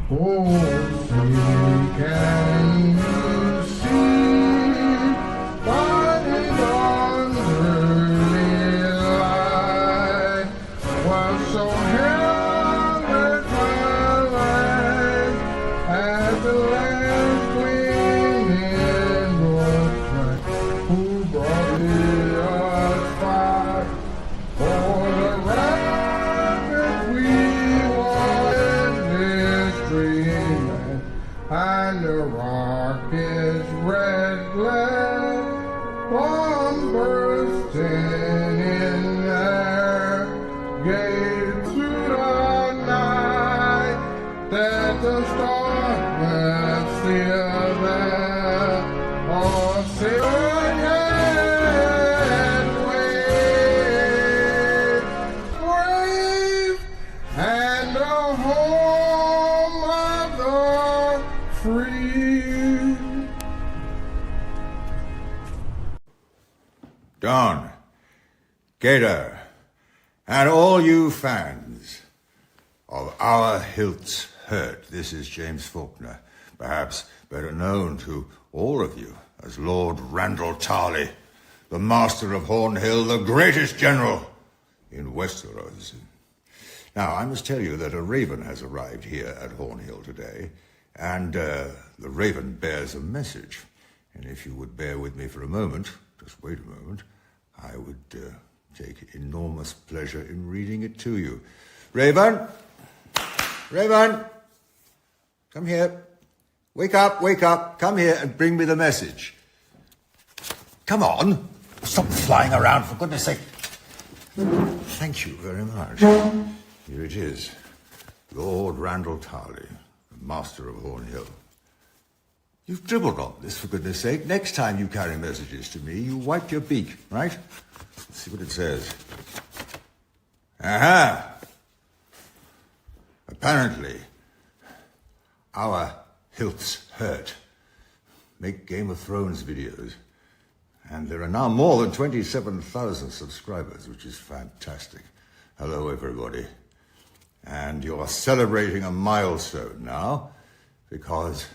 Oh, see, can you see by his underly light was so held twilight as the last gleaming gold track who brought it us fire for the rapid we were in this dreamland and the rocket's red glare bomb bursting in there gave to the night that the stars were still there or silver yet wave and the home of the free. Don, Gator, and all you fans of Our Hilt's Hurt, this is James Faulkner, perhaps better known to all of you as Lord Randall Tarley, the Master of Hornhill, the greatest general in Westeros. Now, I must tell you that a raven has arrived here at Hornhill today, and the raven bears a message. And if you would bear with me for a moment, just wait a moment, I would take enormous pleasure in reading it to you. Raven! Raven! Come here. Wake up, come here and bring me the message. Come on! Stop flying around, for goodness sake. Thank you very much. Here it is. Lord Randall Tarley, the Master of Hornhill. You've dribbled on this, for goodness sake. Next time you carry messages to me, you wipe your beak, right? Let's see what it says. Aha! Apparently, Our Hilt's Hurt make Game of Thrones videos. And there are now more than 27,000 subscribers, which is fantastic. Hello, everybody. And you're celebrating a milestone now, because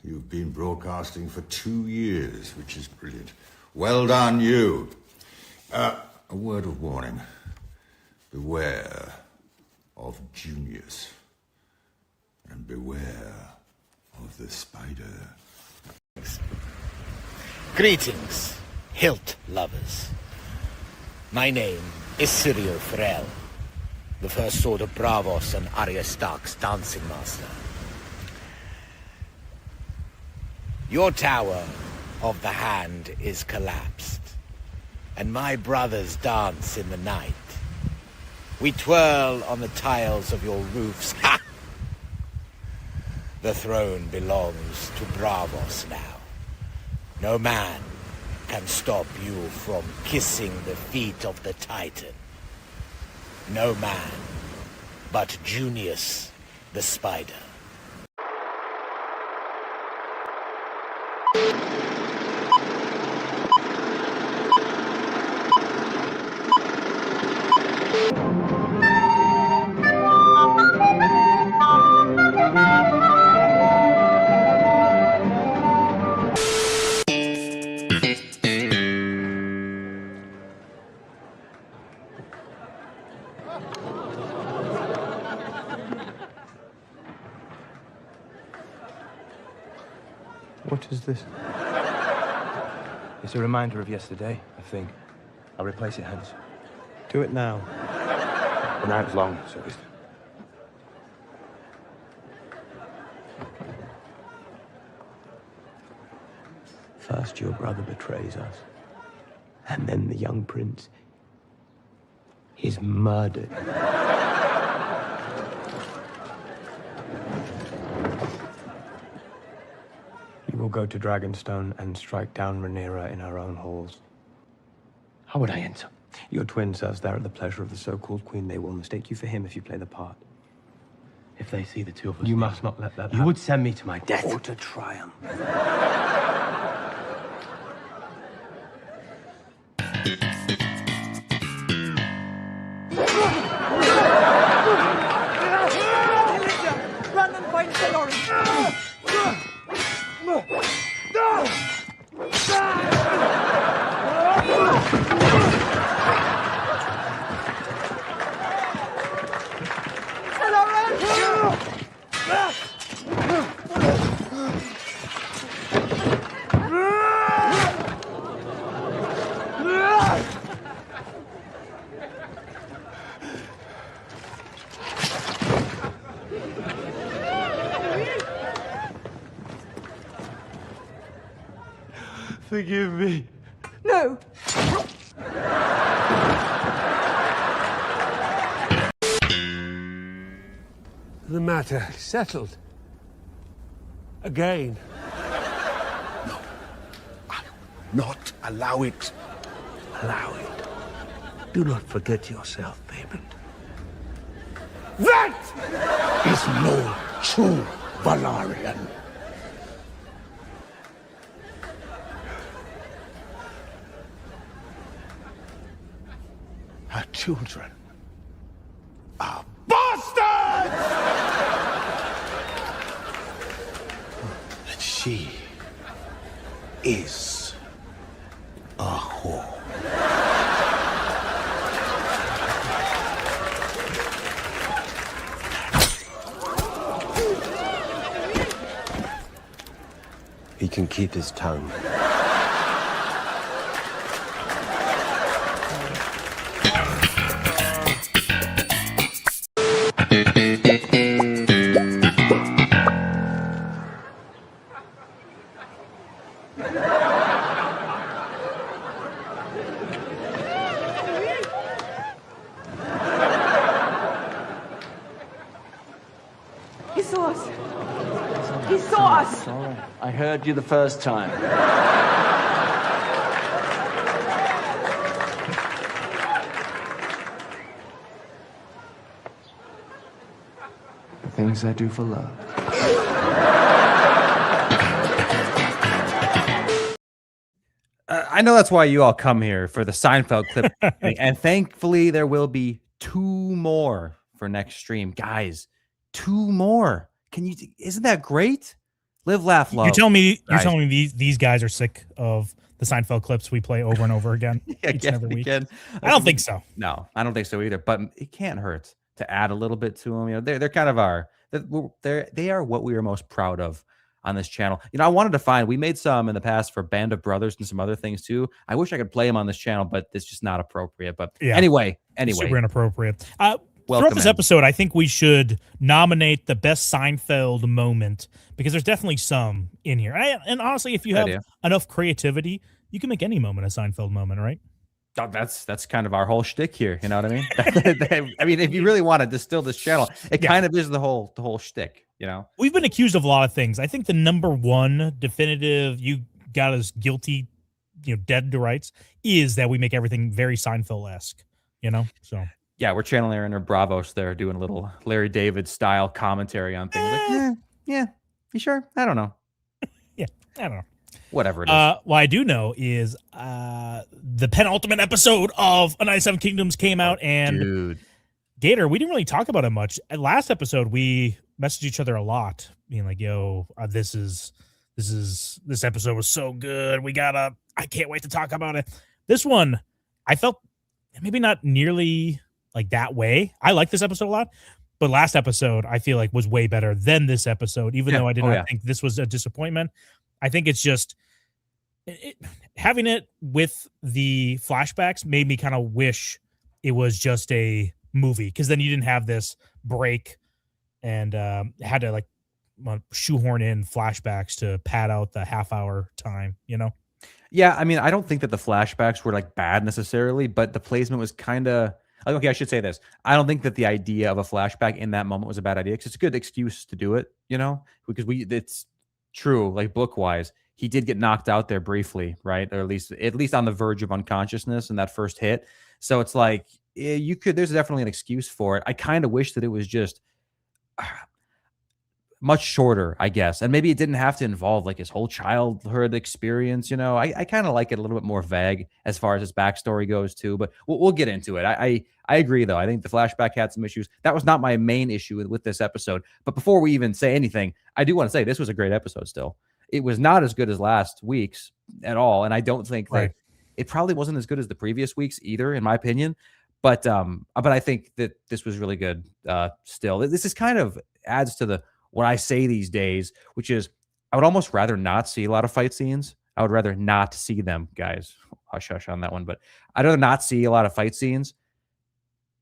you've been broadcasting for 2 years, which is brilliant. Well done, you. A word of warning. Beware of Junius. And beware of the spider. Greetings, Hilt lovers. My name is Cyril Farrell, the first sword of Bravos and Arya Stark's dancing master. Your tower of the hand is collapsed, and my brothers dance in the night. We twirl on the tiles of your roofs. Ha! The throne belongs to Bravos now. No man can stop you from kissing the feet of the Titan. No man but Junius the Spider. What is this? It's a reminder of yesterday, I think. I'll replace it hence. Do it now. The night's long, so it's... First your brother betrays us, and then the young prince is murdered. You will go to Dragonstone and strike down Rhaenyra in her own halls. How would I enter? Your twin serves there at the pleasure of the so-called queen. They will mistake you for him if you play the part. If they see the two of us... You must not let that happen. You would send me to my death. Or to triumph. Run Forgive me. No. The matter settled. Again. No. I will not allow it. Allow it. Do not forget yourself, Payment. That Is no true Valarian. Her children are bastards! And she is a whore. he can keep his tongue. He saw us. He saw us. Sorry. I heard you the first time. Things I do for love. I know that's why you all come here for the Seinfeld clip. And thankfully, there will be 2 more for next stream. Guys, 2 more. Isn't that great? Live, laugh, love. You're telling me Guys. these guys are sick of the Seinfeld clips we play over and over again each and every week? Again. I don't think so. No, I don't think so either. But it can't hurt to add a little bit to them. You know, they're kind of they are what we are most proud of on this channel. You know, I wanted to find, we made some in the past for Band of Brothers and some other things too. I wish I could play them on this channel, but it's just not appropriate. But Yeah. anyway, Super inappropriate. welcome Throughout this in. episode, I think we should nominate the best Seinfeld moment because there's definitely some in here. And honestly, if you Good have idea. enough creativity, you can make any moment a Seinfeld moment, right? That's kind of our whole shtick here. You know what I mean? I mean, if you really want to distill this channel, it kind of is the whole shtick. You know, We've been accused of a lot of things. I think the number one definitive you got us guilty, dead to rights, is that we make everything very Seinfeld-esque, So yeah, we're channeling our inner Bravos there, doing a little Larry David style commentary on things. Like, yeah, you sure? I don't know. yeah, I don't know. Whatever it is. What I do know is the penultimate episode of A Night of Seven Kingdoms came out, and Dude. Gator, we didn't really talk about it much. Last episode, we messaged each other a lot, being like, "Yo, this episode was so good. I can't wait to talk about it." This one, I felt maybe not nearly like that way. I like this episode a lot, but last episode I feel like was way better than this episode. Even though I did not think this was a disappointment, I think it's just having it with the flashbacks made me kind of wish it was just a movie, because then you didn't have this break and had to shoehorn in flashbacks to pad out the half-hour time, Yeah, I mean, I don't think that the flashbacks were bad necessarily, but the placement was kind of okay. I should say this: I don't think that the idea of a flashback in that moment was a bad idea, because it's a good excuse to do it, because it's true, book-wise, he did get knocked out there briefly, right? Or at least on the verge of unconsciousness in that first hit. So it's there's definitely an excuse for it. I kind of wish that it was just much shorter, I guess. And maybe it didn't have to involve his whole childhood experience. I kind of like it a little bit more vague as far as his backstory goes too, but we'll get into it. I agree though. I think the flashback had some issues. That was not my main issue with this episode. But before we even say anything, I do want to say this was a great episode still. It was not as good as last week's at all. And I don't think that it probably wasn't as good as the previous weeks either, in my opinion. But I think that this was really good. Still, this is kind of adds to the what I say these days, which is I would almost rather not see a lot of fight scenes. I would rather not see them, guys. Hush hush on that one, but I'd rather not see a lot of fight scenes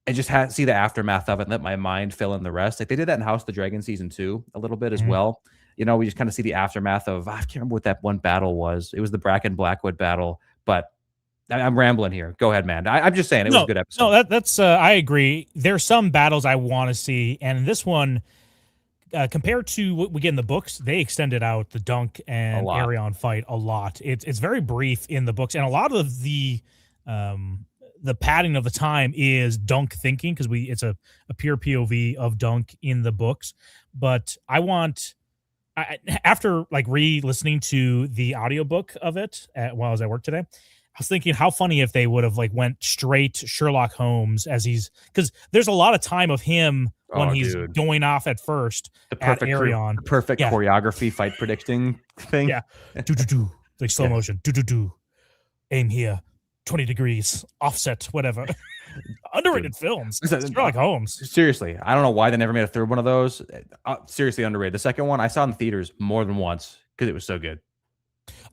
and just see the aftermath of it and let my mind fill in the rest. Like they did that in House of the Dragon season 2 a little bit as well. You know, we just kind of see the aftermath of I can't remember what that one battle was. It was the Bracken Blackwood battle, but I'm rambling here. Go ahead, man. I'm just saying it was a good episode. No, that's I agree. There's some battles I want to see, and this one, compared to what we get in the books, they extended out the Dunk and Aerion fight a lot. It's very brief in the books, and a lot of the padding of the time is Dunk thinking because it's a pure POV of Dunk in the books. But after like re-listening to the audiobook of it while I was at work today, I was thinking how funny if they would have like went straight Sherlock Holmes because there's a lot of time of him when he's going off at first at Aerion. The perfect choreography fight predicting thing. Yeah. Do. Like slow motion. Do. Aim here. 20 degrees. Offset. Whatever. Underrated films. Sherlock Holmes. Seriously. I don't know why they never made a third one of those. Seriously underrated. The second one I saw in theaters more than once because it was so good.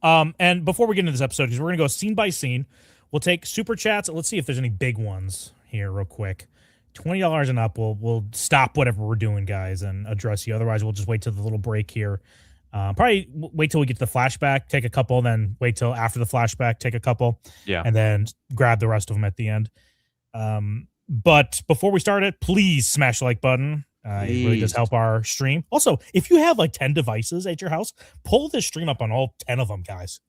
And before we get into this episode, because we're going to go scene by scene, we'll take super chats. Let's see if there's any big ones here real quick. $20 and up. We'll stop whatever we're doing, guys, and address you. Otherwise, we'll just wait till the little break here. Probably wait till we get to the flashback, take a couple, then wait till after the flashback, take a couple, and then grab the rest of them at the end. But before we start it, please smash the like button. It really does help our stream. Also, if you have like 10 devices at your house, pull this stream up on all 10 of them, guys.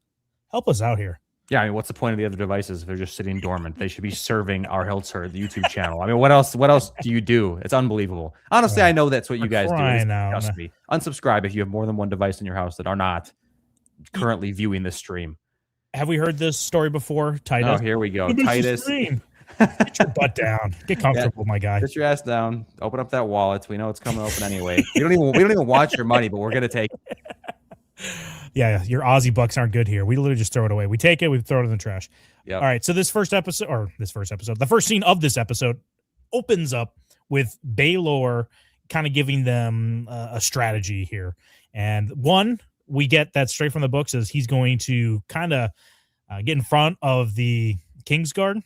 Help us out here. Yeah, I mean, what's the point of the other devices if they're just sitting dormant? They should be serving our Hiltzer, the YouTube channel. I mean, what else do you do? It's unbelievable. Honestly, I know that's what you guys do. Trust me. Unsubscribe if you have more than one device in your house that are not currently viewing this stream. Have we heard this story before, Titus? Oh, here we go. Titus. Get your butt down. Get comfortable, my guy. Get your ass down. Open up that wallet. We know it's coming open anyway. We don't even watch your money, but we're gonna take it. Yeah, your Aussie bucks aren't good here. We literally just throw it away. We take it, we throw it in the trash. Yep. All right. So the first scene of this episode opens up with Baelor kind of giving them a strategy here. And one, we get that straight from the books is he's going to kind of get in front of the Kingsguard,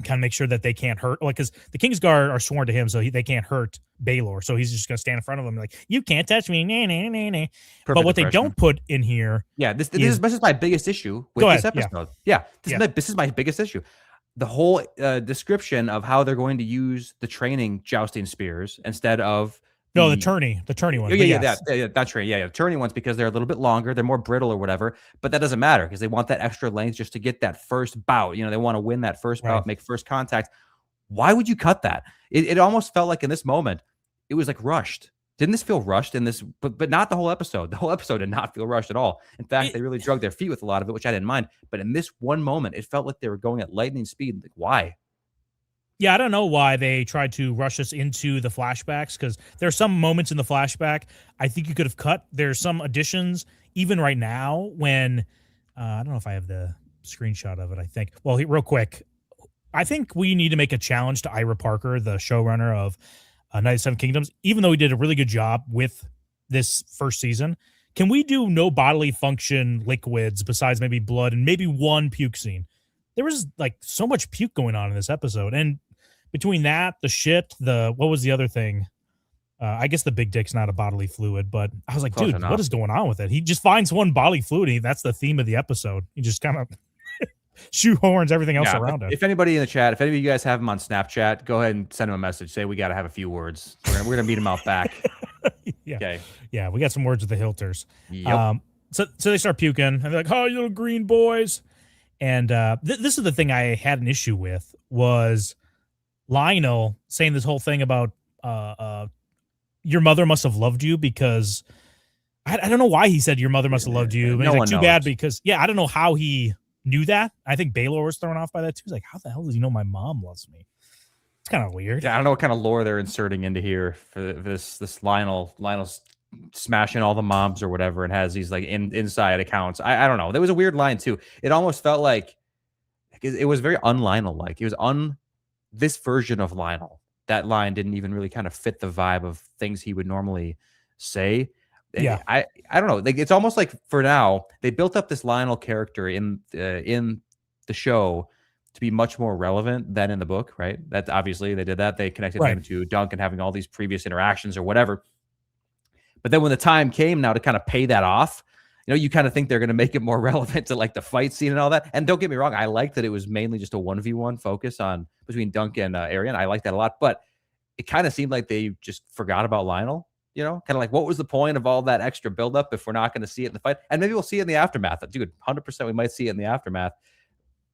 kind of make sure that they can't hurt, like, because the Kingsguard are sworn to him, so they can't hurt Baelor. So he's just going to stand in front of them like, you can't touch me. Nah, nah, nah, nah. But what they don't put in here. Yeah, this is my biggest issue with this episode. This is my biggest issue. The whole description of how they're going to use the training jousting spears instead of the tourney one. That's right. Yeah, tourney ones because they're a little bit longer, they're more brittle or whatever. But that doesn't matter because they want that extra length just to get that first bout. You know, they want to win that first bout, make first contact. Why would you cut that? It almost felt like in this moment, it was like rushed. Didn't this feel rushed in this? But not the whole episode. The whole episode did not feel rushed at all. In fact, they really drug their feet with a lot of it, which I didn't mind. But in this one moment, it felt like they were going at lightning speed. Like, why? Yeah, I don't know why they tried to rush us into the flashbacks because there's some moments in the flashback I think you could have cut. There's some additions even right now when I don't know if I have the screenshot of it. I think. Well, real quick, I think we need to make a challenge to Ira Parker, the showrunner of Knights of the Seven Kingdoms. Even though he did a really good job with this first season, can we do no bodily function liquids besides maybe blood and maybe one puke scene? There was like so much puke going on in this episode, and between that, the shit, what was the other thing? I guess the big dick's not a bodily fluid, but I was like, close dude, enough. What is going on with it? He just finds one bodily fluid. And that's the theme of the episode. He just kind of shoehorns everything else around it. If anybody in the chat, if any of you guys have him on Snapchat, go ahead and send him a message. Say we got to have a few words. We're gonna meet him out back. Yeah. Okay. Yeah, we got some words with the Hilters. Yep. So they start puking, and they're like, "Oh, you little green boys." And this is the thing I had an issue with was Lionel saying this whole thing about your mother must have loved you because I don't know why he said your mother must have loved you. But he's like, too bad because I don't know how he knew that. I think Baelor was thrown off by that too. He's like, how the hell does he know my mom loves me? It's kind of weird. Yeah, I don't know what kind of lore they're inserting into here for this Lionel's smashing all the mobs or whatever and has these like inside accounts. I don't know. There was a weird line too. It almost felt like it was very un-Lionel like. It was this version of Lionel, that line didn't even really kind of fit the vibe of things he would normally say. Yeah. I don't know. Like, it's almost like for now they built up this Lionel character in the show to be much more relevant than in the book, right? That obviously they did that. They connected him to Duncan having all these previous interactions or whatever. But then when the time came now to kind of pay that off, you know, you kind of think they're going to make it more relevant to like the fight scene and all that. And don't get me wrong, I like that it was mainly just a 1v1 focus on between Dunk and Arian. I like that a lot, but it kind of seemed like they just forgot about Lionel, you know, kind of like, what was the point of all that extra buildup if we're not going to see it in the fight? And maybe we'll see it in the aftermath. Dude, 100% we might see it in the aftermath,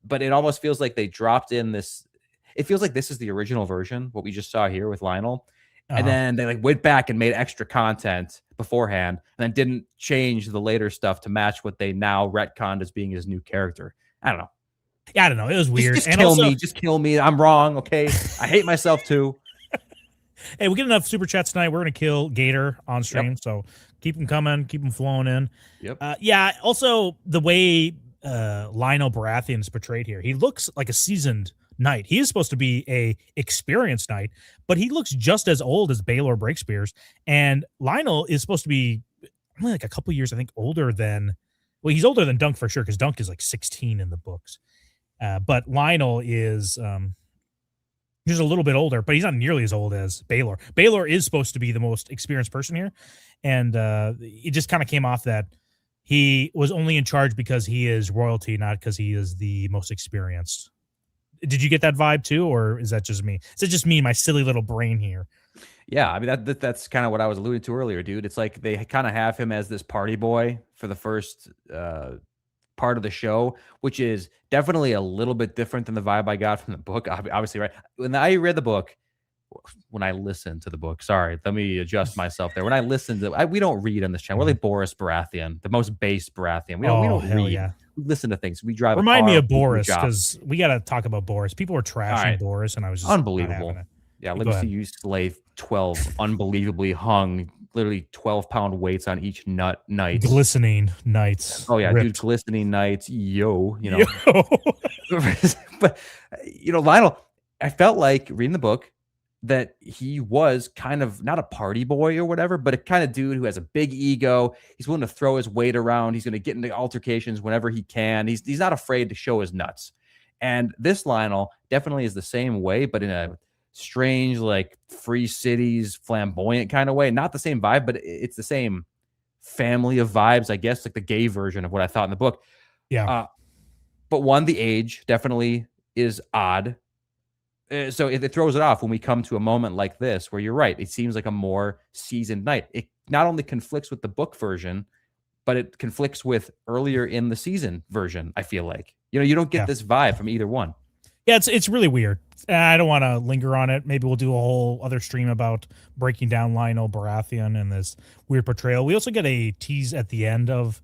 but it almost feels like they dropped in this. It feels like this is the original version, what we just saw here with Lionel. And then they like went back and made extra content beforehand and then didn't change the later stuff to match what they now retconned as being his new character. I don't know. Yeah, I don't know. It was weird. Just kill me. Just kill me. I'm wrong. Okay. I hate myself too. Hey, we get enough super chats tonight. We're going to kill Gator on stream. So keep them coming. Keep them flowing in. Yep. Yeah. Also, the way Lionel Baratheon is portrayed here, he looks like a seasoned knight. He is supposed to be a experienced knight, but he looks just as old as Baelor Breakspears. And Lionel is supposed to be only like a couple years, I think, older than. Well, he's older than Dunk for sure, because Dunk is like 16 in the books. But Lionel is he's a little bit older, but he's not nearly as old as Baelor. Baelor is supposed to be the most experienced person here, and it just kind of came off that he was only in charge because he is royalty, not because he is the most experienced. Did you get that vibe too, or is that just me? Is it just me, my silly little brain here? Yeah, I mean that's kind of what I was alluding to earlier, dude. It's like they kind of have him as this party boy for the first part of the show, which is definitely a little bit different than the vibe I got from the book. Obviously, right? When I read the book, when I listened to the book, sorry, let me adjust myself there. When I listened to, we don't read on this channel. We're like Boris Baratheon, the most base Baratheon. We don't read. Yeah. We listen to things. We drive. Remind me of Boris, because we got to talk about Boris. People were trashing Boris, and I was just unbelievable. Yeah, let me see you slay 12 unbelievably hung, literally 12-pound weights on each night. Glistening knights. Oh yeah, dude, glistening knights. Yo, you know. But you know, Lionel, I felt like reading the book that he was kind of not a party boy or whatever, but a kind of dude who has a big ego. He's willing to throw his weight around. He's going to get into altercations whenever he can. He's not afraid to show his nuts. And this Lionel definitely is the same way, but in a strange, like Free Cities, flamboyant kind of way. Not the same vibe, but it's the same family of vibes, I guess, like the gay version of what I thought in the book. Yeah. But one, the age definitely is odd. So it throws it off when we come to a moment like this, where you're right. It seems like a more seasoned knight. It not only conflicts with the book version, but it conflicts with earlier in the season version. I feel like, you know, you don't get this vibe from either one. Yeah, it's really weird. I don't want to linger on it. Maybe we'll do a whole other stream about breaking down Lionel Baratheon and this weird portrayal. We also get a tease at the end of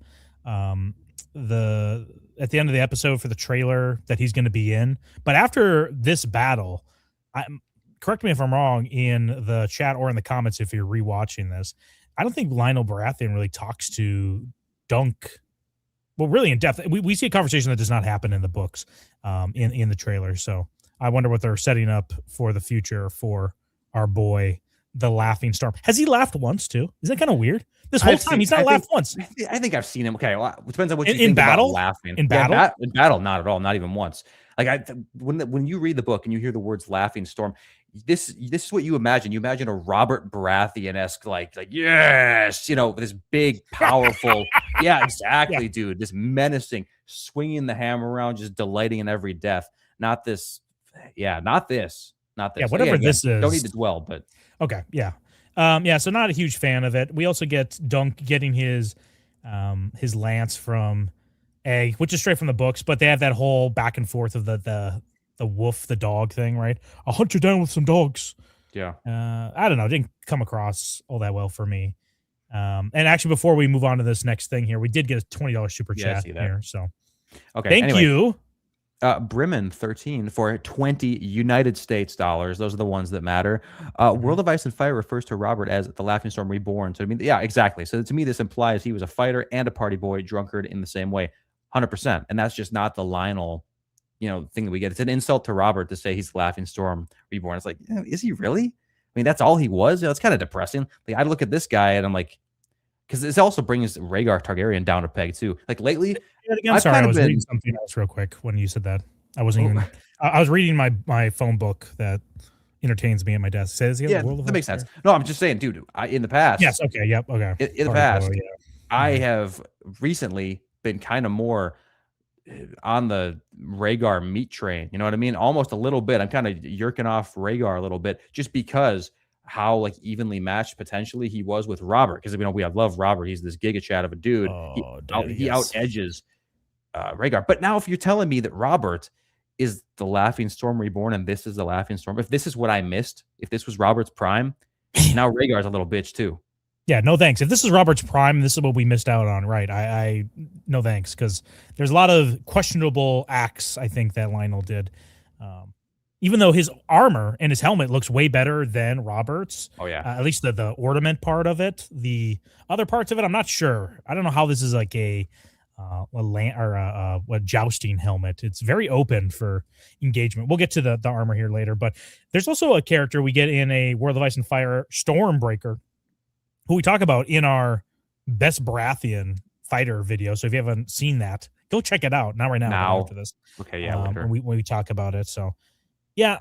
the episode for the trailer that he's going to be in. But after this battle, correct me if I'm wrong in the chat or in the comments if you're rewatching this, I don't think Lionel Baratheon really talks to Dunk. Well, really in depth. We see a conversation that does not happen in the books, in the trailer. So I wonder what they're setting up for the future for our boy, the Laughing Storm. Has he laughed once too? Isn't that kind of weird? This whole time he's not laughed once. I think I've seen him. Okay, well, it depends on what you in think battle. About laughing. In battle, in battle, not at all. Not even once. Like when you read the book and you hear the words "Laughing Storm," this is what you imagine. You imagine a Robert Baratheon-esque, like yes, you know, this big, powerful, yeah, exactly, dude. This menacing, swinging the hammer around, just delighting in every death. Not this. Yeah, not this. Yeah, whatever this is. Don't need to dwell, but okay, yeah. So not a huge fan of it. We also get Dunk getting his lance from Egg, which is straight from the books, but they have that whole back and forth of the wolf, the dog thing, right? I'll hunt you down with some dogs. Yeah. I don't know. It didn't come across all that well for me. And actually, before we move on to this next thing here, we did get a $20 super chat here. So okay. Thank you. Brimmen 13 for 20 United States dollars. Those are the ones that matter. World of Ice and Fire refers to Robert as the Laughing Storm Reborn. So I mean, yeah, exactly. So to me, this implies he was a fighter and a party boy, drunkard in the same way, 100%. And that's just not the Lionel thing that we get. It's an insult to Robert to say he's the Laughing Storm Reborn. It's like, is he really? I mean, that's all he was. It's kind of depressing. Like, I look at this guy and I'm like, because this also brings Rhaegar Targaryen down a peg too. Like lately, I'm sorry, I was reading something else real quick when you said that. I wasn't even. I was reading my phone book that entertains me at my desk. Says that makes sense. No, I'm just saying, dude. In the past, yes, okay, yep, okay. In the past, I have recently been kind of more on the Rhaegar meat train. You know what I mean? Almost a little bit. I'm kind of yerking off Rhaegar a little bit just because how like evenly matched potentially he was with Robert. Because we love Robert. He's this giga chat of a dude. He out edges Rhaegar. But now if you're telling me that Robert is the Laughing Storm Reborn and this is the Laughing Storm, if this is what I missed, if this was Robert's prime, now Rhaegar's a little bitch too. Yeah, no thanks. If this is Robert's prime, this is what we missed out on, right? I no thanks, because there's a lot of questionable acts I think that Lionel did. Even though his armor and his helmet looks way better than Robert's. Oh yeah, at least the ornament part of it. The other parts of it, I'm not sure. I don't know how this is like a jousting helmet. It's very open for engagement. We'll get to the armor here later, but there's also a character we get in a World of Ice and Fire, Stormbreaker, who we talk about in our Best Baratheon fighter video. So if you haven't seen that, go check it out. Not right now. After this. Okay, yeah. When we talk about it. So yeah,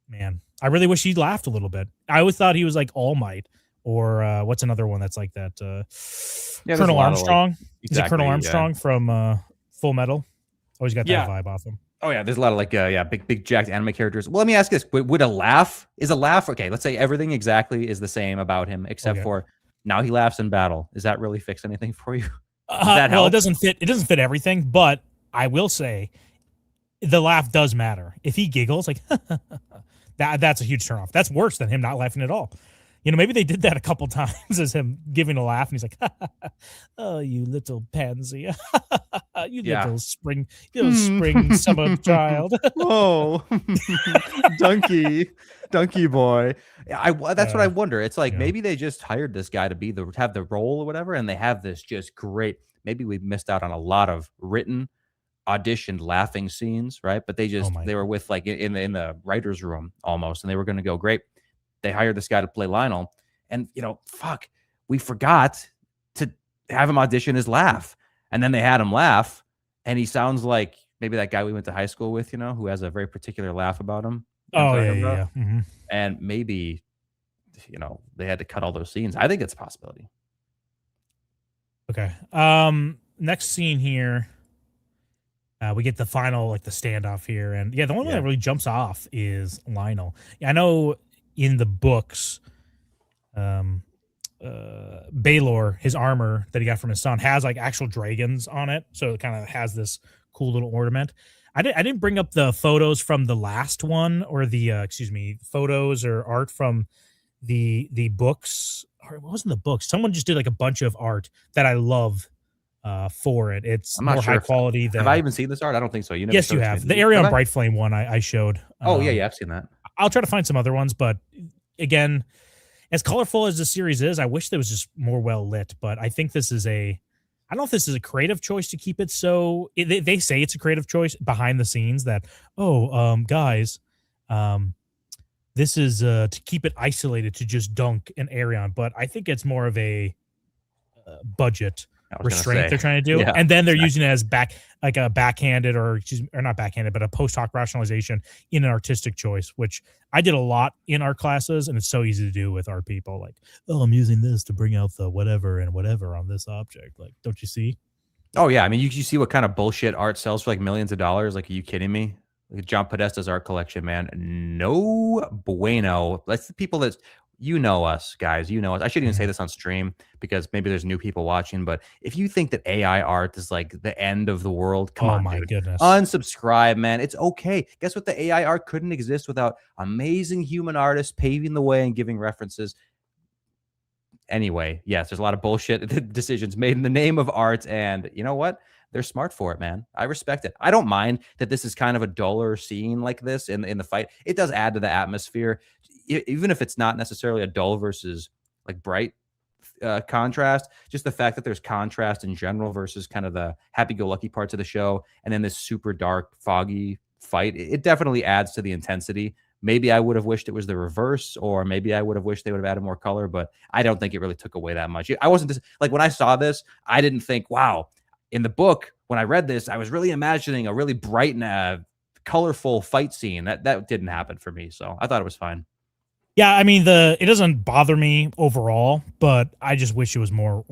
man, I really wish he laughed a little bit. I always thought he was like All Might, or what's another one that's like that? Colonel Armstrong. Is it Colonel Armstrong from Full Metal? Always got that vibe off him. Oh yeah, there's a lot of big jacked anime characters. Well, let me ask this: would a laugh okay? Let's say everything exactly is the same about him except for now he laughs in battle. Does that really fix anything for you? Well, it doesn't fit. It doesn't fit everything, but I will say the laugh does matter. If he giggles like that's a huge turnoff. That's worse than him not laughing at all. Maybe they did that a couple times as him giving a laugh, and he's like, "Oh, you little pansy, you little spring summer child." Oh, donkey boy. That's what I wonder. It's like maybe they just hired this guy to have the role or whatever, and they have this just great. Maybe we missed out on a lot of written, auditioned laughing scenes, right? But they were with like in the writer's room almost, and they were going to go great. They hired this guy to play Lionel, and we forgot to have him audition his laugh, and then they had him laugh, and he sounds like maybe that guy we went to high school with, who has a very particular laugh about him. Oh yeah. Mm-hmm. And maybe they had to cut all those scenes. I think it's a possibility. Okay. Next scene here, we get the final the standoff here, and the one that really jumps off is Lionel. I know. In the books, Baelor, his armor that he got from his son, has like actual dragons on it, so it kind of has this cool little ornament. I didn't bring up the photos from the last one, or the photos or art from the books. Or what was in the books? Someone just did like a bunch of art that I love for it. It's more high quality. Have I even seen this art? I don't think so. Yes, you have. The Arion Bright Flame one I showed. Oh yeah, I've seen that. I'll try to find some other ones, but again, as colorful as the series is, I wish there was just more well lit. But I think this is I don't know if this is a creative choice to keep it so. They say it's a creative choice behind the scenes that guys, this is to keep it isolated to just Dunk and Arion. But I think it's more of a budget restraint they're trying to do, and then they're using it as a backhanded or not backhanded, but a post hoc rationalization in an artistic choice, which I did a lot in art classes, and it's so easy to do with art people. Like, I'm using this to bring out the whatever and whatever on this object. Like, don't you see? Oh yeah, I mean, you see what kind of bullshit art sells for like millions of dollars. Like, are you kidding me? Like John Podesta's art collection, man, no bueno. That's the people that. Us, guys. Us. I shouldn't even say this on stream because maybe there's new people watching. But if you think that AI art is like the end of the world, come on, my goodness, unsubscribe, man. It's okay. Guess what? The AI art couldn't exist without amazing human artists paving the way and giving references. Anyway, yes, there's a lot of bullshit decisions made in the name of art, and you know what? They're smart for it, man. I respect it. I don't mind that this is kind of a duller scene like this in the fight. It does add to the atmosphere. Even if it's not necessarily a dull versus like bright contrast. Just the fact that there's contrast in general versus kind of the happy-go-lucky parts of the show, and then this super dark, foggy fight. It definitely adds to the intensity. Maybe I would have wished it was the reverse, or maybe I would have wished they would have added more color, but I don't think it really took away that much. I wasn't like when I saw this, I didn't think, wow. In the book, when I read this, I was really imagining a really bright and colorful fight scene. That didn't happen for me, so I thought it was fine. Yeah, I mean, it doesn't bother me overall, but I just wish it was more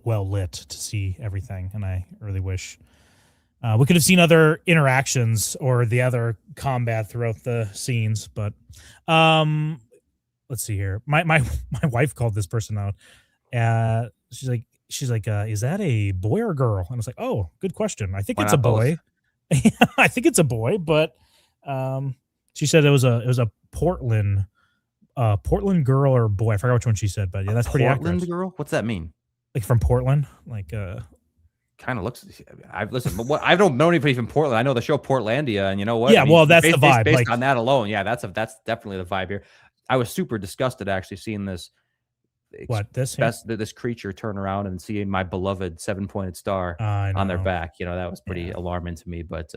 well lit to see everything, and I really wish we could have seen other interactions or the other combat throughout the scenes. But let's see here. My wife called this person out. She's like, is that a boy or a girl? And I was like, oh, good question. I think it's a boy. I think it's a boy, but she said it was a Portland girl or boy. I forgot which one she said, but yeah, that's pretty accurate. Portland girl? What's that mean? Like from Portland? Like kind of looks. But what I don't know anybody from Portland. I know the show Portlandia, and you know what? Yeah, well, that's the vibe. Based on that alone, yeah, that's definitely the vibe here. I was super disgusted actually seeing this. This creature turn around and see my beloved 7-pointed star on their back. You know, that was pretty alarming to me. But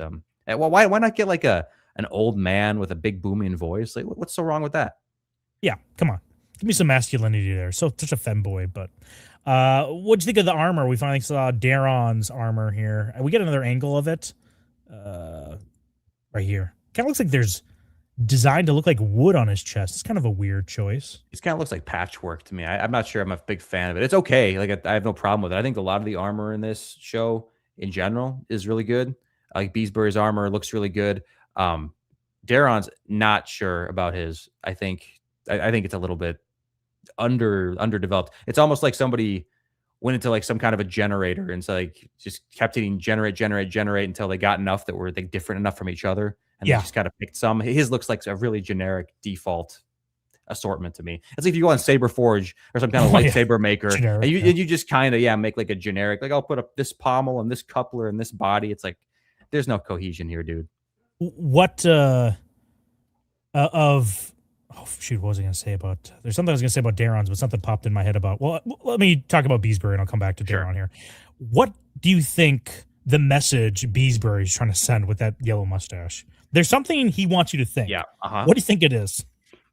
well, why not get like an old man with a big booming voice? Like, what's so wrong with that? Yeah, come on, give me some masculinity there. So such a femboy, but. What'd you think of the armor? We finally saw Daron's armor here. We get another angle of it right here. Kind of looks like there's designed to look like wood on his chest. It's kind of a weird choice. It kind of looks like patchwork to me. I'm not sure I'm a big fan of it. It's okay. Like I have no problem with it. I think a lot of the armor in this show in general is really good. Like Beesbury's armor looks really good. Daron's not sure about his. I think it's a little bit underdeveloped. It's almost like somebody went into like some kind of a generator and so like just kept hitting generate until they got enough that were like different enough from each other, and they just kind of picked some. His looks like a really generic default assortment to me. It's like if you go on Saber Forge or some kind of lightsaber maker, generic, and you just kind of make like a generic, like I'll put up this pommel and this coupler and this body. It's like there's no cohesion here, dude. What what was I going to say about? There's something I was going to say about Daron's, but something popped in my head about. Well, let me talk about Beesbury, and I'll come back to Daron here. What do you think the message Beesbury is trying to send with that yellow mustache? There's something he wants you to think. Yeah. What do you think it is?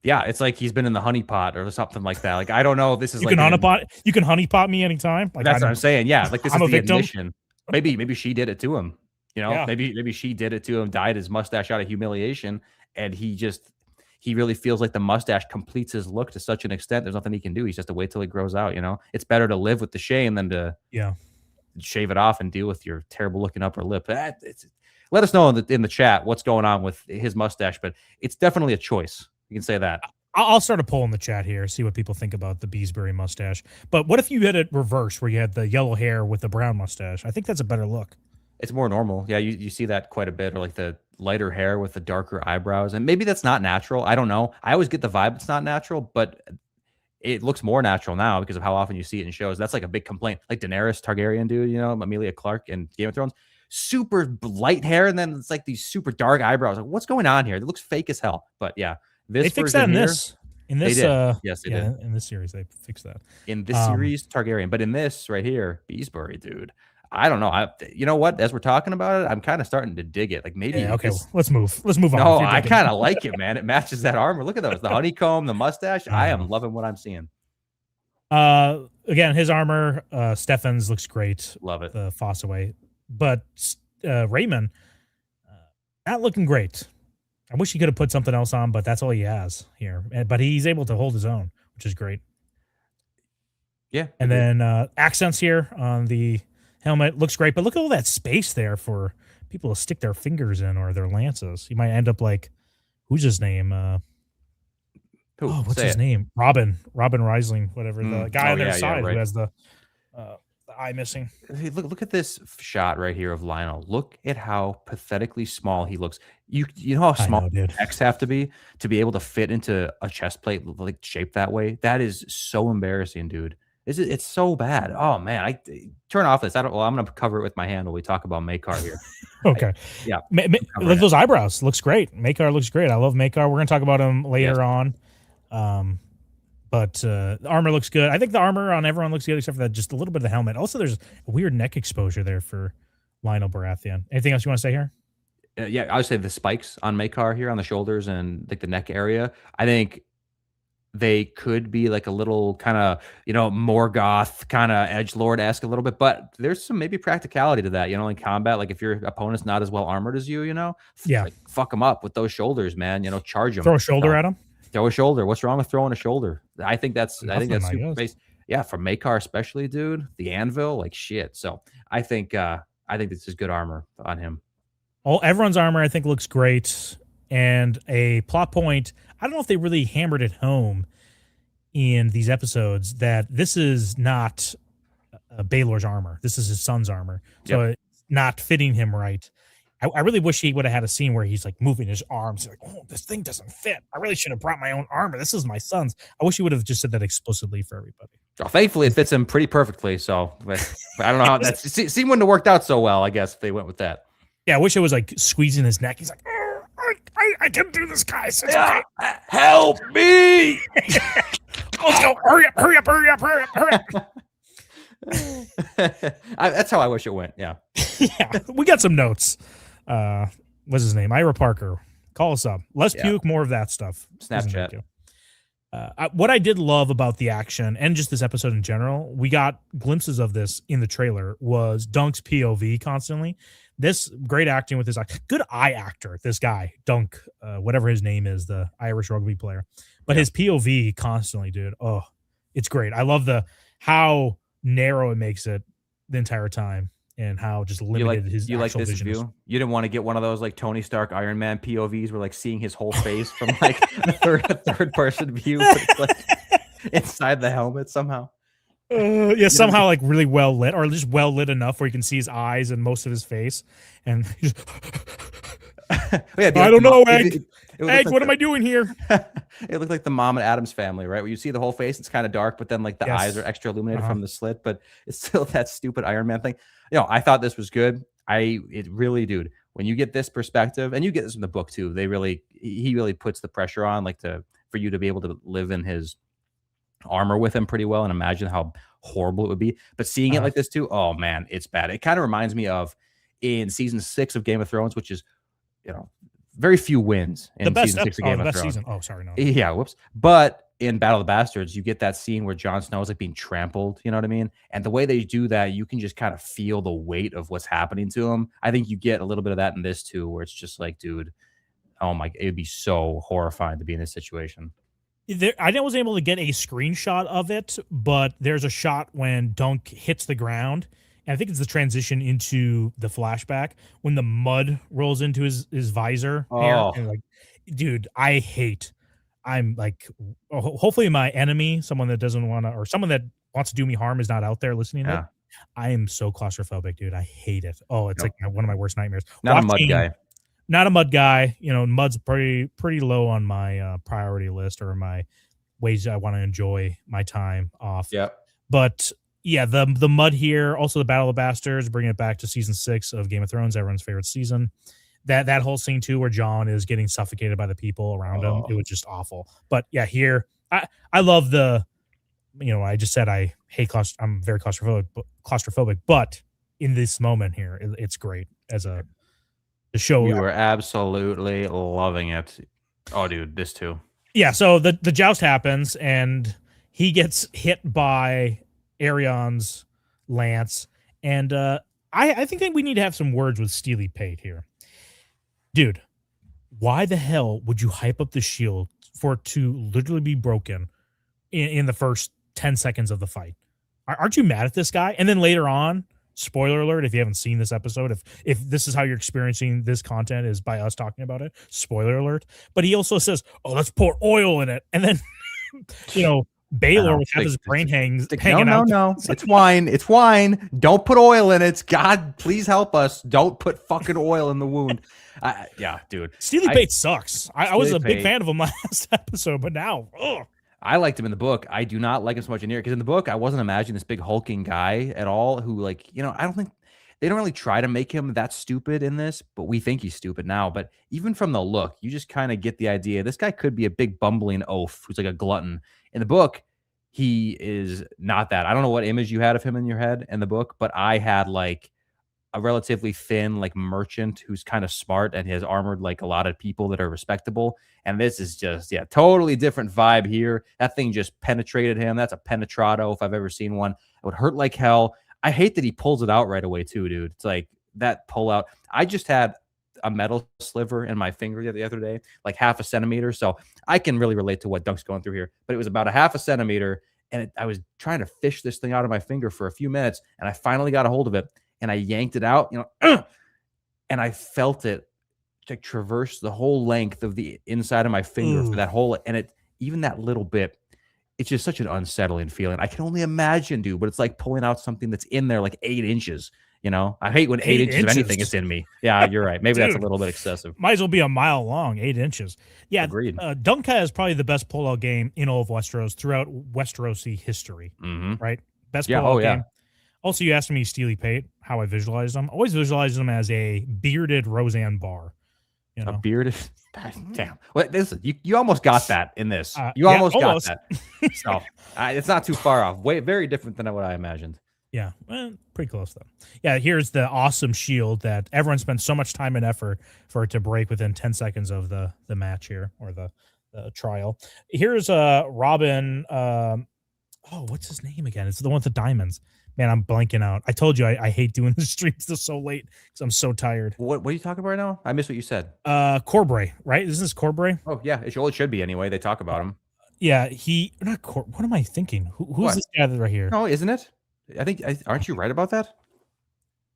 Yeah, it's like he's been in the honeypot or something like that. Like I don't know if this is you can honeypot me anytime. Like that's what I'm saying. Yeah, like this is the admission. Maybe she did it to him. You know, maybe she did it to him, dyed his mustache out of humiliation, and he really feels like the mustache completes his look to such an extent. There's nothing he can do. He's just to wait till it grows out. You know, it's better to live with the shame than to shave it off and deal with your terrible looking upper lip. Let us know in the chat what's going on with his mustache, but it's definitely a choice. You can say that. I'll start a poll in the chat here, see what people think about the Beesbury mustache. But what if you had it reverse, where you had the yellow hair with the brown mustache? I think that's a better look. It's more normal. Yeah, you see that quite a bit, or like the lighter hair with the darker eyebrows. And maybe that's not natural. I don't know. I always get the vibe it's not natural, but it looks more natural now because of how often you see it in shows. That's like a big complaint. Like Daenerys Targaryen, dude, you know, Emilia Clarke in Game of Thrones. Super light hair, and then it's like these super dark eyebrows. Like, what's going on here? It looks fake as hell. But yeah, they fixed that in this. Yes, they did. In this series, they fixed that. In this series, Targaryen. But in this right here, Beesbury, dude. I don't know. You know what? As we're talking about it, I'm kind of starting to dig it. Like maybe. Okay, let's move. Let's move on. No, I kind of like it, man. It matches that armor. Look at those. The honeycomb, the mustache. I am loving what I'm seeing. Again, his armor, Stefan's looks great. Love it. The Fossaway, but Raymond, not looking great. I wish he could have put something else on, but that's all he has here. But he's able to hold his own, which is great. Yeah. And then accents here on the helmet looks great, but look at all that space there for people to stick their fingers in or their lances. You might end up like, who's his name? What's his name? Robin Reisling, whatever, the guy on their side who has the eye missing. Hey, look at this shot right here of Lionel. Look at how pathetically small he looks. You know how small X have to be able to fit into a chest plate like shaped that way. That is so embarrassing, dude. It's so bad. Oh man, I turn off this. I'm gonna cover it with my hand while we talk about Maekar here. Okay. Look, those eyebrows looks great. Maekar looks great. I love Maekar. We're gonna talk about him later on. But the armor looks good. I think the armor on everyone looks good except for that just a little bit of the helmet. Also, there's a weird neck exposure there for Lionel Baratheon. Anything else you want to say here? Yeah, I would say the spikes on Maekar here on the shoulders and like the neck area. I think they could be like a little kind of, Morgoth kind of edgelord-esque a little bit, but there's some maybe practicality to that, in combat. Like if your opponent's not as well armored as you, Yeah. like fuck them up with those shoulders, man. Charge them. Throw a shoulder at him. Throw a shoulder. What's wrong with throwing a shoulder? I think that's Nothing, super base. Yeah, for Maekar especially, dude. The anvil, like shit. So I think this is good armor on him. Everyone's armor, I think, looks great. And a plot point, I don't know if they really hammered it home in these episodes that this is not Baelor's armor. This is his son's armor. So it's not fitting him right. I really wish he would have had a scene where he's like moving his arms. Like, oh, this thing doesn't fit. I really should have brought my own armor. This is my son's. I wish he would have just said that explicitly for everybody. Well, thankfully, it fits him pretty perfectly. So but I don't know how that scene wouldn't have worked out so well, I guess, if they went with that. Yeah, I wish it was like squeezing his neck. He's like, oh, I can do this, guys. Yeah, help me. Let's go. Hurry up. That's how I wish it went. Yeah. Yeah, we got some notes. What's his name? Ira Parker. Call us up. Less puke, more of that stuff. Snapchat. What I did love about the action and just this episode in general, we got glimpses of this in the trailer, was Dunk's POV constantly. This great acting with his good eye actor, this guy, Dunk, whatever his name is, the Irish rugby player. But his POV constantly, dude. Oh, it's great. I love how narrow it makes it the entire time and how just limited his you like actual this vision view? is. You didn't want to get one of those like Tony Stark Iron Man POVs where like seeing his whole face from like a third person view, but it's like inside the helmet somehow. Somehow like really well lit, or just well lit enough where you can see his eyes and most of his face. And I don't know, Egg. Egg, what am I doing here? It looked like the Mom and Addams Family, right? Where you see the whole face, it's kind of dark, but then like the eyes are extra illuminated from the slit, but it's still that stupid Iron Man thing. I thought this was good. It really, dude, when you get this perspective, and you get this in the book too, he really puts the pressure on for you to be able to live in his armor with him pretty well and imagine how horrible it would be. But seeing it like this too, oh man, it's bad. It kind of reminds me of in season 6 of Game of Thrones, which is, very few wins in season 6 of Game of Thrones. Oh, sorry, no. Yeah, whoops. But in Battle of the Bastards, you get that scene where Jon Snow is like being trampled, you know what I mean? And the way they do that, you can just kind of feel the weight of what's happening to him. I think you get a little bit of that in this too, where it's just like, dude, oh my, it would be so horrifying to be in this situation. I wasn't able to get a screenshot of it, but there's a shot when Dunk hits the ground. And I think it's the transition into the flashback when the mud rolls into his visor. Oh, and like, dude, I'm like, hopefully my enemy, someone that doesn't want to, or someone that wants to do me harm is not out there listening to it. I am so claustrophobic, dude. I hate it. Oh, it's like one of my worst nightmares. Not a mud guy. Not a mud guy. Mud's pretty low on my priority list or my ways I want to enjoy my time off. Yep. But yeah, the mud here, also the Battle of the Bastards, bringing it back to season 6 of Game of Thrones, everyone's favorite season. That whole scene too, where Jon is getting suffocated by the people around him, it was just awful. But yeah, here I love the, I just said I hate I'm very claustrophobic, but in this moment here, it's great as the show. You were absolutely loving it. Oh, dude, this too. Yeah, so the joust happens and he gets hit by Arion's lance, and I think that we need to have some words with Steely Pate here. Dude, why the hell would you hype up the shield for it to literally be broken in the first 10 seconds of the fight? Aren't you mad at this guy? And then later on, spoiler alert, if you haven't seen this episode, if this is how you're experiencing this content is by us talking about it, spoiler alert. But he also says, oh, let's pour oil in it. And then, Baelor would have his brain hanging out. No. It's wine. It's wine. Don't put oil in it. God, please help us. Don't put fucking oil in the wound. Yeah, dude. Steely Pate sucks. I was a big fan of him last episode, but now, I liked him in the book. I do not like him so much in here because in the book, I wasn't imagining this big hulking guy at all who, I don't think they don't really try to make him that stupid in this, but we think he's stupid now. But even from the look, you just kind of get the idea this guy could be a big bumbling oaf who's like a glutton. In the book, he is not that. I don't know what image you had of him in your head in the book, but I had like a relatively thin like merchant who's kind of smart and has armored like a lot of people that are respectable. And this is just totally different vibe here. That thing just penetrated him. That's a penetrato if I've ever seen one. It would hurt like hell. I hate that he pulls it out right away too, dude. It's like that pull out. I just had a metal sliver in my finger the other day, like half a centimeter. So I can really relate to what Dunk's going through here. But it was about a half a centimeter, and I was trying to fish this thing out of my finger for a few minutes, and I finally got a hold of it. And I yanked it out, and I felt it like traverse the whole length of the inside of my finger for that whole, and even that little bit, it's just such an unsettling feeling. I can only imagine, dude, but it's like pulling out something that's in there like 8 inches. I hate when 8 inches of anything is in me. Yeah, you're right. Maybe that's a little bit excessive. Might as well be a mile long, 8 inches. Yeah, agreed. Dunk has probably the best pullout game in all of Westeros throughout Westerosi history, right? Best pullout game. Also, you asked me, Steely Pate, how I visualize them. I always visualize them as a bearded Roseanne Barr. A bearded? Damn. Well, listen, you almost got that in this. You almost got that. So it's not too far off. Very different than what I imagined. Yeah, well, pretty close, though. Yeah, here's the awesome shield that everyone spent so much time and effort for it to break within 10 seconds of the match here, or the trial. Here's Robin. What's his name again? It's the one with the diamonds. Man, I'm blanking out. I told you I hate doing the streams this so late because I'm so tired. What are you talking about right now? I missed what you said. Corbray, right? Isn't this Corbray? Oh, yeah. It should be anyway. They talk about him. Yeah, what am I thinking? Who's this guy right here? No, isn't it? I think, aren't you right about that?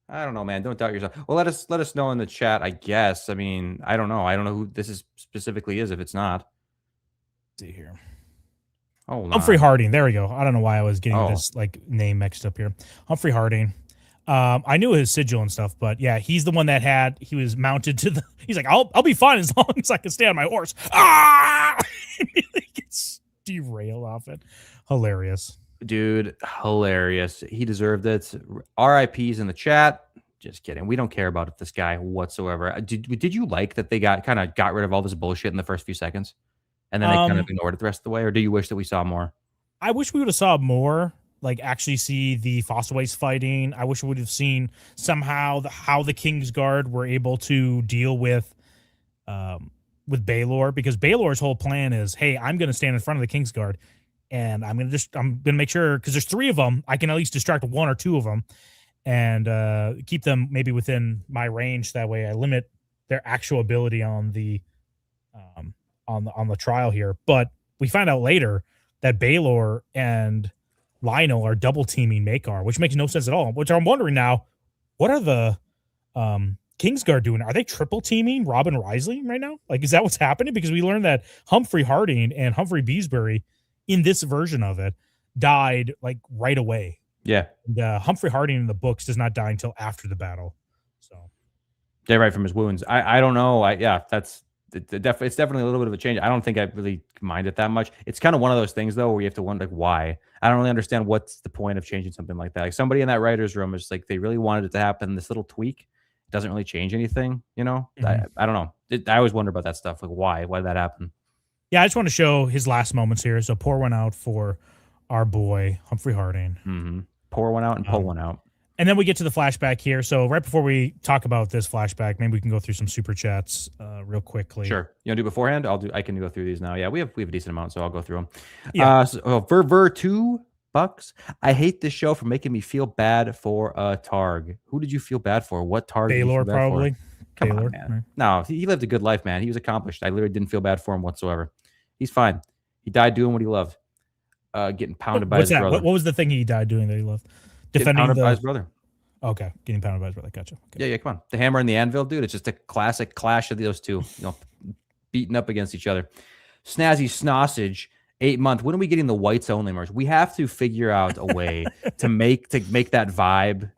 I don't know, man. Don't doubt yourself. Well, let us know in the chat, I guess. I mean, I don't know. I don't know who this specifically is if it's not. Let's see here. Oh, Humphrey Harding. There we go. I don't know why I was getting this like name mixed up here. Humphrey Harding. I knew his sigil and stuff, but yeah, he's the one that he was mounted to the. He's like, I'll be fine as long as I can stay on my horse. He gets derailed off it. Hilarious, dude. Hilarious. He deserved it. RIPs in the chat. Just kidding. We don't care about this guy whatsoever. Did you like that they got rid of all this bullshit in the first few seconds? And then they kind of ignored it the rest of the way? Or do you wish that we saw more? I wish we would have saw more, like actually see the Fossways fighting. I wish we would have seen somehow how the Kingsguard were able to deal with Baelor, because Baelor's whole plan is, hey, I'm going to stand in front of the Kingsguard, and I'm going to make sure, because there's 3 of them, I can at least distract 1 or 2 of them and keep them maybe within my range. That way I limit their actual ability on the on the trial here. But we find out later that Baelor and Lionel are double teaming Maekar, which makes no sense at all. Which I'm wondering now, what are the Kingsguard doing? Are they triple teaming Robin Risley right now? Like, is that what's happening? Because we learned that Humphrey Harding and Humphrey Beesbury in this version of it died like right away. Yeah. And, Humphrey Harding in the books does not die until after the battle. So they right from his wounds. I don't know. It's definitely a little bit of a change. I don't think I really mind it that much. It's kind of one of those things though where you have to wonder like why. I don't really understand what's the point of changing something like that. Like somebody in that writer's room is like they really wanted it to happen. This little tweak doesn't really change anything, I don't know. I always wonder about that stuff. Like why did that happen? Yeah, I just want to show his last moments here. So pour one out for our boy Humphrey Harding. Mm-hmm. Pour one out and pull one out. And then we get to the flashback here. So right before we talk about this flashback, maybe we can go through some super chats real quickly. Sure. You want to do beforehand? I can go through these now. Yeah, we have a decent amount, so I'll go through them. Yeah. For $2, I hate this show for making me feel bad for a Targ. Who did you feel bad for? What Targ? Baelor, probably. Come on, man. Right. No, he lived a good life, man. He was accomplished. I literally didn't feel bad for him whatsoever. He's fine. He died doing what he loved. Getting pounded by his brother. What was the thing he died doing that he loved? Defending by his brother. Okay, getting pounded by his brother. Gotcha. Okay. Yeah, come on. The hammer and the anvil, dude. It's just a classic clash of those two, beating up against each other. Snazzy Snossage, 8 month. When are we getting the whites only merch? We have to figure out a way to make that vibe,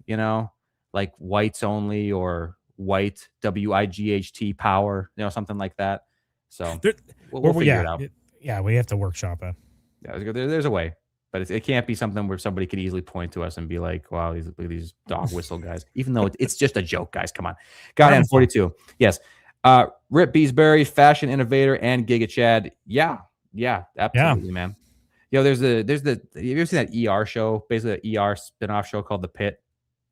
like whites only or white WIGHT power, something like that. So we'll figure it out. Yeah, we have to workshop it. Yeah, there's a way. But it can't be something where somebody could easily point to us and be like, wow, these dog whistle guys. Even though it's just a joke, guys. Come on. Godhand 42. Yes. Rip Beesbury, fashion innovator, and Giga Chad. Yeah, absolutely, man. Yo, there's the have you ever seen that ER show? Basically, an ER spinoff show called The Pit,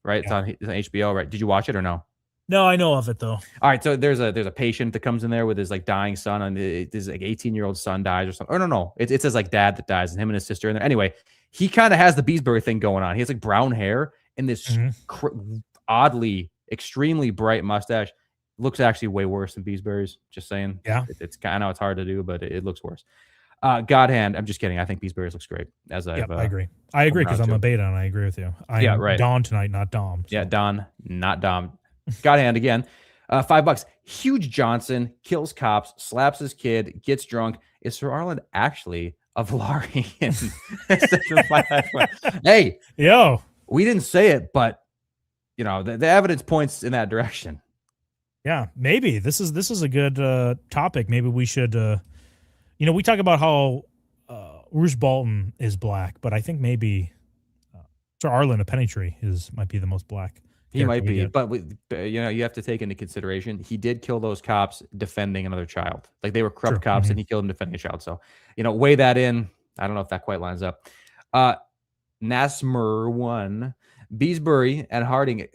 right? Yeah. It's on HBO, right? Did you watch it or no? No, I know of it though. All right, so there's a patient that comes in there with his like dying son, and his like 18-year-old son dies or something. Or no, it's his like dad that dies, and him and his sister in there. Anyway, he kind of has the Beesbury thing going on. He has like brown hair and this oddly, extremely bright mustache. Looks actually way worse than Beesbury's. Just saying. Yeah, it's I know it's hard to do, but it looks worse. God Hand. I'm just kidding. I think Beesbury's looks great. I agree. I agree because I'm a beta and I agree with you. I'm right. Don tonight, not Dom. So. Yeah, Don, not Dom. God Hand again. $5. Huge Johnson kills cops, slaps his kid, gets drunk. Is Sir Arlen actually a Valarian? Hey, yo, we didn't say it, but you know the evidence points in that direction. Yeah, maybe this is a good topic. Maybe we should. We talk about how Roose Bolton is black, but I think maybe Sir Arlen of Pennytree might be the most black. He might be, but you have to take into consideration he did kill those cops defending another child. Like they were corrupt cops, and he killed them defending a child. So weigh that in. I don't know if that quite lines up. Nasmer 1, Beesbury and Harding.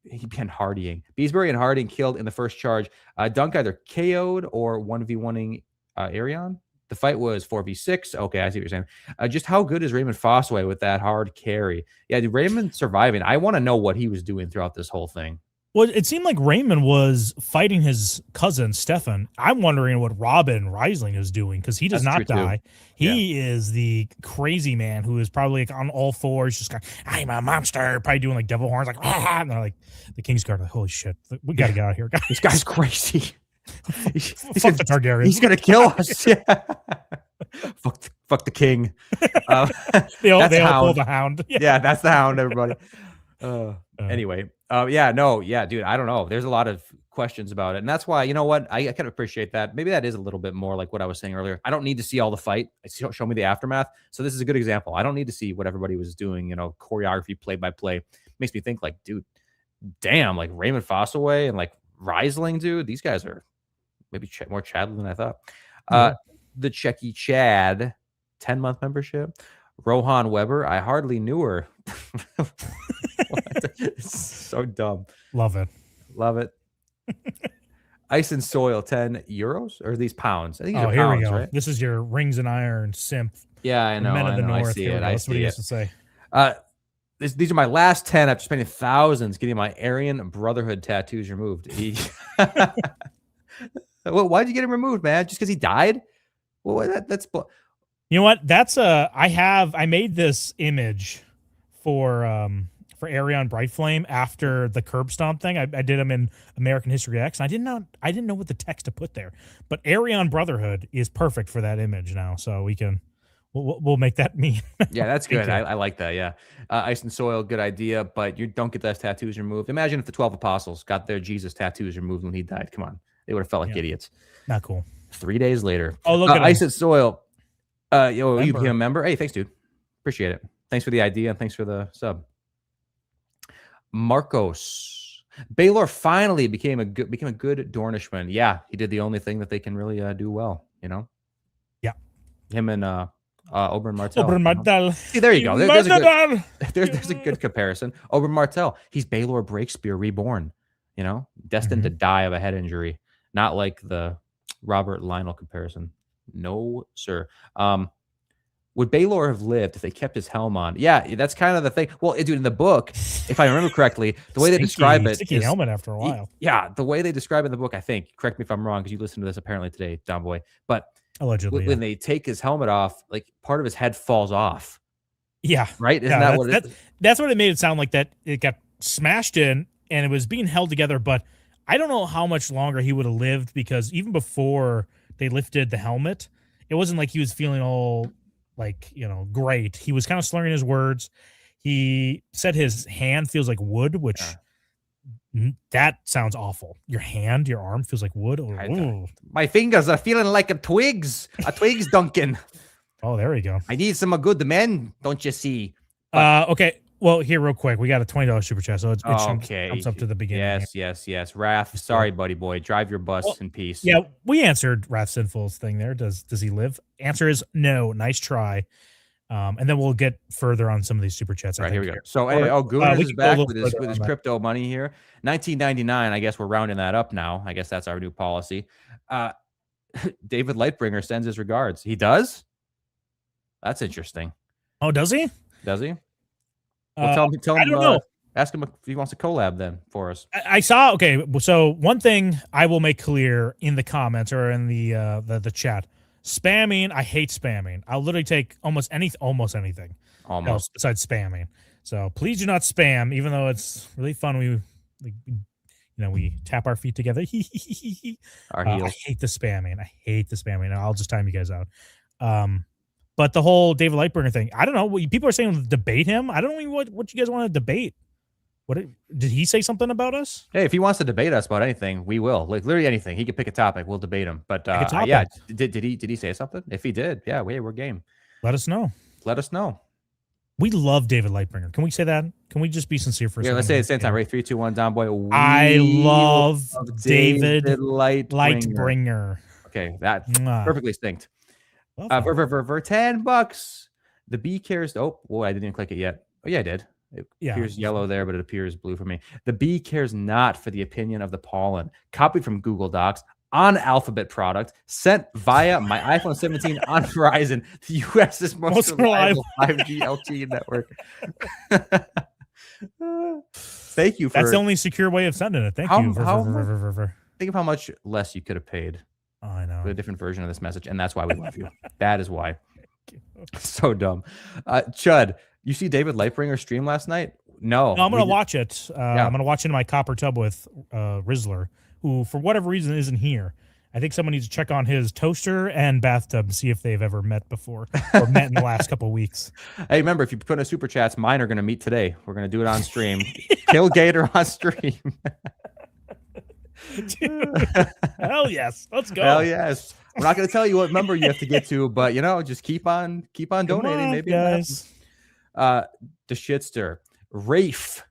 Beesbury and Harding killed in the first charge. Dunk either KO'd or 1v1ing Arion. The fight was 4v6. Okay, I see what you're saying. Just how good is Raymond Fossway with that hard carry? Yeah, Raymond surviving. I want to know what he was doing throughout this whole thing. Well, it seemed like Raymond was fighting his cousin, Stefan. I'm wondering what Robin Reisling is doing because he does not die. He is the crazy man who is probably like on all fours, just going, I'm a monster, probably doing like devil horns, like, and they're like, the Kingsguard, like, holy shit, we got to get out of here, guys. This guy's crazy. Fuck the Targaryen. He's going to kill us. Yeah. fuck the king. They all pull the hound. Yeah, that's the hound, everybody. Anyway, dude, I don't know. There's a lot of questions about it. And that's why, you know what? I kind of appreciate that. Maybe that is a little bit more like what I was saying earlier. I don't need to see all the fight. Show me the aftermath. So this is a good example. I don't need to see what everybody was doing, choreography, play by play. Makes me think like, dude, damn, like Raymond Fossaway and like Reisling, dude, these guys are maybe more Chad than I thought. The Checky Chad, 10-month membership. Rohan Weber, I hardly knew her. So dumb. Love it. Ice and Soil, 10 euros, or are these pounds? I think these are here pounds, we go. right? This is your Rings and Iron simp. Yeah, I know. Men of the North. I see it. That's what he used to say. These are my last 10 after spending thousands getting my Aryan Brotherhood tattoos removed. Well, why'd you get him removed, man? Just because he died? Well, that's. You know what? That's I made this image for Arion Brightflame after the curb stomp thing. I did them in American History X, and I didn't know what the text to put there. But Arion Brotherhood is perfect for that image now, so we'll make that meme. Yeah, that's good. I like that. Yeah, Ice and Soil, good idea. But you don't get those tattoos removed. Imagine if the 12 apostles got their Jesus tattoos removed when he died. Come on, they would have felt like idiots. Not cool. 3 days later. Oh, look at Ice and Soil. You became a member. Hey, thanks, dude. Appreciate it. Thanks for the idea and thanks for the sub. Marcos. Baelor finally became a good Dornishman. Yeah, he did the only thing that they can really do well, Yeah. Him and Oberyn Martell. Oberyn Martell. See, there you go. There's a good comparison. Oberyn Martell. He's Baelor Breakspear reborn, destined to die of a head injury. Not like the Robert Lionel comparison. No, sir. Would Baelor have lived if they kept his helm on? Yeah, that's kind of the thing. Well, dude, in the book, if I remember correctly, the way they describe it, sticky helmet after a while. The way they describe it in the book, I think. Correct me if I'm wrong, because you listened to this apparently today, Don Boy. But allegedly, when they take his helmet off, like part of his head falls off. Yeah, right. Isn't that what it is? That's what it made it sound like. That it got smashed in and it was being held together. But I don't know how much longer he would have lived, because even before they lifted the helmet, it wasn't like he was feeling all great. He was kind of slurring his words. He said his hand feels like wood, which that sounds awful. Your arm feels like wood. My fingers are feeling like a twigs, Duncan. Oh, there we go. I need some good men, don't you see? Okay. Well, here, real quick, we got a $20 super chat, so it jumps up to the beginning. Yes. Wrath, sorry, buddy boy. Drive your bus in peace. Yeah, we answered Wrath Sinful's thing there. Does he live? Answer is no. Nice try. And then we'll get further on some of these super chats. Right, here we go. So, Gooners is back with his crypto money here. 1999. I guess we're rounding that up now. I guess that's our new policy. David Lightbringer sends his regards. He does? That's interesting. Oh, does he? Does he? Well, tell him. I don't know. Ask him if he wants to collab then for us. I saw. Okay, so one thing I will make clear in the comments or in the chat: spamming. I hate spamming. I'll literally take almost anything else besides spamming. So please do not spam, even though it's really fun. We tap our feet together. Our heels. I hate the spamming. I'll just time you guys out. But the whole David Lightbringer thing, I don't know. People are saying debate him. I don't know what you guys want to debate. Did he say something about us? Hey, if he wants to debate us about anything, we will. Like literally anything. He could pick a topic. We'll debate him. But yeah, did he say something? If he did, yeah, we're game. Let us know. We love David Lightbringer. Can we say that? Can we just be sincere for a second? Let's say it at the same time. Right, 3, 2, 1. Down boy. I love David Lightbringer. Okay, that's perfectly synced. For $10, the bee cares. Oh, boy, I didn't even click it yet. Oh, yeah, I did. It appears yellow there, but it appears blue for me. The bee cares not for the opinion of the pollen. Copied from Google Docs on Alphabet product, sent via my iPhone 17 on Verizon, the U.S.'s most reliable 5G LTE network. Thank you for. That's the only secure way of sending it. Thank you. Think of how much less you could have paid. Oh, I know. For a different version of this message, and that's why we love you. That is why. So dumb. Chud, you see David Lightbringer stream last night? No, I'm going to watch it. I'm going to watch it in my copper tub with Rizzler, who, for whatever reason, isn't here. I think someone needs to check on his toaster and bathtub and see if they've ever met before or met in the last couple of weeks. Hey, remember, if you put in a super chats, mine are going to meet today. We're going to do it on stream. Kill Gator on stream. Hell yes, let's go. Hell yes. We're not going to tell you what number you have to get to, but just keep on donating. Maybe guys. The shitster Rafe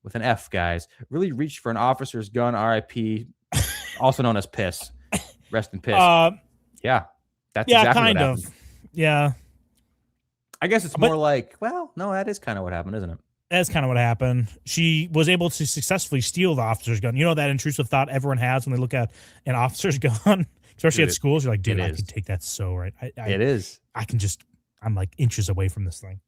with an F, guys, really reached for an officer's gun. R.I.P. Also known as piss. Rest in piss. Yeah, that's exactly kind what of. happened. Yeah, I guess it's more like, well, no, that is kind of what happened, isn't it? That's kind of what happened. She was able to successfully steal the officer's gun. You know that intrusive thought everyone has when they look at an officer's gun, especially at schools. You're like, dude, I can take that so right. It is. I'm like inches away from this thing.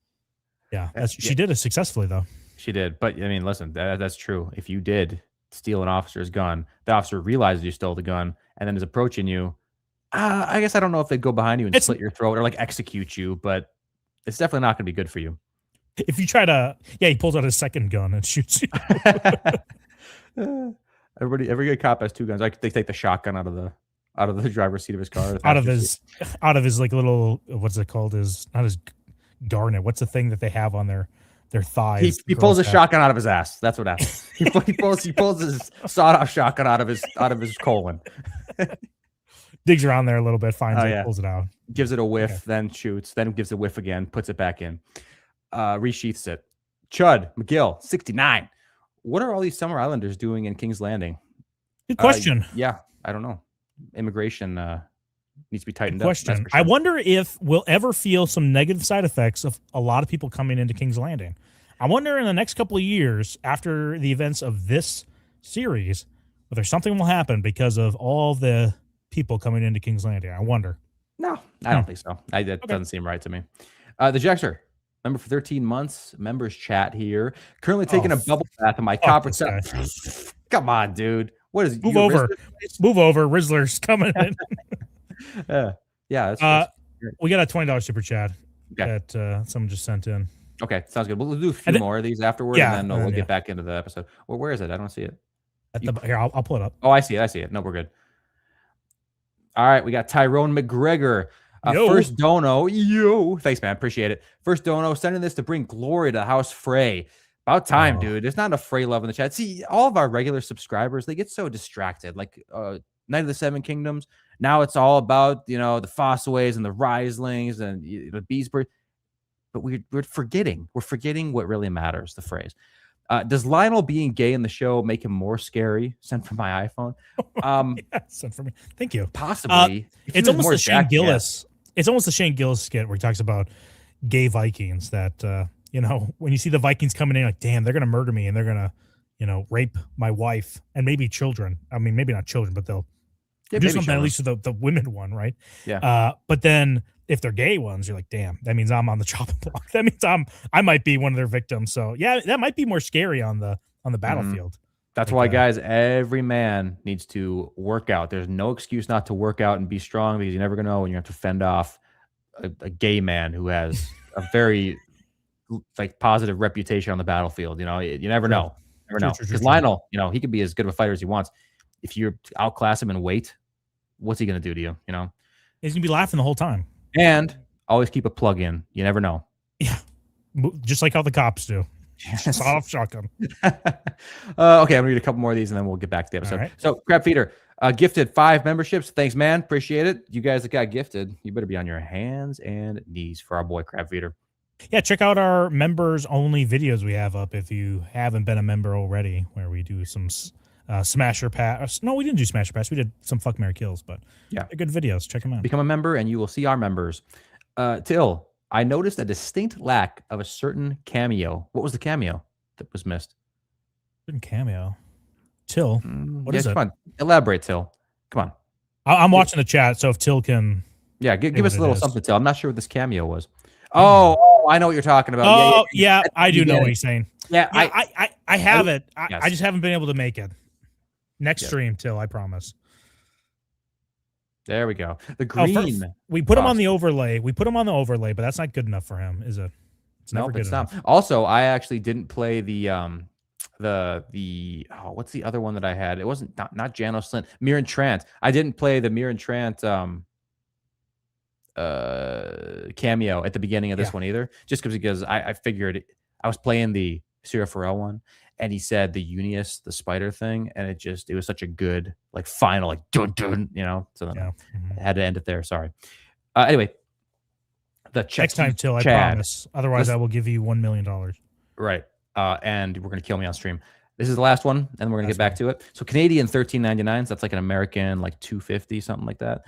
Yeah, she did it successfully though. She did, but I mean, listen, that's true. If you did steal an officer's gun, the officer realizes you stole the gun and then is approaching you. I guess I don't know if they'd go behind you and slit your throat or like execute you, but it's definitely not going to be good for you. If you try to, he pulls out his second gun and shoots you. Every good cop has two guns. Like they take the shotgun out of the driver's seat of his car. Out of his like little, what's it called? Not his garnet. What's the thing that they have on their thighs? He pulls a shotgun out of his ass. That's what happens. he pulls his sawed-off shotgun out of his colon. Digs around there a little bit, finds it, pulls it out, gives it a whiff, then shoots, then gives it a whiff again, puts it back in, resheaths it. Chud McGill 69. What are all these Summer Islanders doing in King's Landing? Good question. I don't know. Immigration needs to be tightened up. Sure. I wonder if we'll ever feel some negative side effects of a lot of people coming into King's Landing. I wonder in the next couple of years after the events of this series, whether something will happen because of all the people coming into King's Landing. I wonder. No, I don't think so. That doesn't seem right to me. The Jexter, member for 13 months, members chat here. Currently taking a bubble bath in my copper tub. Come on, dude. What is it? Move over. Move over. Rizzler's coming in. That's we got a $20 super chat that someone just sent in. Okay, sounds good. We'll do a few more of these afterward, and then we'll get back into the episode. Well, where is it? I don't see it. Here, I'll pull it up. Oh, I see it. No, we're good. All right, we got Tyrone McGregor. First dono. Thanks, man. Appreciate it. First dono, sending this to bring glory to House Frey. About time, dude. There's not enough Frey love in the chat. See, all of our regular subscribers, they get so distracted. Like Night of the Seven Kingdoms. Now it's all about, the Fossaways and the Rieslings and the Beesbird. but we're forgetting. We're forgetting what really matters. The phrase. Does Lionel being gay in the show make him more scary? Sent from my iPhone. Yeah, sent from me. Thank you. Possibly. It's almost the Shane Gillis. It's almost the Shane Gillis skit where he talks about gay Vikings that when you see the Vikings coming in, like, damn, they're gonna murder me and they're gonna, rape my wife and maybe children. I mean, maybe not children, but they'll do something at least to the women one, right? Yeah. But then if they're gay ones, you're like, damn, that means I'm on the chopping block. That means I might be one of their victims. So yeah, that might be more scary on the battlefield. That's why, guys, every man needs to work out. There's no excuse not to work out and be strong, because you never know when you have to fend off a gay man who has a very positive reputation on the battlefield. You never know. Never know. Because Lionel, he could be as good of a fighter as he wants. If you outclass him in weight, what's he going to do to you? He's going to be laughing the whole time. And always keep a plug in. You never know. Yeah. Just like how the cops do. Yes. Off shotgun. Okay, I'm going to read a couple more of these and then we'll get back to the episode. Right. So, Crab Feeder, gifted 5 memberships. Thanks, man. Appreciate it. You guys that got gifted, you better be on your hands and knees for our boy Crab Feeder. Yeah, check out our members-only videos we have up if you haven't been a member already, where we do some Smasher Pass. No, we didn't do Smasher Pass. We did some Fuck, Marry, Kills, but yeah, they're good videos. Check them out. Become a member and you will see our members. Till, I noticed a distinct lack of a certain cameo. What was the cameo that was missed? Certain cameo? Till? What is it? Come on. Elaborate, Till. Come on. I'm watching the chat, so if Till can... Yeah, give us a little something, Till. I'm not sure what this cameo was. Oh, I know what you're talking about. Oh, yeah, I do know what he's saying. Yeah, I have it. I just haven't been able to make it. Next stream, Till, I promise. There we go. The green. We put him on the overlay. We put him on the overlay, but that's not good enough for him, is it? It's never good enough. Also, I actually didn't play the what's the other one that I had? It wasn't not Janos Slint. Mirren Trant. I didn't play the Mirren Trant cameo at the beginning of this one either, just because I figured I was playing the Sierra Pharrell one, and he said the Unius, the spider thing, and it was such a good final dun dun, so then I had to end it there. Sorry. Anyway, the next time, Till, I promise. Otherwise, I will give you $1 million. Right. And we're gonna kill me on stream. This is the last one, and then we're gonna get back to it. So Canadian $13.99. So that's like an American $2.50, something like that.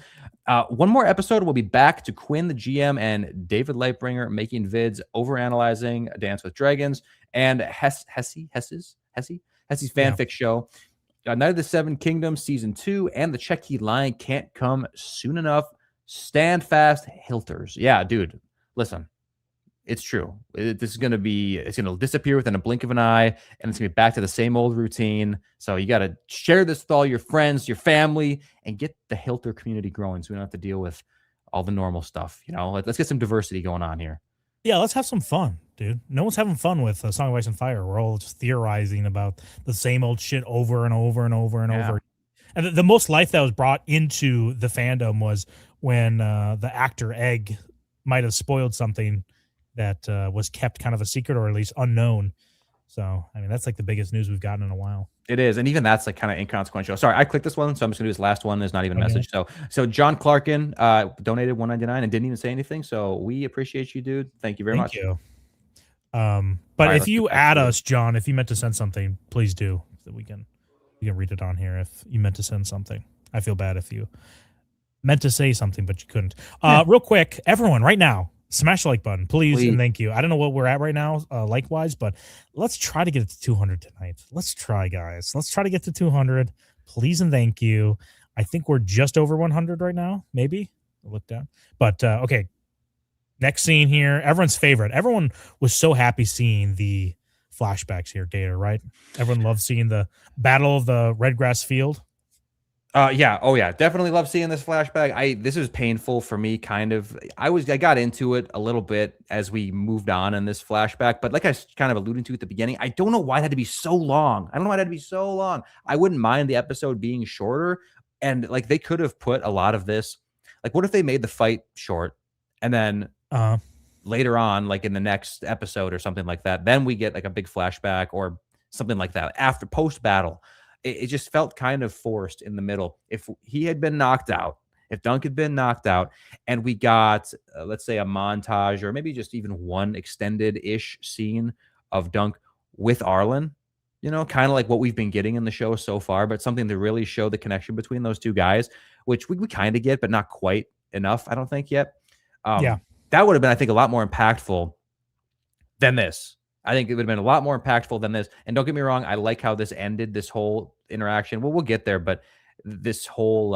One more episode. We'll be back to Quinn, the GM, and David Lightbringer making vids, overanalyzing Dance with Dragons, and Hessie's fanfic show. Night of the Seven Kingdoms Season 2, and the Check Key Line can't come soon enough. Stand fast, Hilters. Yeah, dude, listen. It's true. It's going to disappear within a blink of an eye, and it's going to be back to the same old routine. So you got to share this with all your friends, your family, and get the Hilter community growing so we don't have to deal with all the normal stuff. Let's get some diversity going on here. Yeah, let's have some fun, dude. No one's having fun with Song of Ice and Fire. We're all just theorizing about the same old shit over and over and over and over. And the most life that was brought into the fandom was when the actor Egg might have spoiled something that was kept kind of a secret, or at least unknown. So, I mean, that's like the biggest news we've gotten in a while. It is. And even that's kind of inconsequential. Sorry, I clicked this one, so I'm just going to do this last one. There's not even a message. So John Clarkin donated $1.99 and didn't even say anything. So we appreciate you, dude. Thank you very much. Thank you. But if you add us, John, if you meant to send something, please do, so we can read it on here if you meant to send something. I feel bad if you meant to say something, but you couldn't. Real quick, everyone, right now, smash the like button, please, and thank you. I don't know what we're at right now, like-wise, but let's try to get it to 200 tonight. Let's try, guys. Let's try to get to 200. Please and thank you. I think we're just over 100 right now, maybe. I'll look down. But, okay, next scene here. Everyone's favorite. Everyone was so happy seeing the flashbacks here, Gator, right? Everyone loved seeing the Battle of the Redgrass Field. Yeah. Oh yeah. Definitely love seeing this flashback. This was painful for me, kind of. I got into it a little bit as we moved on in this flashback, but like I was kind of alluding to at the beginning, I don't know why it had to be so long. I wouldn't mind the episode being shorter, and they could have put a lot of this. What if they made the fight short, and then later on, in the next episode or something like that, then we get a big flashback or something like that after post battle. It just felt kind of forced in the middle. If he had been knocked out If Dunk had been knocked out and we got, let's say, a montage or maybe just even one extended-ish scene of Dunk with Arlen, kind of like what we've been getting in the show so far, but something to really show the connection between those two guys, which we kind of get, but not quite enough, I don't think yet. That would have been, I think, a lot more impactful than this. I think it would have been a lot more impactful than this. And don't get me wrong, I like how this ended, this whole interaction. Well, we'll get there, but this whole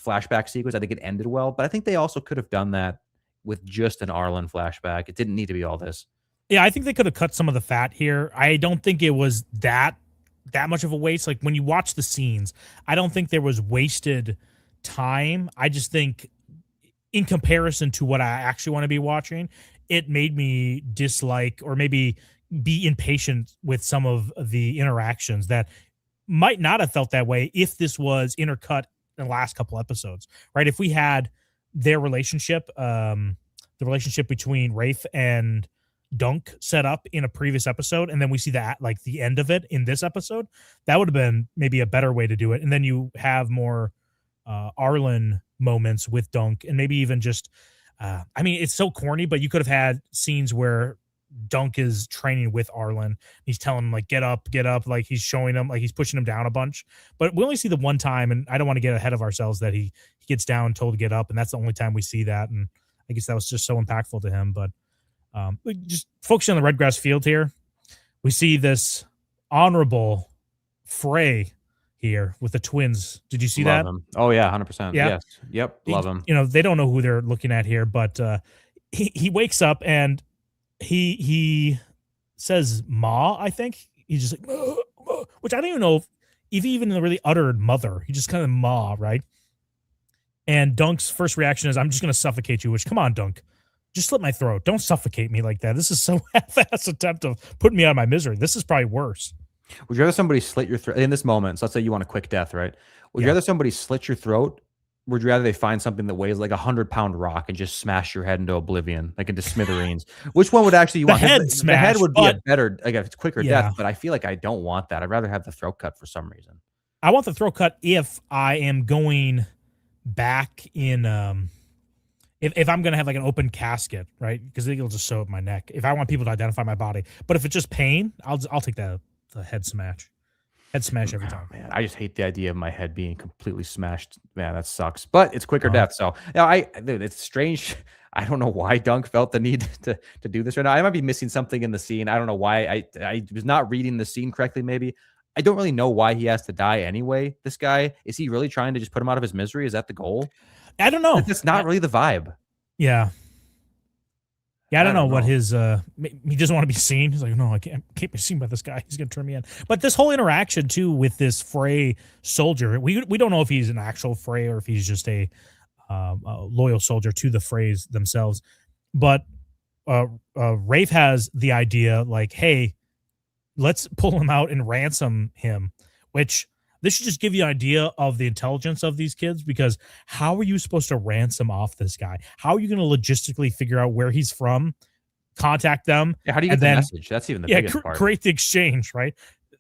flashback sequence, I think it ended well. But I think they also could have done that with just an Arlen flashback. It didn't need to be all this. Yeah, I think they could have cut some of the fat here. I don't think it was that much of a waste. Like when you watch the scenes, I don't think there was wasted time. I just think in comparison to what I actually want to be watching, it made me dislike or maybe be impatient with some of the interactions that might not have felt that way if this was intercut in the last couple episodes, right? If we had their relationship, the relationship between Rafe and Dunk set up in a previous episode, and then we see that like the end of it in this episode, that would have been maybe a better way to do it. And then you have more Arlen moments with Dunk, and maybe even just I mean, it's so corny, but you could have had scenes where Dunk is training with Arlen. He's telling him like, get up, like he's showing him, like he's pushing him down a bunch. But we only see the one time, and I don't want to get ahead of ourselves that he gets down, told to get up, and that's the only time we see that. And I guess that was just so impactful to him. But just focusing on the Redgrass Field here, we see this honorable fray here with the twins. Did you see Love that? Him. Oh yeah, 100%. Yeah. Yes. Yep. Love him. They don't know who they're looking at here, but he wakes up and he says "ma." I think he's just like "Ma, ma," which I don't even know if he even really uttered "mother." He just kind of "ma," right? And Dunk's first reaction is, "I'm just going to suffocate you." Which, come on, Dunk, just slit my throat. Don't suffocate me like that. This is so half-ass attempt of putting me out of my misery. This is probably worse. Would you rather somebody slit your throat in this moment? So let's say you want a quick death, right? Would you rather somebody slit your throat? Would you rather they find something that weighs like 100-pound rock and just smash your head into oblivion, like into smithereens? Which one would actually you want? The head would be a better, like a quicker death, but I feel like I don't want that. I'd rather have the throat cut for some reason. I want the throat cut if I am going back in, if I'm going to have like an open casket, right? Because it'll just sew up my neck. If I want people to identify my body, but if it's just pain, I'll take the head smash. Head smash every time. Man, I just hate the idea of my head being completely smashed. Man, that sucks. But it's quicker death. So dude, it's strange. I don't know why Dunk felt the need to do this right now. I might be missing something in the scene. I don't know why. I was not reading the scene correctly, maybe. I don't really know why he has to die anyway. This guy, is he really trying to just put him out of his misery? Is that the goal? I don't know. That's not really the vibe. Yeah. Yeah, I don't know what his he doesn't want to be seen. He's like, no, I can't be seen by this guy. He's gonna turn me in. But this whole interaction too with this Frey soldier, we don't know if he's an actual Frey or if he's just a loyal soldier to the Freys themselves. But Rafe has the idea like, hey, let's pull him out and ransom him, which this should just give you an idea of the intelligence of these kids, because how are you supposed to ransom off this guy? How are you going to logistically figure out where he's from, contact them? Yeah, how do you get the message? That's even the biggest part. Create the exchange, right?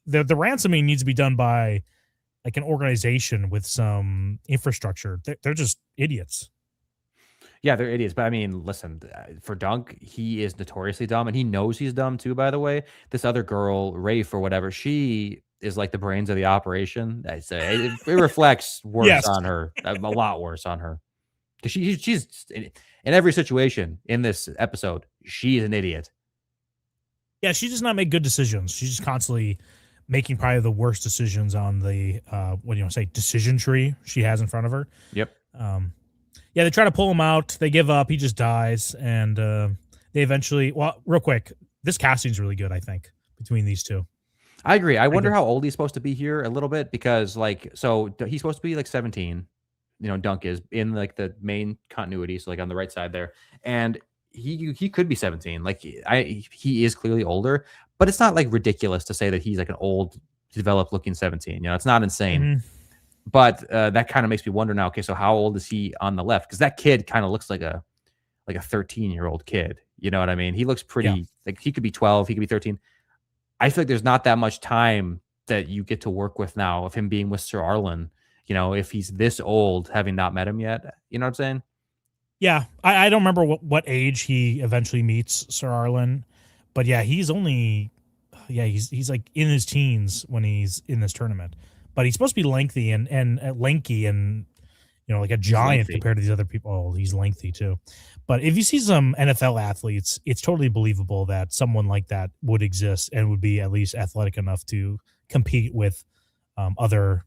The ransoming needs to be done by like an organization with some infrastructure. They're just idiots. Yeah, they're idiots. But I mean, listen, for Dunk, he is notoriously dumb, and he knows he's dumb too, by the way. This other girl, Rafe or whatever, she is like the brains of the operation. I say it reflects worse on her, a lot worse on her. Because she's in every situation in this episode, she's an idiot. Yeah, she does not make good decisions. She's just constantly making probably the worst decisions on the decision tree she has in front of her. Yep. Yeah, they try to pull him out. They give up. He just dies, and they eventually. Well, real quick, this casting's really good. I think between these two. I agree. I wonder how old he's supposed to be here a little bit, because so he's supposed to be like 17. Dunk is in like the main continuity, so like on the right side there, and he could be 17. Like he is clearly older, but it's not like ridiculous to say that he's like an old, developed looking 17. It's not insane. Mm-hmm. But that kind of makes me wonder now. Okay, so how old is he on the left? Because that kid kind of looks like a 13-year-old kid. You know what I mean? He looks pretty like he could be 12, he could be 13. I feel like there's not that much time that you get to work with now of him being with Sir Arlen. You know, if he's this old, having not met him yet, you know what I'm saying? Yeah, I don't remember what age he eventually meets Sir Arlen, but yeah, he's like in his teens when he's in this tournament. But he's supposed to be lengthy and lanky and like a giant lengthy. compared to these other people. Oh, he's lengthy too. But if you see some NFL athletes, it's totally believable that someone like that would exist and would be at least athletic enough to compete with other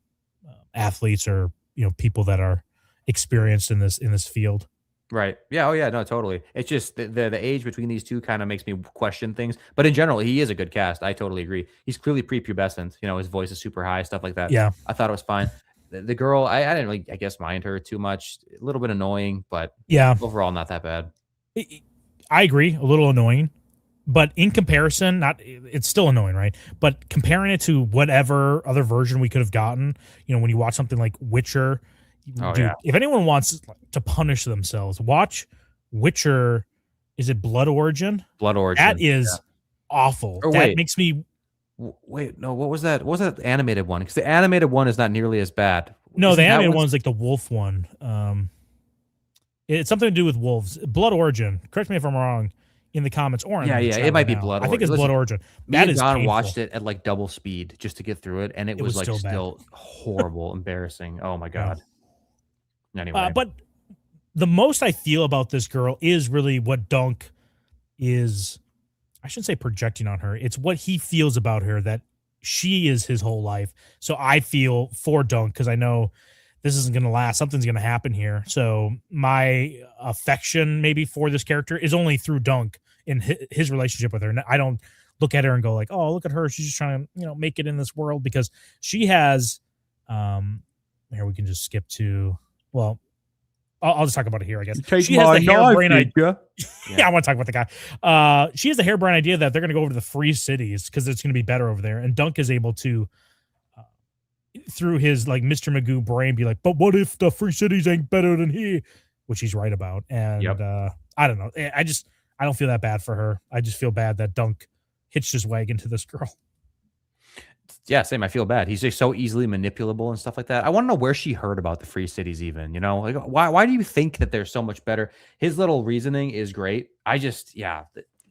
athletes or people that are experienced in this field. Right. Yeah. Oh, yeah. No, totally. It's just the age between these two kind of makes me question things. But in general, he is a good cast. I totally agree. He's clearly prepubescent. His voice is super high, stuff like that. Yeah. I thought it was fine. The girl, I didn't really, I guess, mind her too much. A little bit annoying, but yeah, overall, not that bad. I agree. A little annoying. But in comparison, it's still annoying, right? But comparing it to whatever other version we could have gotten, when you watch something like Witcher, if anyone wants to punish themselves, watch Witcher. Is it Blood Origin? Blood Origin. That is awful. Or that makes me. Wait, no. What was that? What was that animated one? Because the animated one is not nearly as bad. No, the animated one is like the wolf one. It's something to do with wolves. Blood Origin. Correct me if I'm wrong. In the comments, or yeah, it might be Blood Origin. I think it's Blood Origin. That is John watched it at like double speed just to get through it, and it was like still horrible, embarrassing. Oh my god. Yeah. Anyway, but the most I feel about this girl is really what Dunk is. I shouldn't say projecting on her. It's what he feels about her, that she is his whole life. So I feel for Dunk because I know this isn't going to last. Something's going to happen here. So my affection maybe for this character is only through Dunk in his relationship with her. And I don't look at her and go like, oh, look at her. She's just trying to, make it in this world, because she has, here we can just skip to, well, I'll just talk about it here, I guess. She has the harebrained idea. Yeah, I want to talk about the guy. She has the harebrained idea that they're going to go over to the free cities because it's going to be better over there. And Dunk is able to, through his like Mr. Magoo brain, be like, but what if the free cities ain't better than here? Which he's right about. And I don't know. I don't feel that bad for her. I just feel bad that Dunk hitched his wagon to this girl. Yeah, same. I feel bad. He's just so easily manipulable and stuff like that. I want to know where she heard about the free cities even, like why do you think that they're so much better? His little reasoning is great. I just,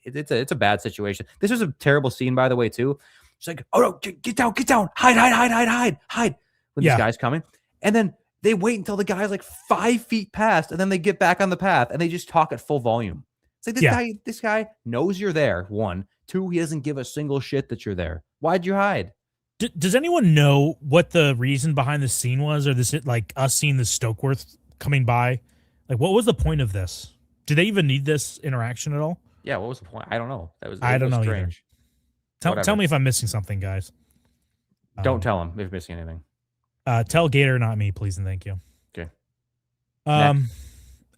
it's a bad situation. This was a terrible scene, by the way, too. She's like, oh no, get down, hide. When this guy's coming. And then they wait until the guy's like 5 feet past, and then they get back on the path and they just talk at full volume. It's like this guy knows you're there. 1, 2, he doesn't give a single shit that you're there. Why'd you hide? Does anyone know what the reason behind the scene was, or this like us seeing the Stokeworth coming by? Like, what was the point of this? Do they even need this interaction at all? Yeah, what was the point? I don't know. I don't know strange. Tell me if I'm missing something, guys. Don't tell him if you're missing anything. Tell Gator, not me, please and thank you. Okay.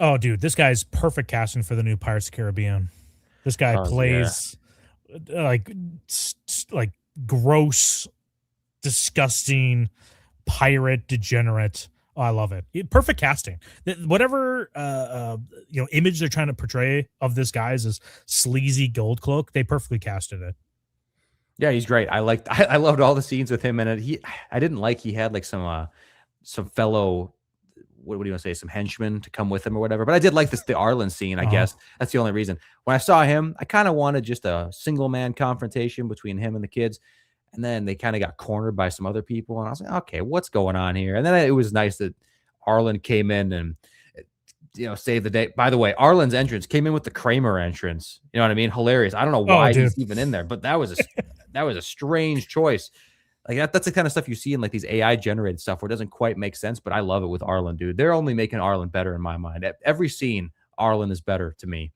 Oh, dude, this guy's perfect casting for the new Pirates of the Caribbean. This guy plays like gross, disgusting pirate degenerate. Oh, I love it. Perfect casting. Whatever image they're trying to portray of this guy as sleazy gold cloak, they perfectly casted it. Yeah, he's great. I loved all the scenes with him, and I didn't like he had like some fellow, what do you want to say, some henchmen to come with him or whatever. But I did like the Arlen scene. I guess that's the only reason. When I saw him, I kind of wanted just a single man confrontation between him and the kids. And then they kind of got cornered by some other people. And I was like, okay, what's going on here? And then it was nice that Arlen came in and, saved the day. By the way, Arlen's entrance came in with the Kramer entrance. You know what I mean? Hilarious. I don't know why he's even in there, but that was a strange choice. Like that's the kind of stuff you see in like these AI generated stuff where it doesn't quite make sense, but I love it with Arlen, dude. They're only making Arlen better in my mind. At every scene, Arlen is better to me.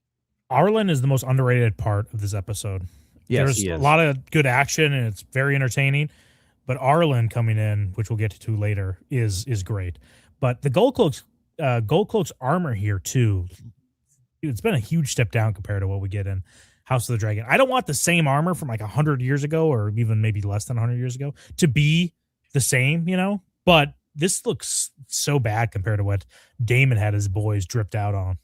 Arlen is the most underrated part of this episode. Yes, there's a lot of good action and it's very entertaining, but Arlen coming in, which we'll get to later, is great. But the Gold Cloak's armor here too, it's been a huge step down compared to what we get in House of the Dragon. I don't want the same armor from like 100 years ago, or even maybe less than 100 years ago, to be the same, but this looks so bad compared to what Damon had his boys dripped out on.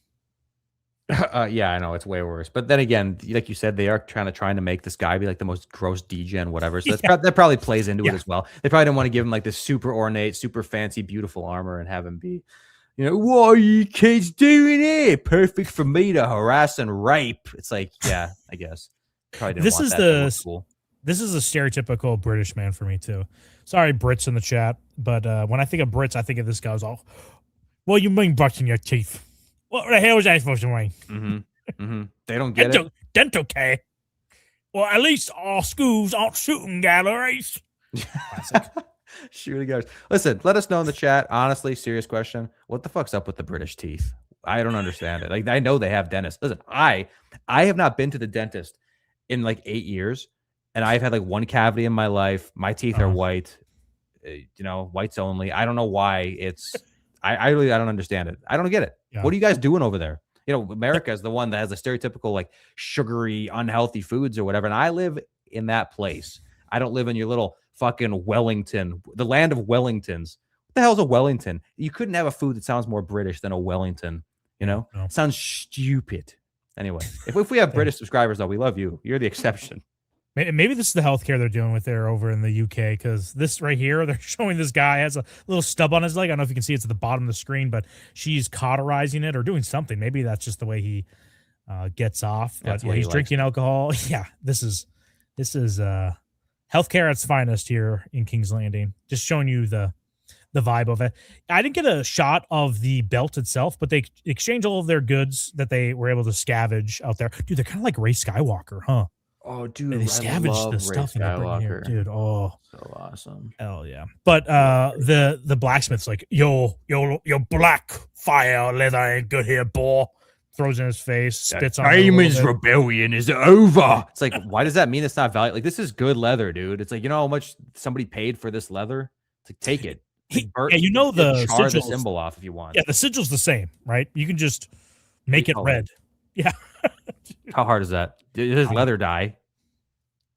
Yeah, I know it's way worse. But then again, like you said, they are trying to make this guy be like the most gross degen, whatever. So that probably plays into it as well. They probably didn't want to give him like this super ornate, super fancy, beautiful armor and have him be, what are you kids doing here? Perfect for me to harass and rape. It's like, yeah, I guess. Probably didn't want that to look cool. This is a stereotypical British man for me too. Sorry, Brits in the chat, but when I think of Brits, I think of this guy's all. What do you mean brushing your teeth? What the hell was I supposed to mean? They don't get it. Dental care. Well, at least our schools aren't shooting galleries. Shooting galleries. Listen, let us know in the chat. Honestly, serious question. What the fuck's up with the British teeth? I don't understand it. Like, I know they have dentists. Listen, I have not been to the dentist in like 8 years, and I've had like one cavity in my life. My teeth are white, whites only. I don't know why it's. I really don't understand it. I don't get it. Yeah. What are you guys doing over there? America is the one that has the stereotypical like sugary, unhealthy foods or whatever. And I live in that place. I don't live in your little fucking Wellington, the land of Wellingtons. What the hell's a Wellington? You couldn't have a food that sounds more British than a Wellington. No. It sounds stupid. Anyway, if we have British subscribers, though, we love you. You're the exception. Maybe this is the healthcare they're doing with there over in the UK, because this right here, they're showing this guy has a little stub on his leg. I don't know if you can see it's at the bottom of the screen, but she's cauterizing it or doing something. Maybe that's just the way he gets off. But yeah, he's drinking alcohol. Yeah, this is healthcare at its finest here in King's Landing. Just showing you the vibe of it. I didn't get a shot of the belt itself, but they exchange all of their goods that they were able to scavenge out there. Dude, they're kind of like Rey Skywalker, huh? Oh, dude, they scavenged the stuff in the here, dude. Oh, so awesome. Hell yeah. But the blacksmith's like, yo, black fire leather ain't good here, boy. Throws in his face, spits on him. Damon's rebellion is over. It's like, why does that mean it's not valuable? Like, this is good leather, dude. It's like, you know how much somebody paid for this leather? It's like, take it. Like, the char the symbol off if you want. Yeah, the sigil's the same, right? You can just make it red. Yeah. How hard is that? Does leather dye?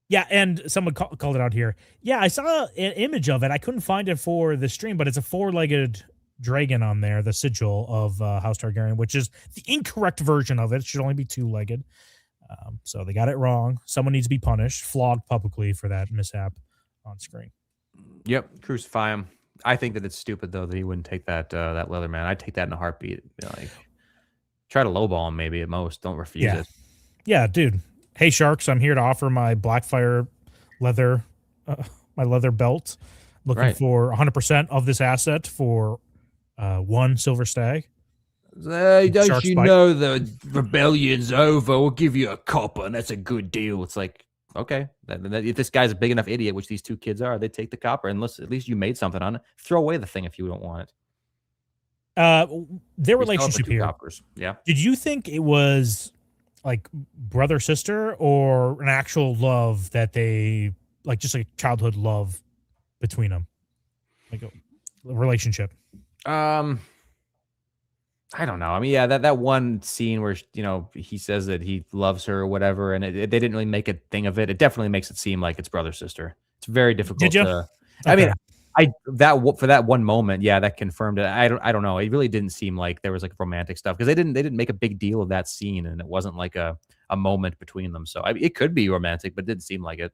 Yeah, and someone called it out here. Yeah, I saw an image of it. I couldn't find it for the stream, but it's a 4-legged dragon on there, the sigil of House Targaryen, which is the incorrect version of it. It should only be 2-legged. So they got it wrong. Someone needs to be punished, flogged publicly for that mishap on screen. Yep, crucify him. I think that it's stupid, though, that he wouldn't take that leather, man. I'd take that in a heartbeat. Try to lowball him maybe at most. Don't refuse it. Yeah, dude. Hey, Sharks, I'm here to offer my Blackfire leather, my leather belt. Looking for 100% of this asset for 1 silver stag. Hey, don't you know the rebellion's over? We'll give you a copper, and that's a good deal. It's like, okay, if this guy's a big enough idiot, which these 2 kids are, they take the copper, and at least you made something on it. Throw away the thing if you don't want it. Their relationship here. Coppers. Yeah. Did you think it was like brother sister or an actual love that they like, just like childhood love between them, like a relationship? I don't know. I mean, yeah, that one scene where he says that he loves her or whatever, and they didn't really make a thing of it. It definitely makes it seem like it's brother sister. It's very difficult. Did you? Okay. I mean, for that one moment, yeah, that confirmed it. I don't know. It really didn't seem like there was like romantic stuff because they didn't make a big deal of that scene, and it wasn't like a moment between them. So it could be romantic, but it didn't seem like it.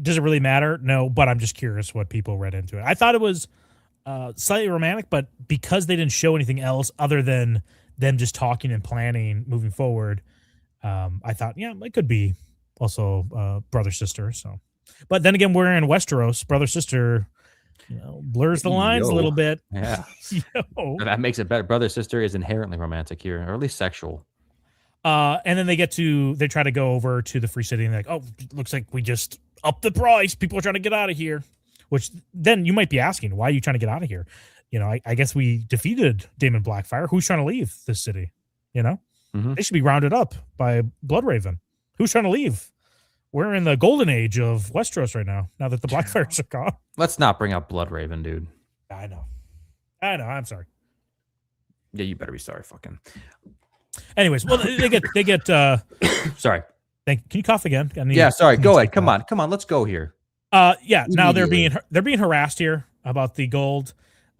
Does it really matter? No, but I'm just curious what people read into it. I thought it was slightly romantic, but because they didn't show anything else other than them just talking and planning moving forward, I thought, yeah, it could be also brother sister. So. But then again, we're in Westeros. Brother sister, blurs the lines a little bit. Yeah, that makes it better. Brother sister is inherently romantic here, or at least sexual. And then they try to go over to the free city, and they're like, oh, looks like we just upped the price. People are trying to get out of here. Which then you might be asking, why are you trying to get out of here? I guess we defeated Daemon Blackfire. Who's trying to leave this city? They should be rounded up by Bloodraven. Who's trying to leave? We're in the golden age of Westeros right now that the Blackfires are gone. Let's not bring up Bloodraven, dude. I know. I'm sorry. Yeah, you better be sorry, fucking. Anyways, well, they get. Sorry. Can you cough again? Sorry. Go ahead. Come on. Let's go here. Now they're being harassed here about the gold.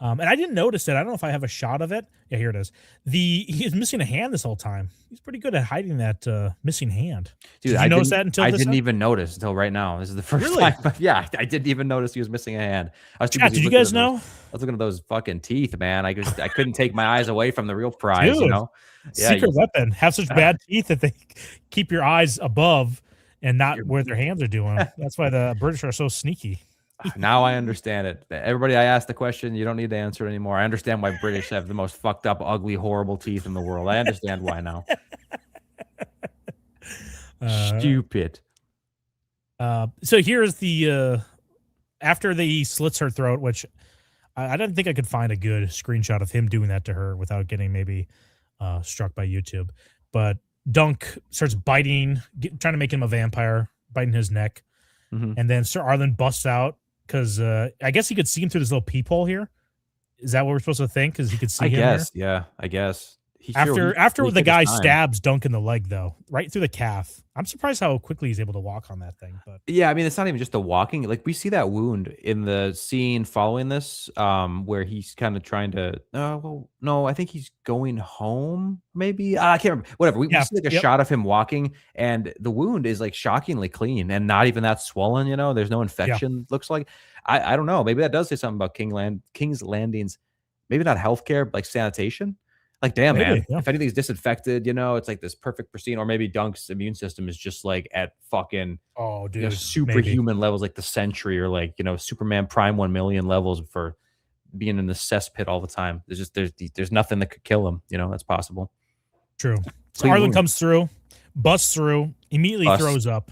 And I didn't notice it. I don't know if I have a shot of it. Yeah, here it is. He is missing a hand this whole time. He's pretty good at hiding that missing hand. Dude, Did you notice that until I this didn't time? even notice until right now. This is the first Really? time. Yeah, I didn't even notice he was missing a hand. I was too Chat, busy did you looking guys at know? I was looking at those fucking teeth, man. I couldn't take my eyes away from the real prize, Dude, you know? Yeah, secret weapon. Have such bad teeth that they keep your eyes above and not where their hands are doing. That's why the British are so sneaky. now I understand it. Everybody, I asked the question. You don't need to answer it anymore. I understand why British have the most fucked up, ugly, horrible teeth in the world. I understand why now. Stupid. So here's the after he slits her throat, which I didn't think I could find a good screenshot of him doing that to her without getting maybe struck by YouTube. But Dunk starts biting, trying to make him a vampire, biting his neck. And then Sir Arlen busts out because I guess he could see him through this little peephole here. Is that what we're supposed to think? Because he could see him guess, here? yeah, I guess. After the guy stabs Dunk in the leg, though, right through the calf. I'm surprised how quickly he's able to walk on that thing. But yeah, I mean, it's not even just the walking. Like we see that wound in the scene following this, where he's kind of trying to. Well, no, I think he's going home. Maybe I can't remember. Whatever. We see like a shot of him walking, and the wound is like shockingly clean and not even that swollen. You know, there's no infection. Looks like I don't know. Maybe that does say something about King's Landing's. Maybe not healthcare, but like sanitation. Like, damn, man, if anything's disinfected, you know, it's like this perfect pristine, or maybe Dunk's immune system is just like at fucking superhuman levels, like the Sentry or like, you know, Superman Prime 1 million levels for being in the cesspit all the time. There's nothing that could kill him. You know, that's possible. True. So Arlen comes through, busts through, immediately throws up.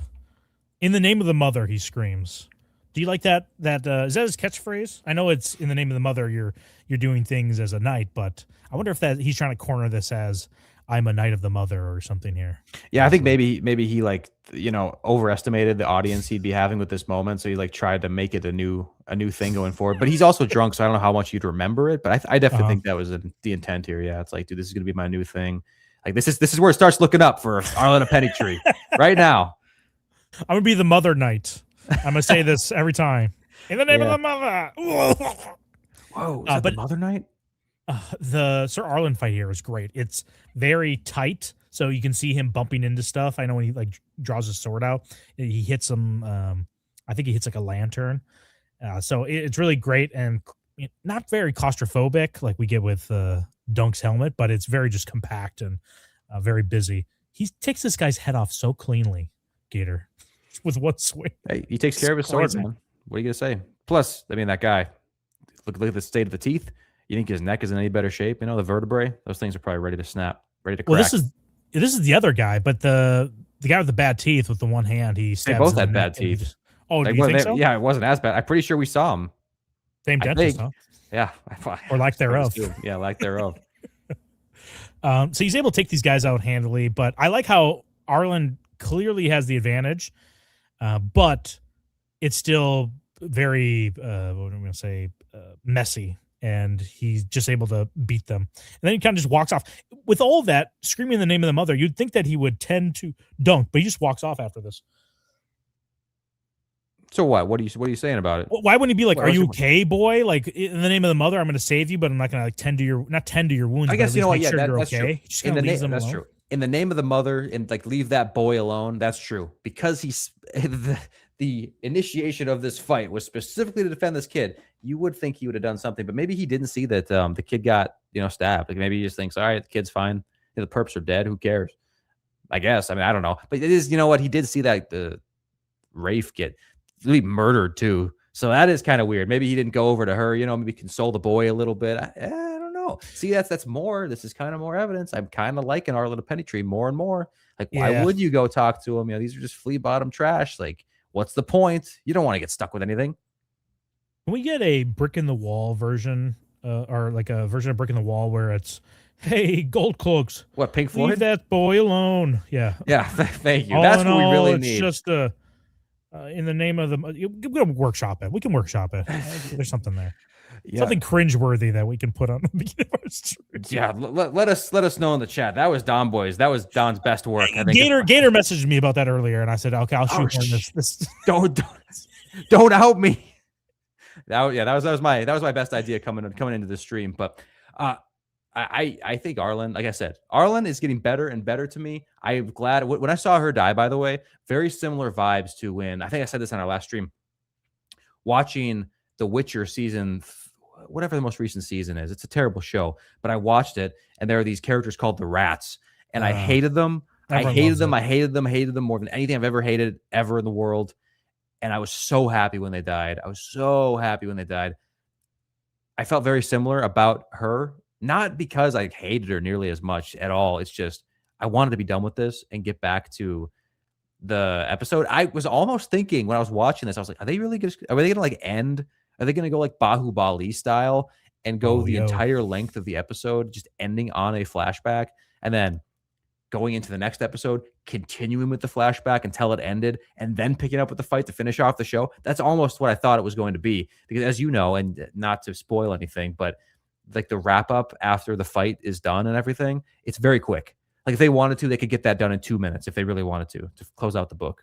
In the name of the mother, he screams. Do you like that? Is that his catchphrase? I know it's in the name of the mother. You're doing things as a knight, but I wonder if that he's trying to corner this as I'm a knight of the mother or something here. Yeah, I think maybe he like, you know, overestimated the audience he'd be having with this moment, so he like tried to make it a new thing going forward. But he's also drunk, so I don't know how much you'd remember it. But I definitely think that was the intent here. Yeah, it's like, dude, this is gonna be my new thing. Like this is where it starts looking up for Arlen Pennytree right now. I'm gonna be the mother knight. I'm gonna say this every time. In the name of the mother. Whoa, is that the Mother Knight? The Sir Arlen fight here is great. It's very tight, so you can see him bumping into stuff. I know when he like draws his sword out, he hits him. I think he hits like a lantern. So it's really great and not very claustrophobic like we get with Dunk's helmet, but it's very just compact and very busy. He takes this guy's head off so cleanly, Gator, with one swing. Hey, he takes care of his sword, man. What are you gonna say? Plus, I mean, that guy. Look at the state of the teeth. You think his neck is in any better shape? You know, the vertebrae; those things are probably ready to snap, ready to crack. Well, this is the other guy, but the guy with the bad teeth with the one hand, he stabs. They both had bad teeth. Do you think so? Yeah, it wasn't as bad. I'm pretty sure we saw him. Same dentist, huh? Yeah, or lack thereof. Yeah, lack thereof. So he's able to take these guys out handily, but I like how Arlen clearly has the advantage, but it's still very what am I going to say? Messy, and he's just able to beat them. And then he kind of just walks off. With all of that, screaming the name of the mother, you'd think that he would tend to Dunk, but he just walks off after this. So what? What are you saying about it? Why wouldn't he be like, "Are you okay, boy? Like, in the name of the mother, I'm going to save you, but I'm not going to like tend to your wounds." I guess you know what? Yeah, that's okay. True. That's true. In the name of the mother, and like leave that boy alone. That's true, because he's the initiation of this fight was specifically to defend this kid. You would think he would have done something, but maybe he didn't see that the kid got, you know, stabbed. Like maybe he just thinks, all right, the kid's fine. The perps are dead. Who cares? I guess. I mean, I don't know. But it is, you know what? He did see that the Rafe get really murdered too. So that is kind of weird. Maybe he didn't go over to her, you know, maybe console the boy a little bit. I don't know. See, that's more. This is kind of more evidence. I'm kind of liking Arlen Pennytree more and more. Like, why would you go talk to him? You know, these are just flea bottom trash. Like, what's the point? You don't want to get stuck with anything. Can we get a brick in the wall version, or like a version of brick in the wall where it's, hey, gold cloaks. What, Pink Floyd? Leave that boy alone. Yeah. Yeah. Thank you. That's what we really need. It's just in the name of the. We can workshop it. We can workshop it. There's something there. Yeah. Something cringeworthy that we can put on the beginning of our stream. Yeah, let us know in the chat. That was Don Boys. That was Don's best work. I think Gator messaged me about that earlier, and I said, okay, I'll shoot him this. Don't out me. That was my best idea coming into the stream. But I think Arlen, like I said, Arlen is getting better and better to me. I'm glad when I saw her die, by the way, very similar vibes to when I think I said this on our last stream, watching The Witcher season, whatever the most recent season is. It's a terrible show, but I watched it and there are these characters called the Rats and I hated them. I hated them more than anything I've ever hated ever in the world. And I was so happy when they died. I felt very similar about her, not because I hated her nearly as much at all. It's just I wanted to be done with this and get back to the episode. I was almost thinking when I was watching this, I was like, are they going to like end? Are they going to go like Bahubali style and go the entire length of the episode, just ending on a flashback and then going into the next episode, continuing with the flashback until it ended, and then picking up with the fight to finish off the show? That's almost what I thought it was going to be. Because as you know, and not to spoil anything, but like the wrap up after the fight is done and everything, it's very quick. Like if they wanted to, they could get that done in 2 minutes if they really wanted to close out the book.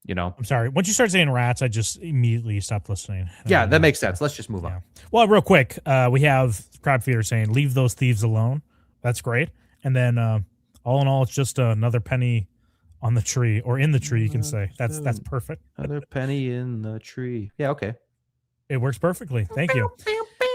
You know? I'm sorry. Once you start saying rats, I just immediately stopped listening. Yeah, that makes sense. Let's just move on. Well, real quick, we have Crab Feeder saying, leave those thieves alone. That's great. And then all in all, it's just another penny on the tree, or in the tree, you can say. That's perfect. Another penny in the tree. Yeah, okay. It works perfectly. Thank you.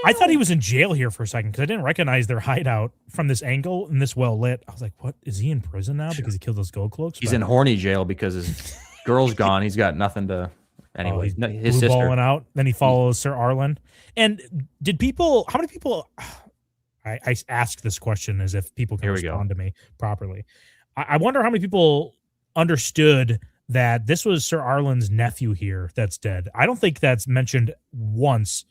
I thought he was in jail here for a second because I didn't recognize their hideout from this angle and this well lit. I was like, what? Is he in prison now because he killed those gold clokes? He's in horny jail because his girl's gone. He's got nothing to... Anyway, his sister. Balling out. Then he follows Sir Arlen. And how many people... I ask this question as if people can respond to me properly. I wonder how many people understood that this was Sir Arlen's nephew here that's dead. I don't think that's mentioned once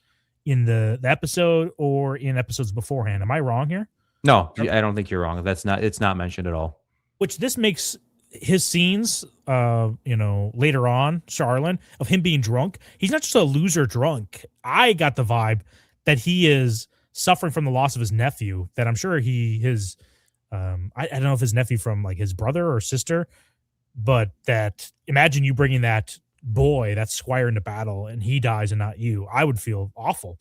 in the episode or in episodes beforehand. Am I wrong here? No, I don't think you're wrong. It's not mentioned at all. Which this makes his scenes, later on, Sir Arlen, of him being drunk. He's not just a loser drunk. I got the vibe that he is suffering from the loss of his nephew, that I'm sure I don't know if his nephew from like his brother or sister, but that imagine you bringing that boy, that squire, into battle and he dies and not you. I would feel awful.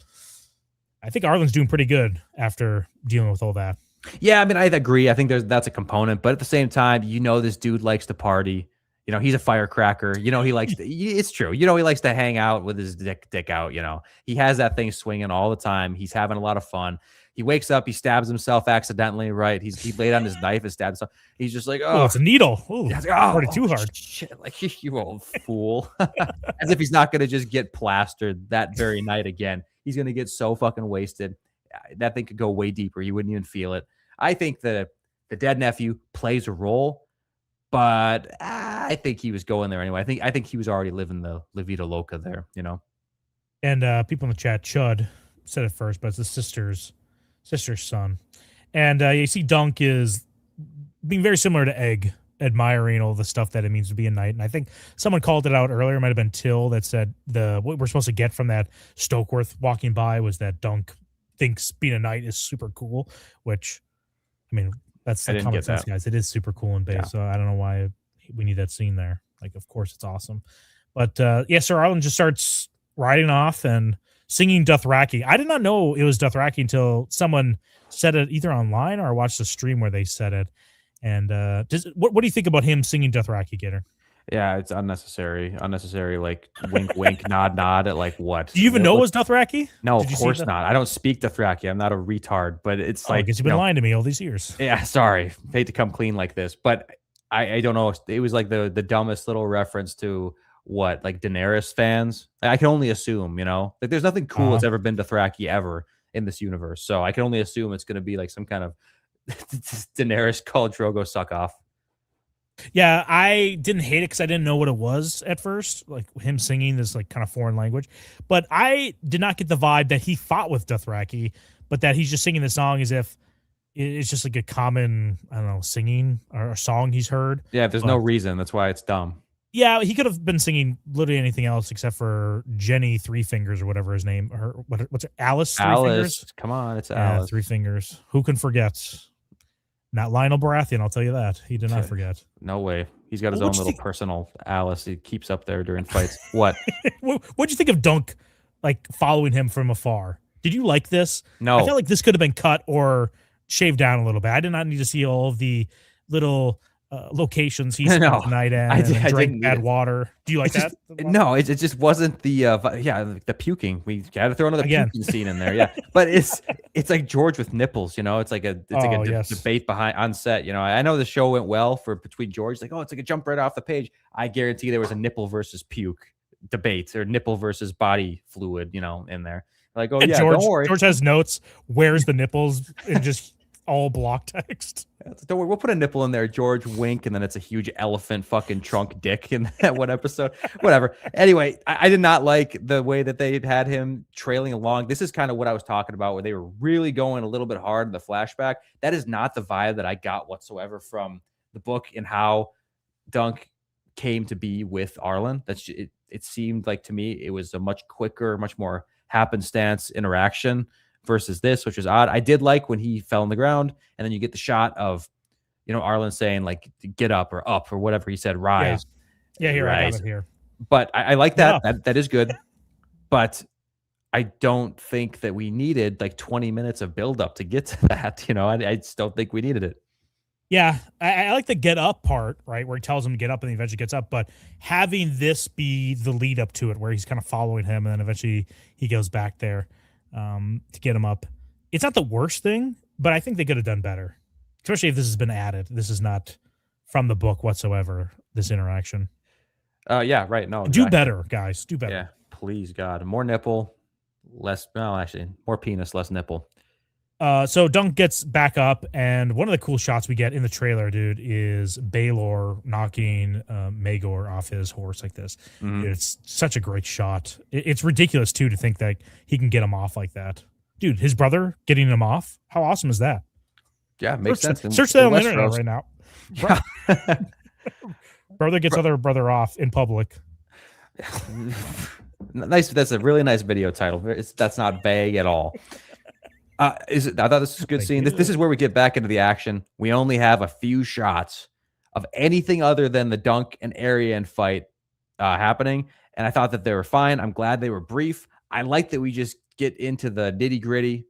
I think Arlen's doing pretty good after dealing with all that. Yeah, I mean, I agree. I think that's a component, but at the same time, this dude likes to party. He's a firecracker. He likes to, it's true. He likes to hang out with his dick out. He has that thing swinging all the time. He's having a lot of fun. He wakes up, he stabs himself accidentally, right? He laid on his knife and stabbed himself. He's just like, oh, it's a needle. Ooh, already too hard. Shit, like you old fool. As if he's not going to just get plastered that very night again. He's going to get so fucking wasted. That thing could go way deeper. You wouldn't even feel it. I think the dead nephew plays a role, but I think he was going there anyway. I think he was already living the La Vida Loca there, And people in the chat, Chud said it first, but it's the sister's son. And you see Dunk is being very similar to Egg, admiring all the stuff that it means to be a knight. And I think someone called it out earlier, it might have been Till, that said what we're supposed to get from that Stokeworth walking by was that Dunk thinks being a knight is super cool, which, I mean, that's the common sense, guys. It is super cool in base, so I don't know why we need that scene there. Like, of course, it's awesome. But, Sir Arlen just starts riding off and singing Dothraki. I did not know it was Dothraki until someone said it either online or I watched a stream where they said it. And what do you think about him singing Dothraki, Gator? Yeah, it's unnecessary. Like wink, wink, nod, nod. At like what? Do you even know it was Dothraki? No, of course not. I don't speak Dothraki. I'm not a retard. But it's like, I guess you've been lying to me all these years. Yeah, sorry. Hate to come clean like this, but I don't know. It was like the dumbest little reference to what, like Daenerys fans. I can only assume, like there's nothing cool that's ever been Dothraki ever in this universe. So I can only assume it's going to be like some kind of Daenerys called Drogo suck off. Yeah, I didn't hate it because I didn't know what it was at first, like him singing this like kind of foreign language. But I did not get the vibe that he fought with Dothraki, but that he's just singing the song as if it's just like a common, I don't know, singing or a song he's heard. Yeah, there's no reason. That's why it's dumb. Yeah, he could have been singing literally anything else except for Jenny Three Fingers or whatever his name. Or what's it? Alice Three Fingers? Come on, it's Alice. Three Fingers. Who can forget? Not Lionel Baratheon, I'll tell you that. He did not forget. No way. He's got his own little personal Alice he keeps up there during fights. What? What'd you think of Dunk like following him from afar. Did you like this? No. I felt like this could have been cut or shaved down a little bit. I did not need to see all of the little locations he spent No, the night at I and didn't drank need bad it. water. Do you like that? No, it just wasn't the the puking. We got to throw another Again. puking scene in there. Yeah, but it's like George with nipples. You know, it's like a debate behind on set. You know, I know the show went well for between George. Like, oh, it's like a jump right off the page. I guarantee there was a nipple versus puke debate or nipple versus body fluid. You know, in there. Like, oh And yeah, George, don't worry. George has notes. Where's the nipples? And just all block text. Don't worry, we'll put a nipple in there, George wink, and then it's a huge elephant fucking trunk dick in that one episode. Whatever. Anyway, I did not like the way that they had him trailing along. This is kind of what I was talking about, where they were really going a little bit hard in the flashback. That is not the vibe that I got whatsoever from the book and how Dunk came to be with Arlen. It seemed like to me it was a much quicker, much more happenstance interaction versus this, which was odd. I did like when he fell on the ground and then you get the shot of, you know, Arlen saying like, get up or whatever he said, rise. Yeah, here, rise. I got it here. But I like that. That is good. But I don't think that we needed like 20 minutes of buildup to get to that. You know, I just don't think we needed it. Yeah, I like the get up part, right, where he tells him to get up and he eventually gets up, but having this be the lead up to it, where he's kind of following him and then eventually he goes back there to get him up. It's not the worst thing, but I think they could have done better, especially if this has been added. This is not from the book whatsoever, this interaction. Yeah, right. No, exactly. Do better, guys. Do better. Yeah, please, God. More nipple, less, well, actually, more penis, less nipple. So Dunk gets back up, and one of the cool shots we get in the trailer, dude, is Baelor knocking Maegor off his horse like this. Mm-hmm. Dude, it's such a great shot. It's ridiculous, too, to think that he can get him off like that. Dude, his brother getting him off? How awesome is that? Yeah, makes sense. Search that on the internet right now. Yeah. Brother gets other brother off in public. Nice. That's a really nice video title. That's not vague at all. I thought this was a good scene. This is where we get back into the action. We only have a few shots of anything other than the Dunk and Arian fight happening, and I thought that they were fine. I'm glad they were brief. I like that we just get into the nitty gritty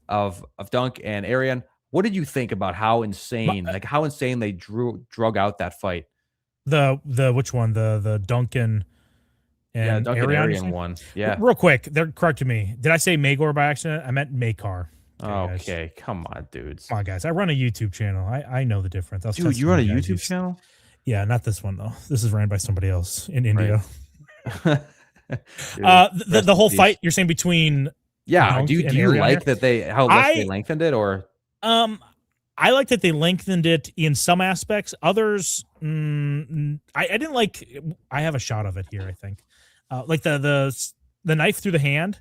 of Dunk and Arian. What did you think about how insane, they drug out that fight? The which one? The Duncan. And Dunk and Arian one. Yeah. Real quick, they're correcting me. Did I say Maegor by accident? I meant Maekar. Okay, come on, dudes. Come on, guys. I run a YouTube channel. I know the difference. Dude, you run a YouTube channel? Yeah, not this one though. This is ran by somebody else in India. Dude, the whole fight you're saying between do you like that they lengthened it, or I like that they lengthened it in some aspects. Others, I didn't like. I have a shot of it here. I think, like the knife through the hand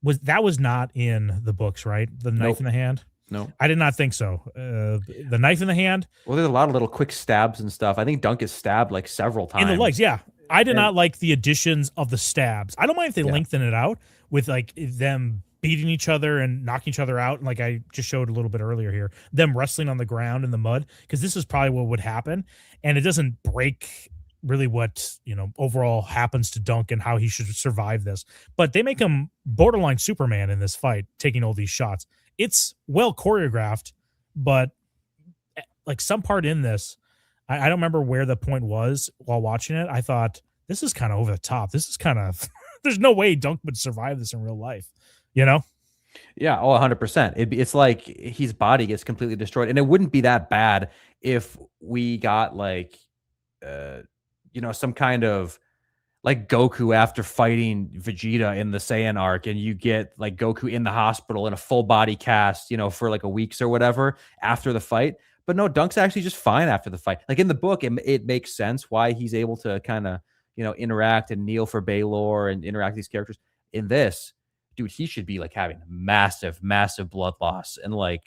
was not in the books, right? The knife in the hand. No, I did not think so. The knife in the hand. Well, there's a lot of little quick stabs and stuff. I think Dunk is stabbed like several times in the legs. Yeah, I did not like the additions of the stabs. I don't mind if they lengthen it out with like them beating each other and knocking each other out. And like I just showed a little bit earlier here, them wrestling on the ground in the mud, because this is probably what would happen. And it doesn't break really what, overall happens to Dunk and how he should survive this. But they make him borderline Superman in this fight, taking all these shots. It's well choreographed, but like some part in this, I don't remember where the point was while watching it. I thought, this is kind of over the top. This is kind of, there's no way Dunk would survive this in real life. Yeah, 100%. It's like his body gets completely destroyed, and it wouldn't be that bad if we got like, some kind of like Goku after fighting Vegeta in the Saiyan arc, and you get like Goku in the hospital in a full body cast, for like a week or whatever after the fight. But no, Dunk's actually just fine after the fight. Like in the book, it makes sense why he's able to kind of, interact and kneel for Baelor and interact with these characters. In this, dude, he should be like having massive, massive blood loss and like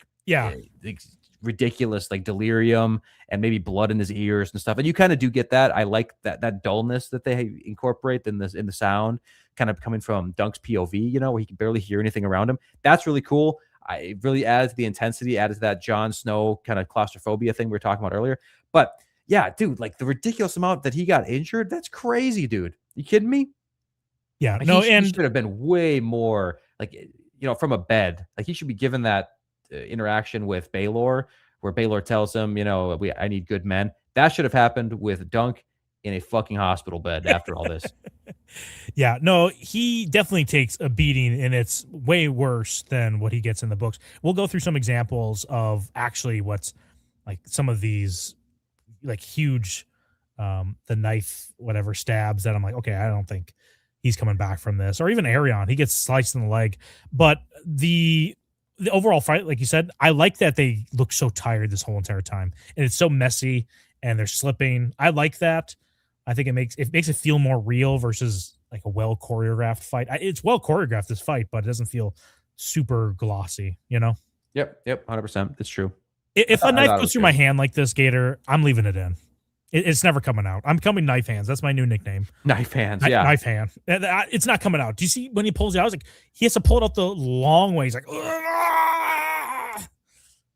ridiculous like delirium and maybe blood in his ears and stuff. And you kind of do get that. I like that dullness that they incorporate in the sound, kind of coming from Dunk's POV, where he can barely hear anything around him. That's really cool. It really adds to the intensity, added to that Jon Snow kind of claustrophobia thing we were talking about earlier. But yeah, dude, like the ridiculous amount that he got injured, that's crazy, dude. You kidding me? Yeah, Like, no, he and should have been way more like, from a bed. Like, he should be given that interaction with Baelor, where Baelor tells him, I need good men. That should have happened with Dunk in a fucking hospital bed after all this. yeah, no, he definitely takes a beating, and it's way worse than what he gets in the books. We'll go through some examples of actually what's like some of these like huge the knife whatever stabs that I'm like, okay, I don't think he's coming back from this. Or even Arion, he gets sliced in the leg. But the overall fight, like you said, I like that they look so tired this whole entire time, and it's so messy, and they're slipping. I like that. I think it makes it feel more real versus like a well choreographed fight. It's well choreographed, this fight, but it doesn't feel super glossy. Yep, 100%. It's true. If a knife thought it goes was through good. my hand like this, Gator, I'm leaving it in. It's never coming out. I'm becoming knife hands. That's my new nickname. Knife hands, yeah. Knife hand. It's not coming out. Do you see when he pulls it out? I was like, he has to pull it out the long way. He's like,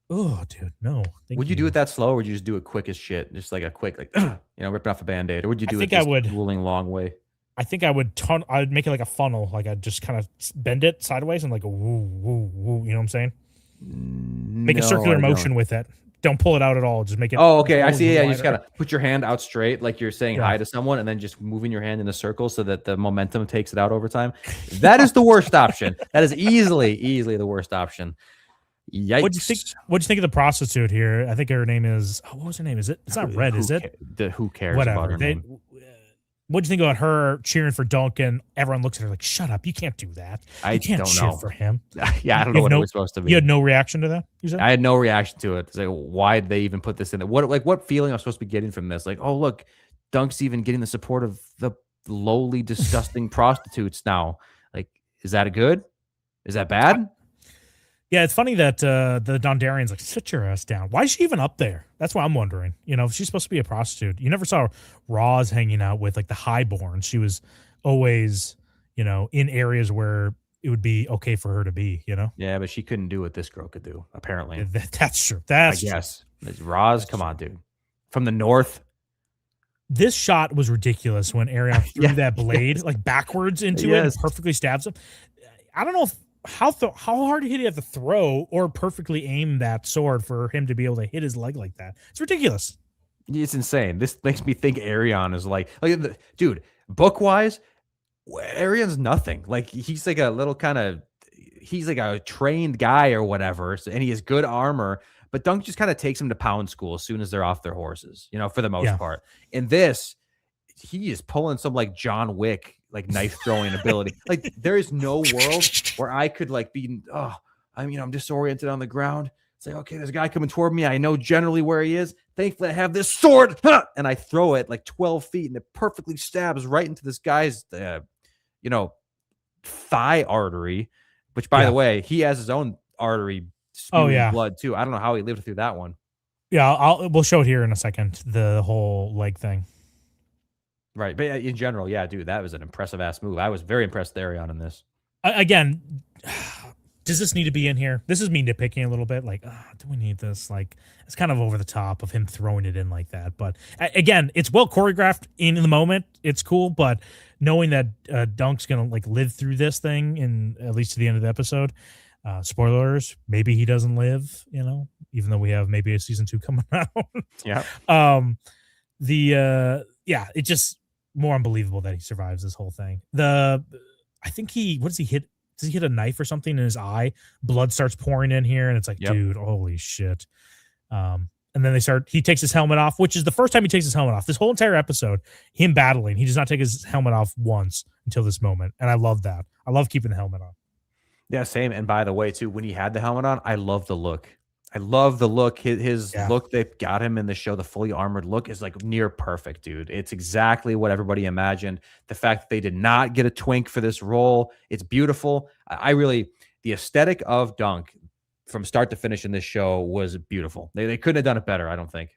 oh, dude, no. Would you do it that slow, or would you just do it quick as shit? Just like a quick, like, ripping off a Band-Aid? Or would you do it this dueling long way? I think I'd make it like a funnel. Like I'd just kind of bend it sideways and like a woo, woo, woo. You know what I'm saying? Make a circular motion with it. Don't pull it out at all. Just make it. Oh, okay. I see. Yeah, you just gotta put your hand out straight, like you're saying hi to someone, and then just moving your hand in a circle so that the momentum takes it out over time. That is the worst option. That is easily the worst option. Yikes. What'd you think of the prostitute here? I think her name is. What was her name? It's not Red, is it? Who cares Whatever. about her name? What'd you think about her cheering for Duncan? Everyone looks at her like, "Shut up! You can't do that. I You can't don't cheer know. for him." Yeah, I don't know what it was supposed to be. You had no reaction to that? You said? I had no reaction to it. It's like, why did they even put this in there? What feeling I'm supposed to be getting from this? Like, oh, look, Dunk's even getting the support of the lowly, disgusting prostitutes now. Like, is that a good? Is that bad? Yeah, it's funny that the Dondarian's like, sit your ass down. Why is she even up there? That's what I'm wondering. She's supposed to be a prostitute. You never saw Roz hanging out with like the highborn. She was always, in areas where it would be okay for her to be, Yeah, but she couldn't do what this girl could do, apparently. That's true. That's true. Yes. Roz, come on, dude. From the north. This shot was ridiculous when Arion threw that blade like backwards into it and perfectly stabs him. I don't know how hard did he have to throw or perfectly aim that sword for him to be able to hit his leg like that? It's ridiculous. It's insane. This makes me think Arion is like dude, book wise, Arion's nothing. Like, he's like a little he's like a trained guy or whatever, and he has good armor. But Dunk just kind of takes him to pound school as soon as they're off their horses, for the most part. In this, he is pulling some like John Wick, like knife throwing ability. Like, there is no world where I could like be, I'm disoriented on the ground. It's like, okay, there's a guy coming toward me. I know generally where he is. Thankfully, I have this sword. And I throw it like 12 feet, and it perfectly stabs right into this guy's, thigh artery, which, by the way, he has his own artery spewing blood too. I don't know how he lived through that one. Yeah, we'll show it here in a second, the whole leg thing. Right, but in general, yeah, dude, that was an impressive ass move. I was very impressed with Arion in this. Again, does this need to be in here? This is me nitpicking a little bit. Like, do we need this? Like, it's kind of over the top of him throwing it in like that. But again, it's well choreographed in the moment. It's cool, but knowing that Dunk's gonna like live through this thing, in at least to the end of the episode. Spoilers, maybe he doesn't live, even though we have maybe a season 2 coming out. Yeah. It's just more unbelievable that he survives this whole thing. I think what does he hit? Does he hit a knife or something in his eye? Blood starts pouring in here, and it's like, dude, holy shit. And then he takes his helmet off, which is the first time he takes his helmet off. This whole entire episode, him battling, he does not take his helmet off once until this moment. And I love that. I love keeping the helmet on. Yeah, same. And by the way, too, when he had the helmet on, I love the look. I love the look. His look that got him in the show, the fully armored look, is like near perfect, dude. It's exactly what everybody imagined. The fact that they did not get a twink for this role, it's beautiful. The aesthetic of Dunk from start to finish in this show was beautiful. They couldn't have done it better, I don't think.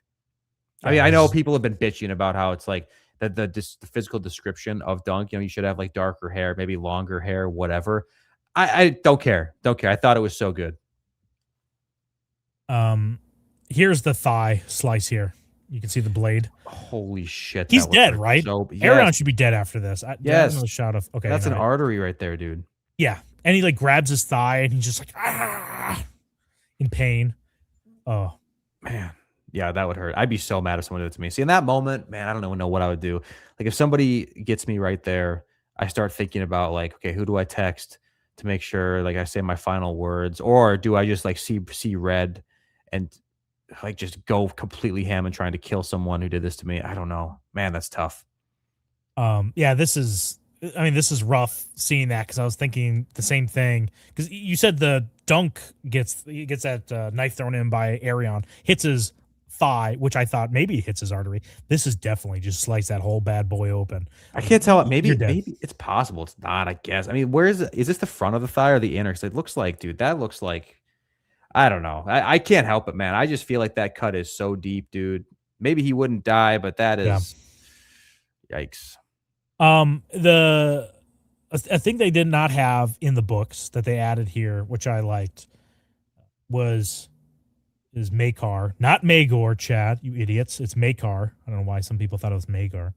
I mean, I know people have been bitching about how it's like the physical description of Dunk, you should have like darker hair, maybe longer hair, whatever. I don't care. Don't care. I thought it was so good. Here's the thigh slice here. You can see the blade. Holy shit. He's that dead, hurt right? So, Arion yes. should be dead after this. Yes. Another shot of, okay. That's an artery right there, dude. Yeah. And he like grabs his thigh and he's just like, in pain. Oh, man. Yeah, that would hurt. I'd be so mad if someone did it to me. See, in that moment, man, I don't even know what I would do. Like if somebody gets me right there, I start thinking about like, okay, who do I text to make sure like I say my final words, or do I just like see red and like just go completely ham and trying to kill someone who did this to me? I don't know, man. That's tough. Yeah, this is rough seeing that because I was thinking the same thing. Because you said the Dunk gets that knife thrown in by Arion, hits his thigh, which I thought maybe hits his artery. This is definitely just slice that whole bad boy open. I can't tell. Maybe it's possible. It's not. I guess. I mean, where is it? Is this the front of the thigh or the inner? Because it looks like, dude, that looks like. I don't know. I can't help it, man. I just feel like that cut is so deep, dude. Maybe he wouldn't die, but that is. Yeah. Yikes. A thing they did not have in the books that they added here, which I liked, is Maekar, not Magor, Chad, you idiots. It's Maekar. I don't know why some people thought it was Magor.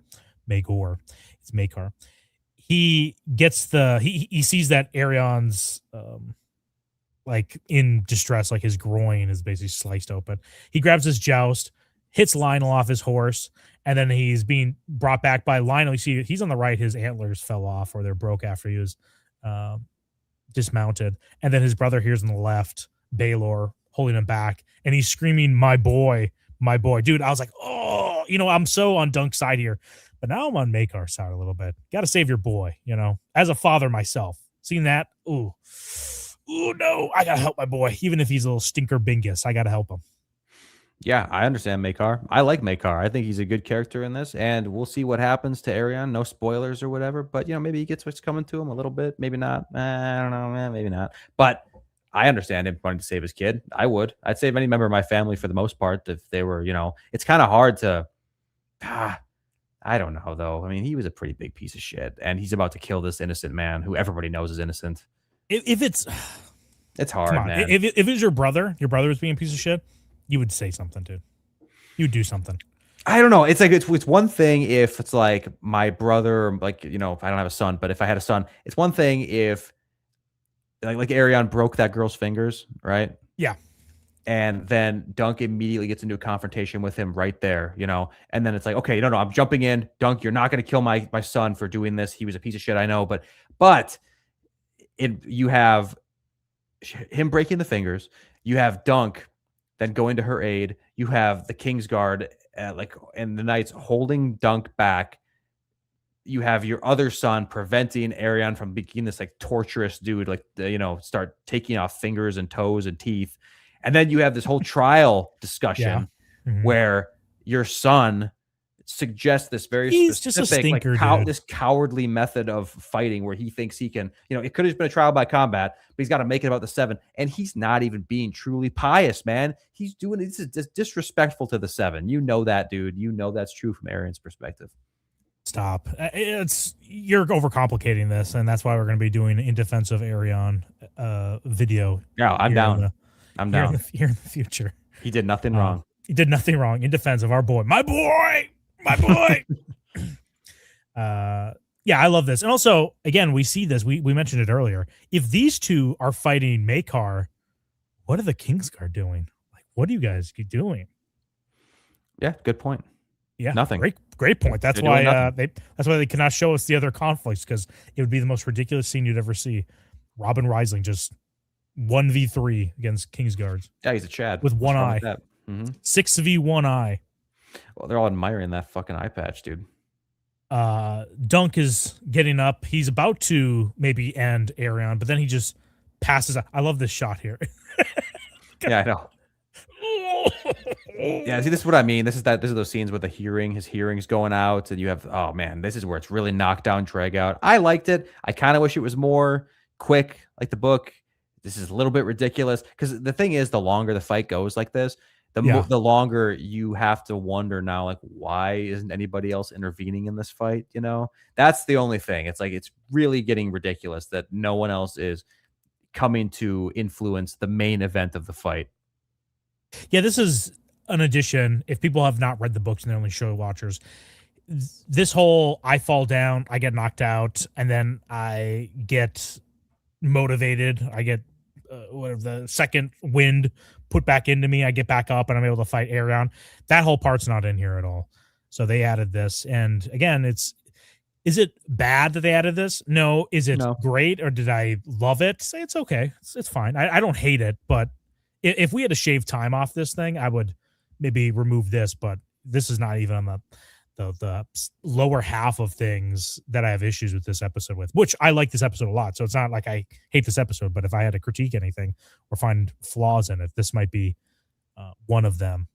It's Maekar. He gets he sees that Arion's like in distress, like his groin is basically sliced open. He grabs his joust, hits Lionel off his horse, and then he's being brought back by Lionel. You see, he's on the right. His antlers fell off or they're broke after he was dismounted. And then his brother here's on the left, Baelor, holding him back. And he's screaming, my boy, my boy. Dude, I was like, oh, I'm so on Dunk's side here. But now I'm on Maekar's side a little bit. Got to save your boy, as a father myself. Seeing that, ooh, no, I got to help my boy. Even if he's a little stinker bingus, I got to help him. Yeah, I understand Maekar. I like Maekar. I think he's a good character in this, and we'll see what happens to Arion. No spoilers or whatever, but maybe he gets what's coming to him a little bit. Maybe not. I don't know. Maybe not. But I understand him wanting to save his kid. I would. I'd save any member of my family for the most part if they were. It's kind of hard to. I don't know though. I mean, he was a pretty big piece of shit, and he's about to kill this innocent man who everybody knows is innocent. If it's hard, man. If it's your brother is being a piece of shit. You would say something, dude. You would do something. I don't know. It's like it's one thing if it's like my brother, like if I don't have a son, but if I had a son, it's one thing if like Arion broke that girl's fingers, right? Yeah. And then Dunk immediately gets into a confrontation with him right there, and then it's like, okay, no, I'm jumping in. Dunk, you're not going to kill my son for doing this. He was a piece of shit, I know, but you have him breaking the fingers. You have Dunk then going to her aid. You have the Kingsguard, and the Knights holding Dunk back. You have your other son preventing Arion from being this like torturous dude, start taking off fingers and toes and teeth. And then you have this whole trial discussion where your son suggests this very specific, this cowardly method of fighting where he thinks he can, it could have been a trial by combat, but he's got to make it about the 7. And he's not even being truly pious, man. He's doing this is disrespectful to the 7. That, dude. That's true from Arion's perspective. Stop. You're overcomplicating this, and that's why we're going to be doing In Defense of Arion video. Yeah, I'm down. I'm down. Here in the future. He did nothing wrong. He did nothing wrong in defense of our boy. My boy! My boy! Yeah, I love this. And also, again, we see this. We mentioned it earlier. If these two are fighting Maekar, what are the Kingsguard doing? Like, what are you guys doing? Yeah, good point. Yeah, nothing. Great point. That's why they cannot show us the other conflicts, because it would be the most ridiculous scene you'd ever see. Robin Rising just 1v3 against Kingsguards. Yeah, he's a Chad with one eye. 6v1 eye. Well, they're all admiring that fucking eye patch, dude. Dunk is getting up. He's about to maybe end Arion, but then he just passes out. I love this shot here. Yeah, I know. Yeah, see, this is what I mean. This is those scenes with his hearing's going out, and you have, oh man, this is where it's really knocked down, drag out. I liked it. I kind of wish it was more quick, like the book. This is a little bit ridiculous, because the thing is, the longer the fight goes like this, the longer you have to wonder now, like, why isn't anybody else intervening in this fight? That's the only thing. It's like, it's really getting ridiculous that no one else is coming to influence the main event of the fight. Yeah, this is an addition, if people have not read the books and they're only show watchers, this whole I fall down, I get knocked out, and then I get motivated. I get whatever the second wind put back into me. I get back up and I'm able to fight Arion. That whole part's not in here at all. So they added this. And again, is it bad that they added this? No. Is it great, or did I love it? Say it's okay. It's fine. I don't hate it, but if we had to shave time off this thing, I would maybe remove this, but this is not even on the lower half of things that I have issues with this episode with, which I like this episode a lot. So it's not like I hate this episode, but if I had to critique anything or find flaws in it, this might be one of them.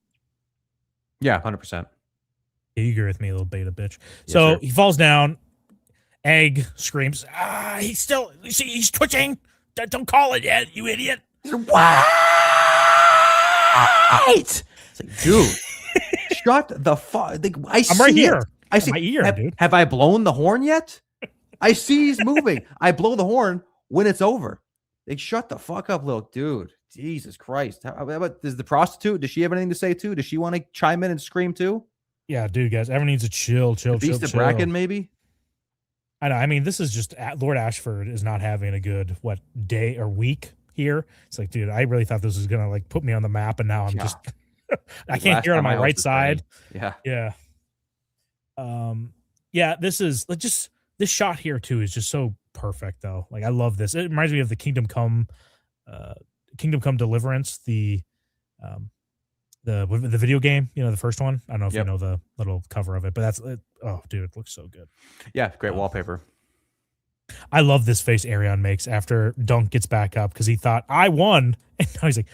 Yeah, 100%. You agree with me, little beta bitch. Yes, so sir. He falls down. Egg screams, he's twitching. Don't call it yet, you idiot. What? It's like, dude, shut the fuck. I'm right here. I see. My ear, dude. Have I blown the horn yet? I see he's moving. I blow the horn when it's over. Like, shut the fuck up, little dude. Jesus Christ. How about is the prostitute? Does she have anything to say too? Does she want to chime in and scream too? Yeah, dude, guys, everyone needs to chill. The Beast of Bracken, maybe. I know. I mean, this is just Lord Ashford is not having a good day or week here. It's like, dude, I really thought this was gonna put me on the map, and now I'm just I can't hear on my right side. Yeah. Yeah. This is this shot here too is just so perfect though. Like, I love this. It reminds me of the Kingdom Come Deliverance, the video game, the first one. I don't know if you know the little cover of it, but that's it. Oh, dude, it looks so good. Yeah, great wallpaper. I love this face Arion makes after Dunk gets back up because he thought I won, and now he's like,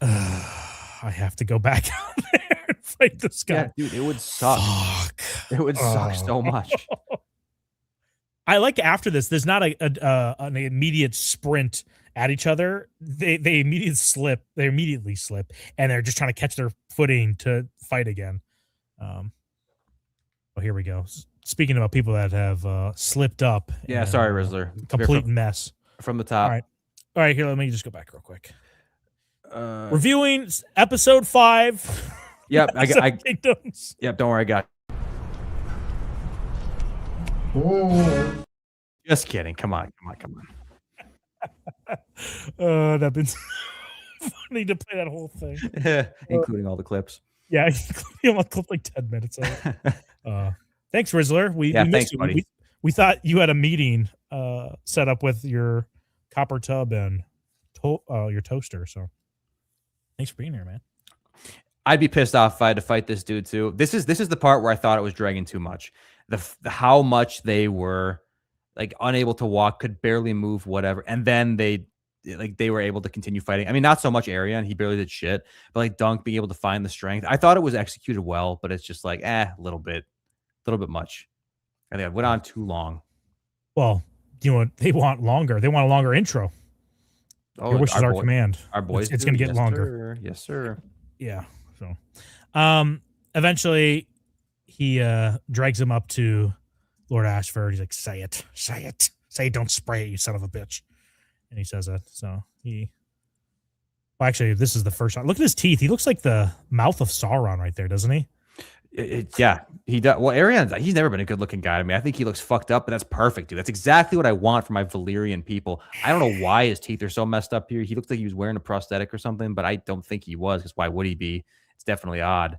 I have to go back out there and fight this guy. Yeah, dude, it would suck. Fuck. It would suck so much. I like after this, there's not an immediate sprint at each other. They immediately slip, and they're just trying to catch their footing to fight again. Here we go. Speaking about people that have slipped up. Yeah, sorry, Rizzler. Complete mess. From the top. All right, here, let me just go back real quick. Reviewing episode 5. Yep, I Kingdoms. Yep, don't worry, I got it. Oh. Just kidding. Come on. That'd been funny to play that whole thing. Including all the clips. Yeah, including all clip like 10 minutes of it. Thanks, Rizzler. We thanks, you. buddy. We thought you had a meeting set up with your copper tub and your toaster. So thanks for being here, man. I'd be pissed off if I had to fight this dude too. This is the part where I thought it was dragging too much. The how much they were unable to walk, could barely move, whatever, and then they were able to continue fighting. I mean, not so much Arion, he barely did shit, but Dunk being able to find the strength. I thought it was executed well, but it's just a little bit much. I think I went on too long. Well, they want longer. They want a longer intro. Oh, your wish is our command. Our boys, it's going to get longer. Sir. Yes, sir. Yeah. So, eventually, he drags him up to Lord Ashford. He's like, say it, don't spray it, you son of a bitch. And he says it. So actually, this is the first time. Look at his teeth. He looks like the mouth of Sauron right there, doesn't he? Yeah, he does. Well, Arion, he's never been a good looking guy to me. I think he looks fucked up, but that's perfect, dude. That's exactly what I want for my Valyrian people. I don't know why his teeth are so messed up here. He looks like he was wearing a prosthetic or something, but I don't think he was, because why would he be? It's definitely odd.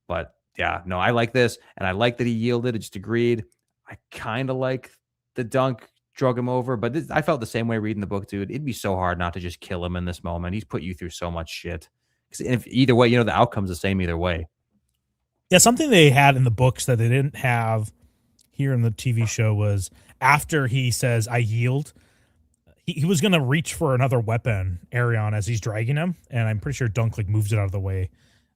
But yeah, no, I like this, and I like that he yielded. I just agreed. I kind of like the Dunk drug him over, but I felt the same way reading the book, dude. It'd be so hard not to just kill him in this moment. He's put you through so much shit. If either way, the outcome's the same either way. Yeah, something they had in the books that they didn't have here in the TV show was after he says, I yield, he was going to reach for another weapon, Arion, as he's dragging him, and I'm pretty sure Dunk moves it out of the way.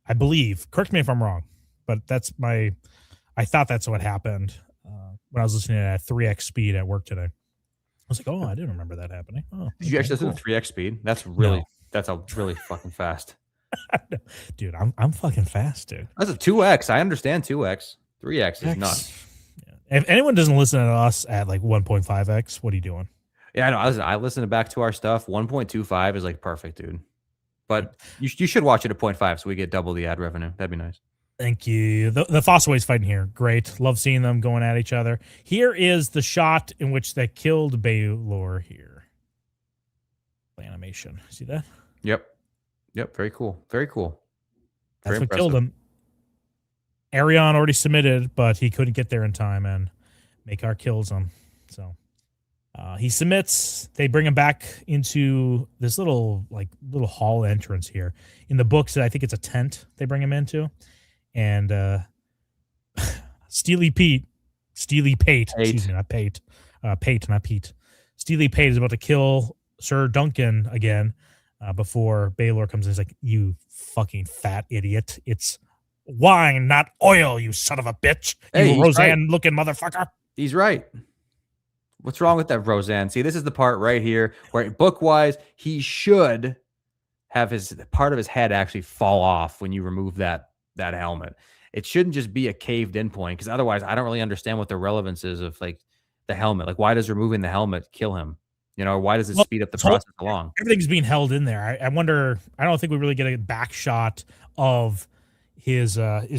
I believe. Correct me if I'm wrong, but I thought that's what happened when I was listening at 3x speed at work today. I was like, oh, I didn't remember that happening. Oh, did you actually listen to 3x speed? That's really fucking fast. Dude, I'm fucking fast, dude. That's a 2x. I understand 2x. 3x is nuts. Yeah. If anyone doesn't listen to us at 1.5x, what are you doing? Yeah, I know. I listen back to our stuff. 1.25 is perfect, dude. But you should watch it at 0.5 so we get double the ad revenue. That'd be nice. Thank you. The Fossaways fighting here. Great. Love seeing them going at each other. Here is the shot in which they killed Baelor here. Animation. See that? Yep. Very cool. Very cool. That's Very what killed him. Arion already submitted, but he couldn't get there in time, and Makar kills him. So he submits. They bring him back into this little hall entrance here. In the books, I think it's a tent they bring him into. And Steely Pate, excuse me, not Pate. Pate, not Pete. Steely Pate is about to kill Sir Duncan again before Baelor comes in. He's like, you fucking fat idiot. It's wine, not oil, you son of a bitch. Hey, you Roseanne-looking motherfucker. He's right. What's wrong with that, Roseanne? See, this is the part right here where book-wise, he should have his part of his head actually fall off when you remove that helmet. It shouldn't just be a caved-in point, because otherwise I don't really understand what the relevance is of like the helmet. Like, why does removing the helmet kill him? You know, why does it speed up the process along? Everything's being held in there. I wonder. I don't think we really get a back shot of his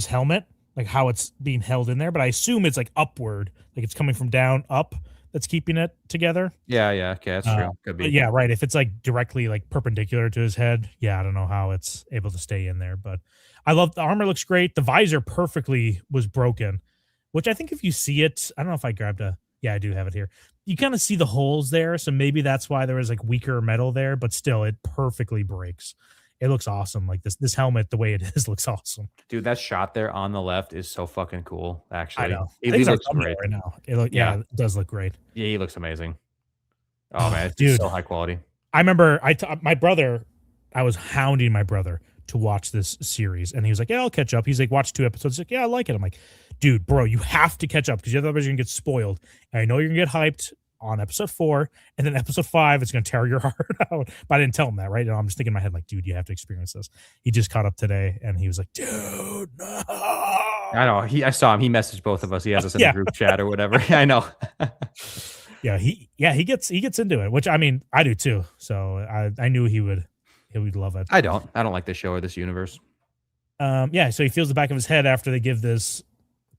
helmet, like how it's being held in there. But I assume it's like upward, like it's coming from down up. That's keeping it together. Yeah. Okay, that's true. Could be. Yeah, right. If it's like directly like perpendicular to his head, yeah, I don't know how it's able to stay in there. But I love the armor. Looks great. The visor perfectly was broken, which I think if you see it, I don't know if I grabbed a. Yeah, I do have it here. You kind of see the holes there, so maybe that's why there was like weaker metal there. But still, it perfectly breaks. It looks awesome. Like this helmet, the way it is, looks awesome. Dude, that shot there on the left is so fucking cool. Actually, I know. He looks great right now. It does look great. Yeah, he looks amazing. Oh man, it's dude, so high quality. I remember my brother. I was hounding my brother to watch this series, and he was like, "Yeah, I'll catch up." He's like, "Watch 2 episodes." He's like, "Yeah, I like it." I'm like, "Dude, bro, you have to catch up because otherwise you're gonna get spoiled." And I know you're gonna get hyped on episode 4, and then episode 5 it's gonna tear your heart out. But I didn't tell him that, right? And I'm just thinking in my head, like, dude, you have to experience this. He just caught up today, and he was like, "Dude, no." I know. I saw him. He messaged both of us. He has us in a group chat or whatever. I know. He gets into it, which I mean, I do too. So I knew he would love it. I don't like this show or this universe. So he feels the back of his head after they give this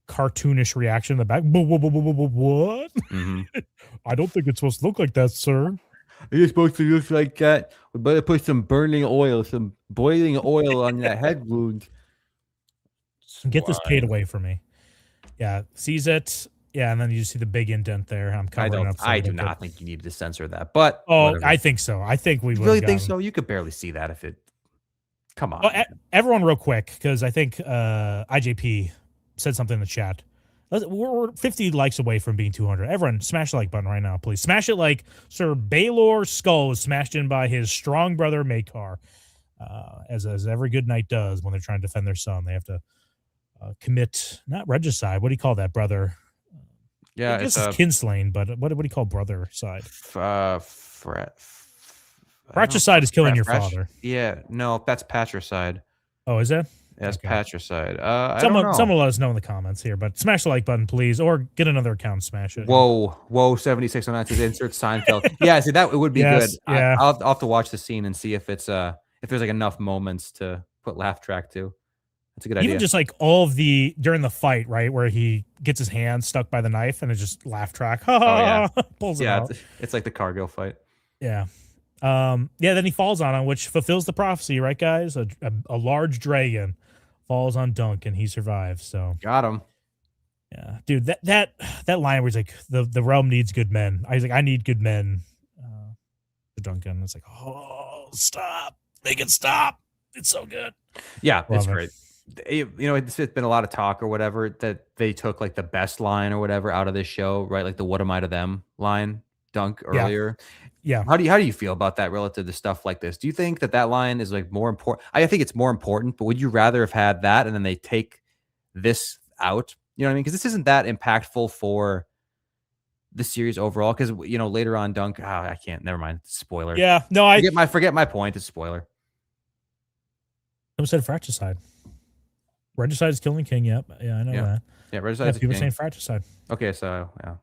cartoonish reaction in the back. What? Mm-hmm. I don't think it's supposed to look like that, sir. It's supposed to look like that. We better put some boiling oil on that head wound. Get this paid away for me. Yeah, sees it. Yeah, and then you just see the big indent there. I'm covering up. I do not think you needed to censor that, but whatever. I think so. I think we really think so. You could barely see that if it. Come on, everyone, real quick, because I think IJP said something in the chat. We're 50 likes away from being 200. Everyone, smash the like button right now, please. Smash it like Sir Baelor's skull is smashed in by his strong brother Makar, as every good knight does when they're trying to defend their son. They have to commit, not regicide. What do you call that, brother? Yeah, it's kinslaying, but what do you call brother side? Fratricide is killing your father. Yeah, no, that's patricide. Oh, is that? That's patricide. Someone let us know in the comments here, but smash the like button, please, or get another account and smash it. Whoa, 7609 says insert Seinfeld. Yeah, see, that it would be good. Yeah. I'll have to watch the scene and see if it's if there's like enough moments to put laugh track to. That's a good idea. Even just like all of during the fight, right, where he gets his hand stuck by the knife and it's just laugh track. Pulls it out. It's like the Cargill fight. Yeah. Then he falls on him, which fulfills the prophecy, right, guys? A large dragon falls on Dunk and he survives. So got him. Yeah, dude, that line where he's like, the realm needs good men. I was like, I need good men. To Duncan, it's like, oh, stop, make it stop. It's so good. Yeah, it's great. It's been a lot of talk or whatever that they took like the best line or whatever out of this show, right? Like the "What am I to them" line, Dunk earlier. Yeah. How do you feel about that relative to stuff like this? Do you think that line is like more important? I think it's more important, but would you rather have had that and then they take this out? You know what I mean? Because this isn't that impactful for the series overall. Because later on, Dunk. I can't. Never mind. Spoiler. Yeah. No, I forget my point. It's spoiler. Someone said fratricide. Regicide is killing king. Yep. Yeah, I know that. Yeah, regicide is people saying fratricide. Okay, so yeah.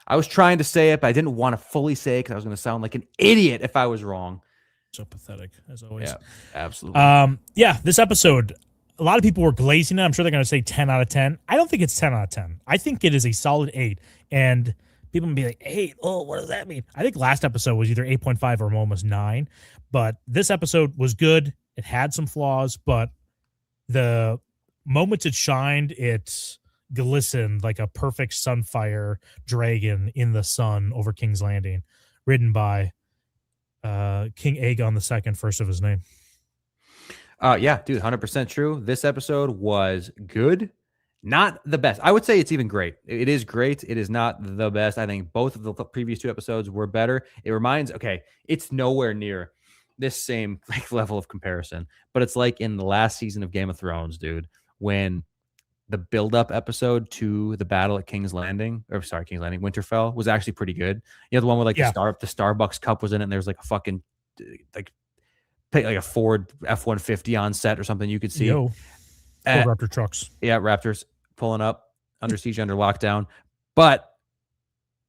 I was trying to say it, but I didn't want to fully say it because I was going to sound like an idiot if I was wrong. So pathetic, as always. Yeah, absolutely. Yeah, this episode, a lot of people were glazing it. I'm sure they're going to say 10 out of 10. I don't think it's 10 out of 10. I think it is a solid 8. And people will be like, 8? Oh, what does that mean? I think last episode was either 8.5 or almost 9. But this episode was good. It had some flaws, but the moments it shined, it glistened like a perfect sunfire dragon in the sun over King's Landing, ridden by King Aegon II, first of his name. Yeah, dude, 100% true. This episode was good. Not the best. I would say it's even great. It is great. It is not the best. I think both of the previous 2 episodes were better. It reminds, okay, it's nowhere near this same level of comparison, but it's like in the last season of Game of Thrones, dude, when the build-up episode to the battle at King's Landing, Winterfell, was actually pretty good. You know, the one with like the Starbucks cup was in it, and there's like a fucking like a Ford F-150 on set or something you could see. Raptor trucks. Yeah, Raptors pulling up, under siege, under lockdown. But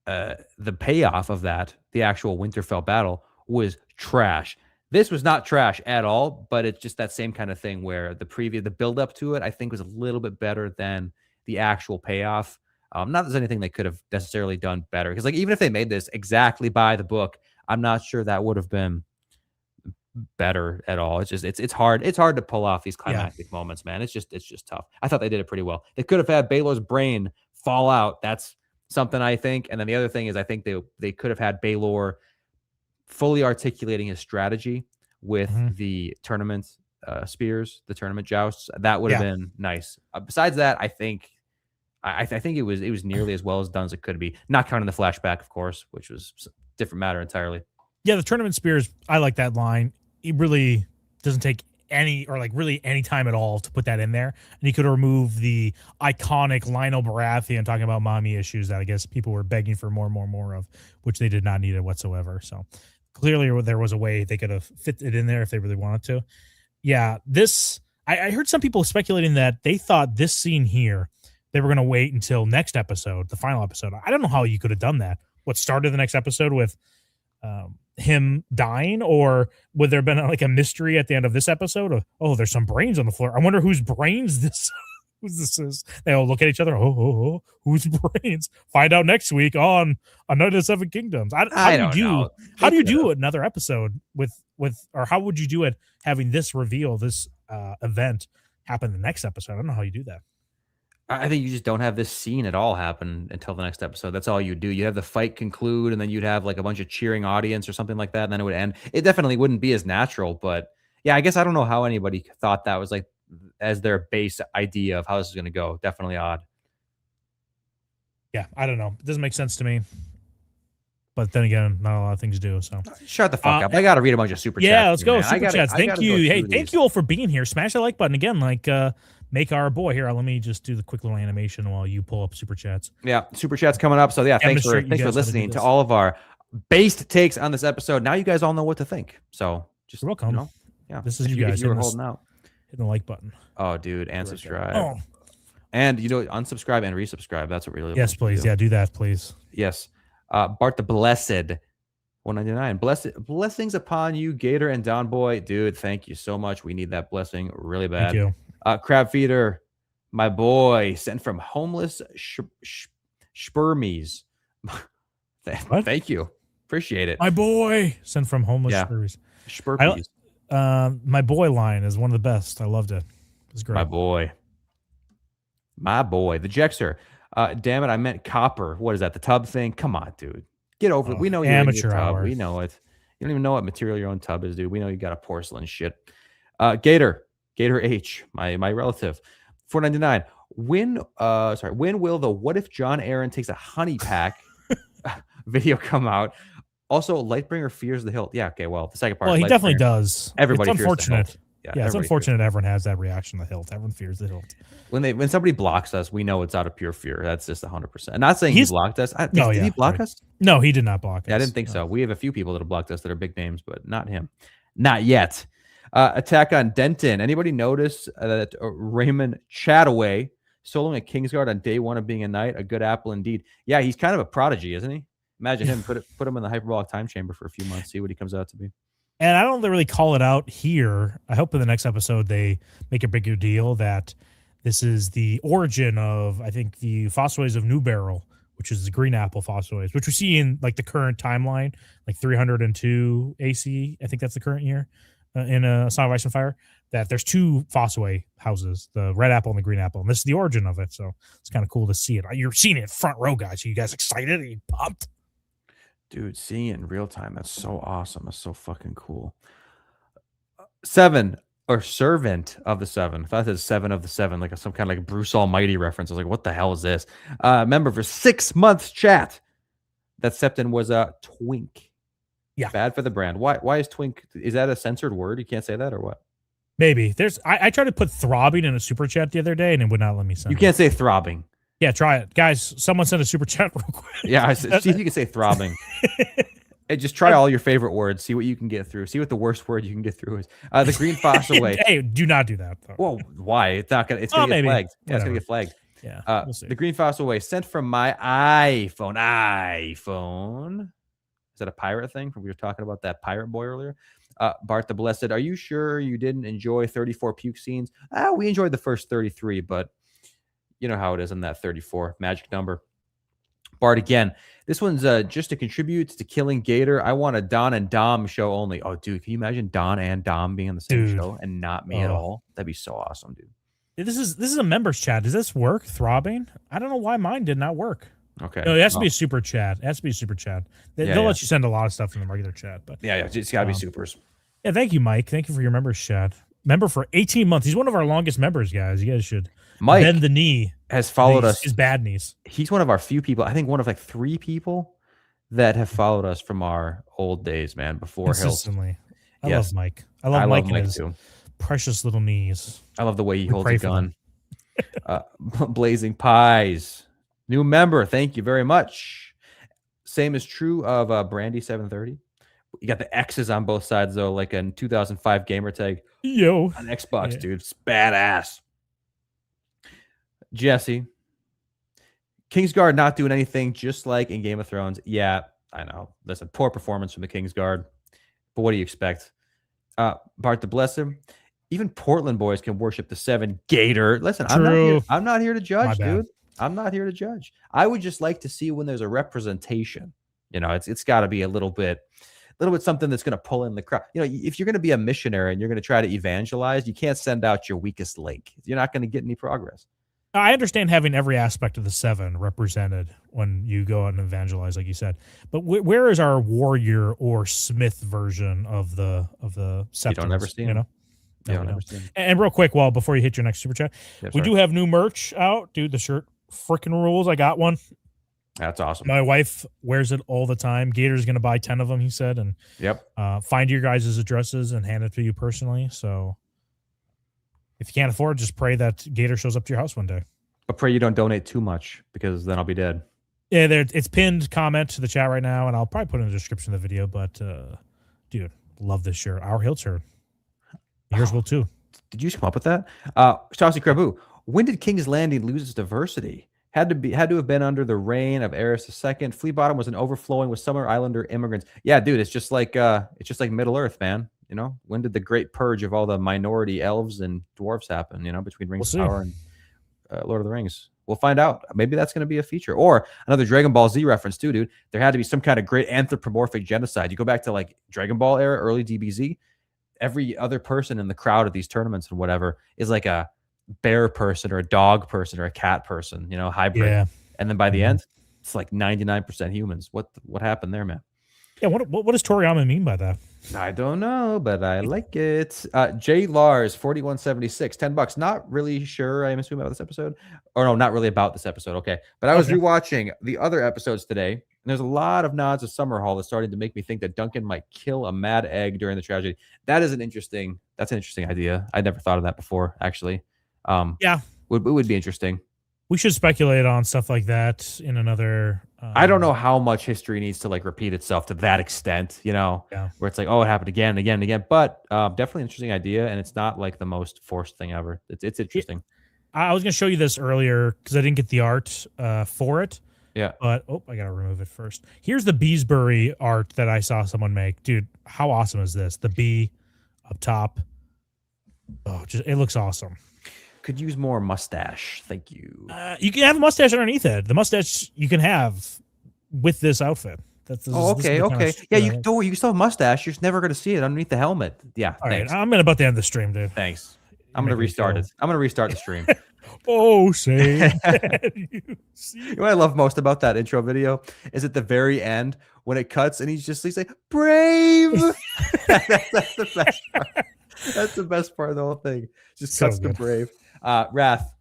the payoff of that, the actual Winterfell battle, was trash. This was not trash at all, but it's just that same kind of thing where the build up to it, I think, was a little bit better than the actual payoff. Not that there's anything they could have necessarily done better, because like even if they made this exactly by the book, I'm not sure that would have been better at all. It's just it's hard to pull off these climactic moments, man. It's just tough. I thought they did it pretty well. They could have had Baelor's brain fall out. That's something I think. And then the other thing is I think they could have had Baelor fully articulating his strategy with the tournament spears, the tournament jousts. That would have been nice. Besides that, I think it was nearly as well as done as it could be. Not counting the flashback, of course, which was a different matter entirely. Yeah, the tournament spears, I like that line. It really doesn't take any time at all to put that in there. And he could remove the iconic Lionel Baratheon talking about mommy issues that I guess people were begging for more of, which they did not need it whatsoever. So clearly there was a way they could have fit it in there if they really wanted to. Yeah, I heard some people speculating that they thought this scene here, they were going to wait until next episode, the final episode. I don't know how you could have done that. What started the next episode with him dying, or would there have been like a mystery at the end of this episode of, oh, there's some brains on the floor. I wonder whose brains this is. They all look at each other. Oh, whose brains? Find out next week on A Night of the Seven Kingdoms. How do you do another episode with, or how would you do it having this reveal, this event happen the next episode? I don't know how you do that. I think you just don't have this scene at all happen until the next episode. That's all you do. You have the fight conclude, and then you'd have like a bunch of cheering audience or something like that, and then it would end. It definitely wouldn't be as natural, but yeah, I guess I don't know how anybody thought that was like as their base idea of how this is going to go. Definitely odd. Yeah, I don't know. It doesn't make sense to me. But then again, not a lot of things do. So shut the fuck up. I got to read a bunch of super chats. Yeah, let's go. Super chats. Thank you. Hey, thank you all for being here. Smash that like button again. Like, make our boy here. Let me just do the quick little animation while you pull up super chats. Yeah, super chats coming up. So yeah, thanks for listening to all of our based takes on this episode. Now you guys all know what to think. So just you're welcome. You know, yeah, this is you guys. You were holding out. Hit the like button. Oh, dude, and subscribe. Oh. And unsubscribe and resubscribe. That's what really. Yes, please. Yeah, do that, please. Yes. Bart the Blessed. 199. Blessings upon you, Gator and Don Boy. Dude, thank you so much. We need that blessing really bad. Thank you. Crab Feeder, my boy, sent from homeless Spermies. Thank you. Appreciate it. My boy, sent from homeless Spermies. My boy line is one of the best. I loved it. It was great. My boy. The Jexer. Damn it, I meant copper. What is that? The tub thing? Come on, dude. Get over it. We know you're amateur in your tub. hour. We know it. You don't even know what material your own tub is, dude. We know you got a porcelain shit. Gator H, my relative. 499. When will the What If John Aaron Takes a Honey Pack video come out? Also, Lightbringer fears the hilt. Yeah, okay, well, the second part. Well, he definitely does. Everybody it's unfortunate. fears the hilt. Yeah, it's unfortunate everyone has that reaction to the hilt. Everyone fears the hilt. When somebody blocks us, we know it's out of pure fear. That's just 100%. I'm not saying he blocked us. Did he block us? No, he did not block us. Yeah, I didn't think so. We have a few people that have blocked us that are big names, but not him. Not yet. Attack on Denton. Anybody notice that Raymond Chataway soloing a Kingsguard on day one of being a knight? A good apple indeed. Yeah, he's kind of a prodigy, isn't he? Imagine him. Put him in the hyperbolic time chamber for a few months. See what he comes out to be. And I don't really call it out here. I hope in the next episode they make a bigger deal that this is the origin of, I think, the fossilities of New Barrel, which is the green apple fossilities, which we see in like the current timeline, like 302 AC. I think that's the current year in Song of Ice and Fire. That there's two fossilway houses, the red apple and the green apple, and this is the origin of it. So it's kind of cool to see it. You're seeing it front row, guys. Are you guys excited? Are you pumped? Dude, seeing it in real time, that's so awesome. That's so fucking cool. 7 or Servant of the Seven. I thought it said 7 of the 7, like some kind of like Bruce Almighty reference. I was like, what the hell is this? Member for 6 months, chat. That Septon was a twink. Yeah. Bad for the brand. Why is twink? Is that a censored word? You can't say that or what? Maybe. I tried to put throbbing in a super chat the other day and it would not let me send You can't say throbbing. Yeah, try it. Guys, someone send a super chat real quick. Yeah, see if you can say throbbing. And just try all your favorite words. See what you can get through. See what the worst word you can get through is. The green fossil way. Hey, do not do that. Though. Well, why? It's not gonna. It's gonna get flagged. Yeah, it's gonna get flagged. Yeah. We'll see. The green fossil way sent from my iPhone. Is that a pirate thing? We were talking about that pirate boy earlier. Bart the Blessed. Are you sure you didn't enjoy 34 puke scenes? We enjoyed the first 33, but you know how it is in that 34 magic number. Bart again. This one's just to contribute to Killing Gator. I want a Don and Dom show only. Oh, dude, can you imagine Don and Dom being on the same show and not me at all? That'd be so awesome, dude. This is a members chat. Does this work? Throbbing? I don't know why mine did not work. Okay. No, it has to be a super chat. It has to be a super chat. They'll let you send a lot of stuff in the regular chat, but yeah, it's got to be supers. Yeah, thank you, Mike. Thank you for your members chat. Member for 18 months. He's one of our longest members, guys. You guys should bend the knee. Has followed us. His bad knees. He's one of our few people. I think one of like 3 people that have followed us from our old days, man. Before consistently. I love Mike. I love Mike and his too. Precious little knees. I love the way he holds a gun. Blazing Pies, new member. Thank you very much. Same is true of Brandy 730. You got the X's on both sides though, like a 2005 gamer tag. Yo, on Xbox, dude. It's badass. Jesse, Kingsguard not doing anything, just like in Game of Thrones. Yeah, I know. Listen, poor performance from the Kingsguard, but what do you expect? Bart the Blessed. Even Portland boys can worship the 7 Gator. Listen, I'm not here to judge, dude. I'm not here to judge. I would just like to see when there's a representation. You know, it's got to be a little bit something that's going to pull in the crowd. You know, if you're going to be a missionary and you're going to try to evangelize, you can't send out your weakest link. You're not going to get any progress. I understand having every aspect of the 7 represented when you go out and evangelize, like you said. But where is our warrior or Smith version of the Septons? You don't ever see him. You know? And real quick, before you hit your next super chat, we do have new merch out, dude. The shirt freaking rules. I got one. That's awesome. My wife wears it all the time. Gator's going to buy 10 of them, he said, and find your guys' addresses and hand it to you personally. So if you can't afford, just pray that Gator shows up to your house one day. But pray you don't donate too much because then I'll be dead. Yeah, it's pinned comment to the chat right now, and I'll probably put it in the description of the video. But dude, love this shirt. Our Hilt's shirt. Yours will too. Did you just come up with that? Chauncey Krabu, when did King's Landing lose its diversity? Had to have been under the reign of Aerys II. Flea Bottom was an overflowing with Summer Islander immigrants. Yeah, dude, it's just like Middle Earth, man. You know, when did the great purge of all the minority elves and dwarves happen? You know, between Rings of Power and Lord of the Rings. We'll find out. Maybe that's going to be a feature or another Dragon Ball Z reference too, dude. There had to be some kind of great anthropomorphic genocide. You go back to like Dragon Ball era, early DBZ. Every other person in the crowd at these tournaments and whatever is like a bear person or a dog person or a cat person, you know, hybrid. Yeah. And then by the end, it's like 99% humans. What happened there, man? Yeah, what does Toriyama mean by that? I don't know, but I like it. J Lars 4176, $10. Not really sure. I'm assuming about this episode, or no, not really about this episode. Okay, but I was rewatching the other episodes today, and there's a lot of nods of Summerhall that's starting to make me think that Duncan might kill a mad egg during the tragedy. That's an interesting idea. I never thought of that before, actually. It would be interesting. We should speculate on stuff like that in another. I don't know how much history needs to like repeat itself to that extent, you know, where it's like, oh, it happened again and again and again. But definitely an interesting idea, and it's not like the most forced thing ever. It's interesting. I was going to show you this earlier because I didn't get the art for it, Yeah. But I gotta remove it first. Here's the Beesbury art that I saw someone make. Dude, how awesome is this? The bee up top. Oh, it looks awesome. Could use more mustache. Thank you. You can have a mustache underneath it. The mustache you can have with this outfit. Okay. Yeah, you don't worry. You can still have a mustache. You're just never going to see it underneath the helmet. Yeah. All thanks. right, I'm about to end the stream, dude. Thanks. I'm going to restart it. I'm going to restart the stream. Say. You know what I love most about that intro video is at the very end when it cuts and he's like, brave. that's the best part. That's the best part of the whole thing. Just cuts to brave. Wrath.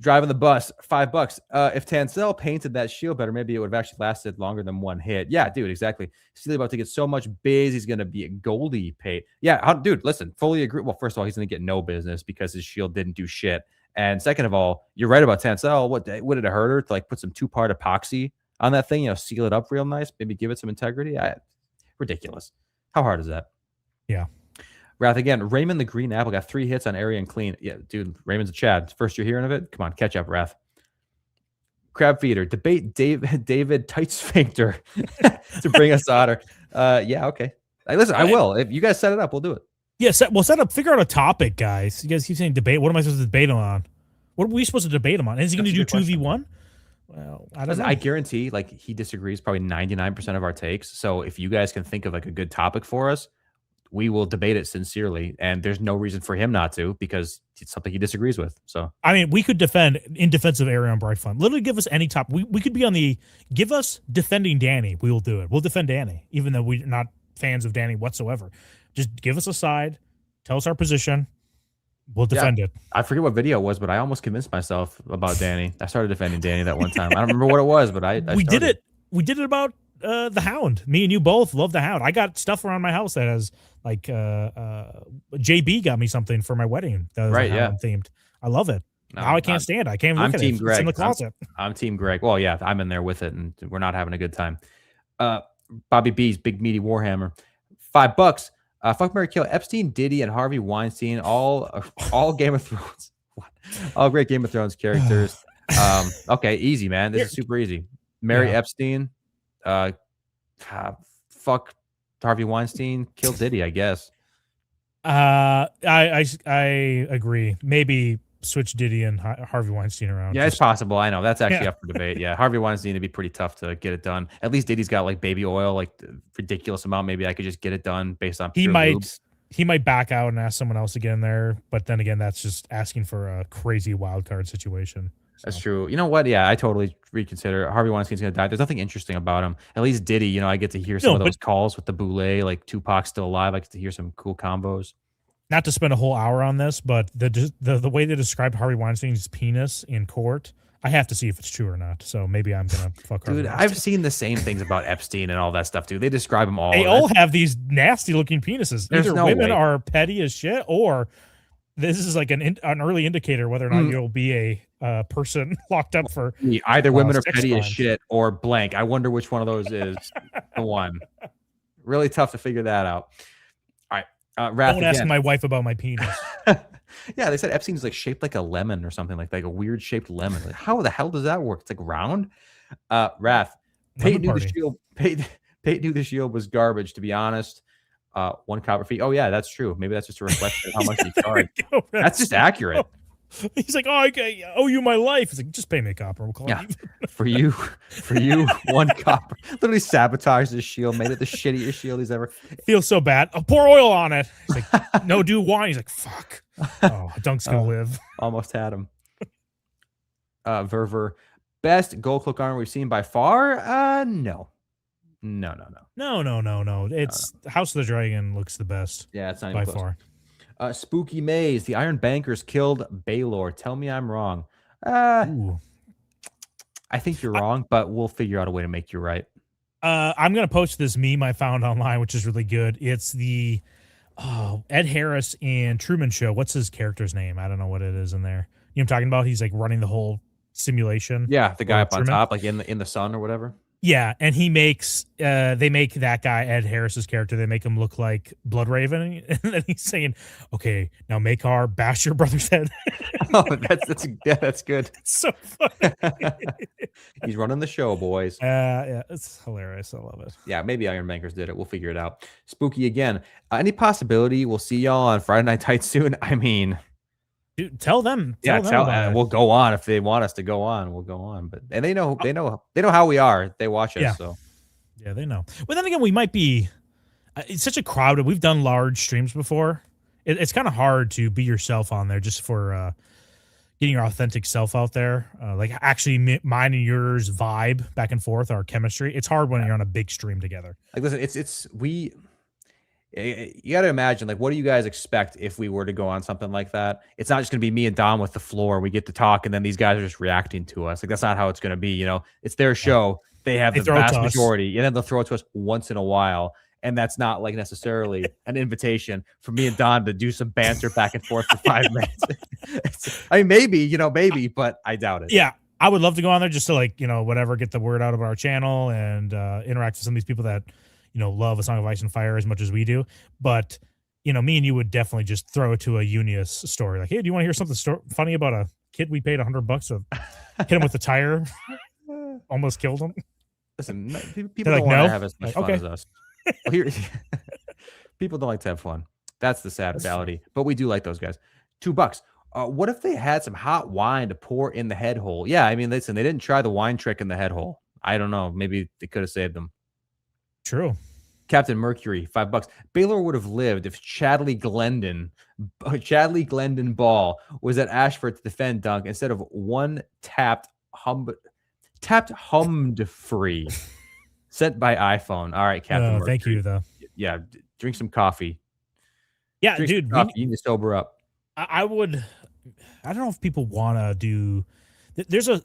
Driving the bus, $5. If Tansel painted that shield better, maybe it would have actually lasted longer than one hit. Yeah, dude, exactly. He's about to get so much biz. He's going to be a Goldie paid. Yeah, dude, listen, fully agree. Well, first of all, he's going to get no business because his shield didn't do shit. And second of all, you're right about Tansel. Would it have hurt her to like put some 2-part epoxy on that thing? Seal it up real nice. Maybe give it some integrity. Ridiculous. How hard is that? Yeah. Wrath again. Raymond the Green Apple got 3 hits on area and clean. Yeah, dude, Raymond's a Chad. First you're hearing of it? Come on, catch up, Wrath. Crab Feeder. Debate David Tight Sphincter to bring us honor. Yeah, okay. Listen, I will. If you guys set it up, we'll do it. Yeah, set up. Figure out a topic, guys. You guys keep saying debate. What am I supposed to debate him on? What are we supposed to debate him on? Is he going to do 2v1? Well, I don't know. I guarantee, like, he disagrees probably 99% of our takes. So if you guys can think of like a good topic for us, we will debate it sincerely, and there's no reason for him not to because it's something he disagrees with. So, I mean, we could defend in defense of Arion Brightfun. Literally, give us any topic. We could be on the give us defending Danny. We will do it. We'll defend Danny, even though we're not fans of Danny whatsoever. Just give us a side, tell us our position. We'll defend it. I forget what video it was, but I almost convinced myself about Danny. I started defending Danny that one time. I don't remember what it was, but we did it. We did it about the Hound. Me and you both love the Hound. I got stuff around my house that has like JB got me something for my wedding that was Hound themed. I love it. Now I can't stand it. I can't look at it. It's in the closet. I'm Team Greg. Well, yeah, I'm in there with it, and we're not having a good time. Bobby B's Big Meaty Warhammer, $5. Fuck, marry, kill Epstein, Diddy, and Harvey Weinstein. All Game of Thrones. What? All great Game of Thrones characters. Okay, easy, man. This is super easy. Marry Epstein. Fuck Harvey Weinstein. Kill Diddy, I guess. I agree. Maybe switch Diddy and Harvey Weinstein around. Yeah, it's possible. I know that's actually up for debate. Yeah, Harvey Weinstein would be pretty tough to get it done. At least Diddy's got like baby oil, like ridiculous amount. Maybe I could just get it done based on. He might back out and ask someone else to get in there, but then again, that's just asking for a crazy wild card situation. So. That's true. You know what? Yeah, I totally reconsider. Harvey Weinstein's gonna die. There's nothing interesting about him. At least Diddy, I get to hear some of those calls with the Boulay, like Tupac's still alive. I get to hear some cool combos. Not to spend a whole hour on this, but the way they described Harvey Weinstein's penis in court, I have to see if it's true or not. So maybe I'm gonna fuck. Dude, I've seen the same things about Epstein and all that stuff, dude. They describe them all. They all have these nasty looking penises. Either women are petty as shit, or this is like an early indicator whether or not you'll be a person locked up for either women are petty as shit or blank. I wonder which one of those is the one. Really tough to figure that out. Don't ask my wife about my penis. Yeah, they said Epstein's like shaped like a lemon or something like a weird shaped lemon. Like, how the hell does that work? It's like round. Wrath. Pate knew the shield was garbage, to be honest. 1 copper fee. Oh yeah, that's true. Maybe that's just a reflection of how much he charged. That's just accurate. He's like, I owe you my life. He's like, just pay me a copper. We'll call it even. for you, 1 copper. Literally sabotaged his shield, made it the shittiest shield he's ever. Feels so bad. I'll pour oil on it. He's like, no, do wine. He's like, fuck. Oh, Dunk's gonna live. Almost had him. Verver, best gold cloak armor we've seen by far. No. It's House of the Dragon looks the best. Yeah, it's not by even close. far. Spooky Maze, the Iron Bankers killed Baylor. Tell me I'm wrong. I think you're wrong, but we'll figure out a way to make you right. I'm going to post this meme I found online, which is really good. It's the Ed Harris and Truman Show. What's his character's name? I don't know what it is in there. You know what I'm talking about? He's like running the whole simulation. Yeah, the guy up on top, like in the sun or whatever. Yeah, and he makes they make that guy Ed Harris's character. They make him look like Blood Raven, and then he's saying, "Okay, now make our bash your brother's head." Oh, that's good. It's so funny. He's running the show, boys. Yeah, it's hilarious. I love it. Yeah, maybe Iron Bankers did it. We'll figure it out. Spooky again. Any possibility we'll see y'all on Friday Night Tights soon? I mean, Dude, tell them. We'll go on if they want us to go on. We'll go on, but and they know how we are. They watch us, so yeah, they know. But then again, we might be. It's such a crowded. We've done large streams before. It's kind of hard to be yourself on there just for getting your authentic self out there. Like actually, mine and yours vibe back and forth, our chemistry. It's hard when you're on a big stream together. Like, listen, you got to imagine, like, what do you guys expect if we were to go on something like that? It's not just going to be me and Dom with the floor. We get to talk, and then these guys are just reacting to us. Like, that's not how it's going to be. You know, it's their show. They have the vast majority, and then they'll throw it to us once in a while. And that's not like necessarily an invitation for me and Don to do some banter back and forth for 5 minutes. I mean, maybe, but I doubt it. Yeah. I would love to go on there just to whatever, get the word out about our channel and interact with some of these people that, love A Song of Ice and Fire as much as we do. But, me and you would definitely just throw it to a Unius story. Like, hey, do you want to hear something funny about a kid we paid $100 to hit him with a tire? Almost killed him. Listen, people don't want to have as much fun as us. Well, people don't like to have fun. That's the sad reality. But we do like those guys. $2. What if they had some hot wine to pour in the head hole? Yeah, I mean, listen, they didn't try the wine trick in the head hole. I don't know. Maybe they could have saved them. True. Captain Mercury, $5. Baylor would have lived if Chadley Glendon Ball was at Ashford to defend Dunk instead of one tapped hummed free. Sent by iPhone. All right, Captain. Mercury. Thank you, though. Yeah, drink some coffee. Yeah, dude. You need to sober up. I don't know if people want to do. There's a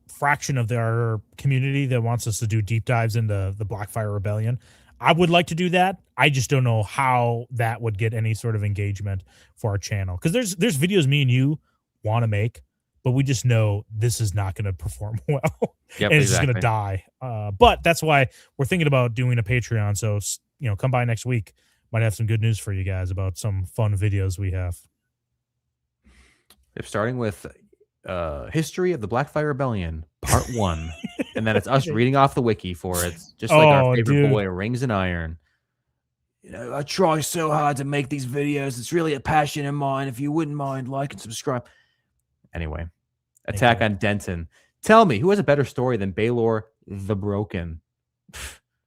fraction of our community that wants us to do deep dives into the Blackfire Rebellion. I would like to do that. I just don't know how that would get any sort of engagement for our channel. Because there's videos me and you want to make, but we just know this is not going to perform well. Yep, and it's just going to die. But that's why we're thinking about doing a Patreon. So, come by next week. Might have some good news for you guys about some fun videos we have. If starting with History of the Blackfire Rebellion, Part 1. And then it's us reading off the wiki for it. Just like our favorite boy, Rings and Iron. I try so hard to make these videos. It's really a passion of mine. If you wouldn't mind, like and subscribe. Anyway, Attack on Denton. Tell me, who has a better story than Baylor the Broken?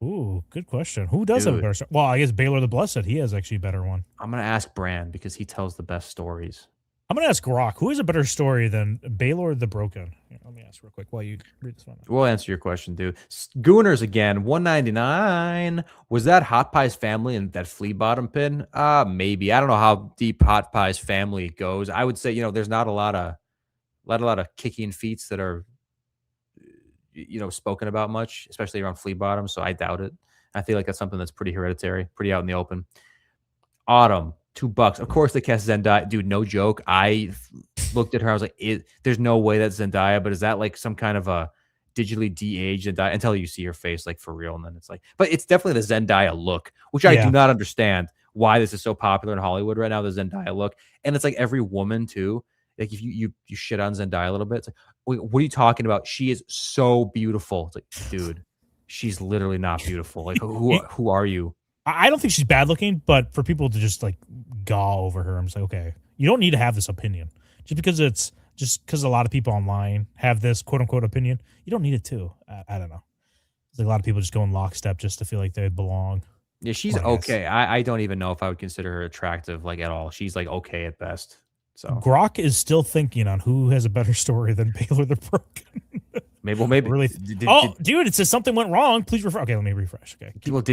Ooh, good question. Who does have a better story? Well, I guess Baylor the Blessed. He has actually a better one. I'm going to ask Brand because he tells the best stories. I'm going to ask Grok. Who has a better story than Baylor the Broken? Here, let me ask real quick while you read this one. We'll answer your question, dude. Gooners again, 199. Was that Hot Pie's family and that flea bottom pin? Maybe. I don't know how deep Hot Pie's family goes. I would say, there's not a lot of kicking feats that are, spoken about much, especially around flea bottom. So I doubt it. I feel like that's something that's pretty hereditary, pretty out in the open. Autumn, $2. Of course, they cast Zendaya. Dude, no joke. I looked at her. I was like, there's no way that's Zendaya, but is that like some kind of a digitally de-aged Zendaya until you see her face like for real? And then it's like, but it's definitely the Zendaya look, which I do not understand why this is so popular in Hollywood right now, the Zendaya look. And it's like every woman too. Like if you shit on Zendaya a little bit, it's like, wait, what are you talking about? She is so beautiful. It's like, dude, she's literally not beautiful. Like who are you? I don't think she's bad looking, but for people to just like gaw over her, I'm just like, okay, you don't need to have this opinion just because a lot of people online have this quote unquote opinion. You don't need it too. I don't know. There's like a lot of people just go in lockstep just to feel like they belong. Yeah, she's okay. I don't even know if I would consider her attractive like at all. She's like okay at best. So Grok is still thinking on who has a better story than Baylor the Broken. Maybe. Really? Dude, it says something went wrong. Please refresh. Okay, let me refresh. Okay. Well,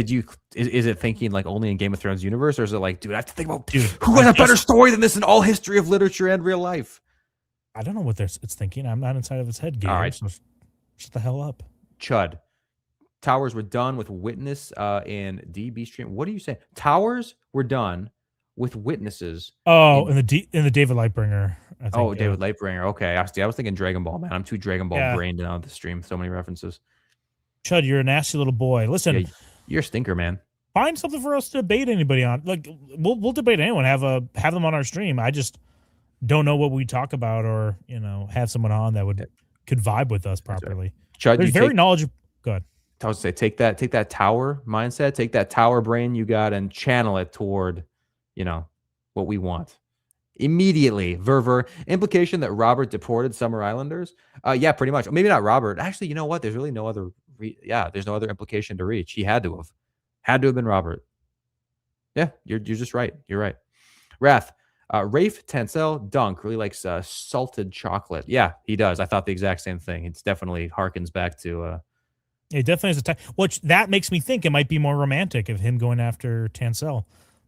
is it thinking like only in Game of Thrones universe, or is it like, dude, I have to think about who has a better story than this in all history of literature and real life? I don't know what it's thinking. I'm not inside of its head, Gabe. All right. So shut the hell up. Chud. Towers were done with witness in DB stream. What are you saying? Towers were done with witnesses. Oh, in the David Lightbringer. I think, David Lightbringer. Okay, I was thinking Dragon Ball, man. I'm too Dragon Ball brained out of the stream. So many references. Chud, you're a nasty little boy. Listen, Yeah, you're a stinker, man. Find something for us to debate anybody on. Like, we'll debate anyone. Have them on our stream. I just don't know what we talk about, or have someone on that could vibe with us properly. Chud, They're very knowledgeable. Good. I would say take that tower mindset, take that tower brain you got, and channel it toward, what we want. Immediately, Verver. Implication that Robert deported Summer Islanders? Yeah, pretty much. Maybe not Robert. Actually, you know what? There's really no other. There's no other implication to reach. He had to have been Robert. Yeah, you're just right. You're right. Wrath. Rafe Tansel Dunk really likes salted chocolate. Yeah, he does. I thought the exact same thing. It's definitely harkens back to. It definitely is a time. Which that makes me think it might be more romantic of him going after Tansel.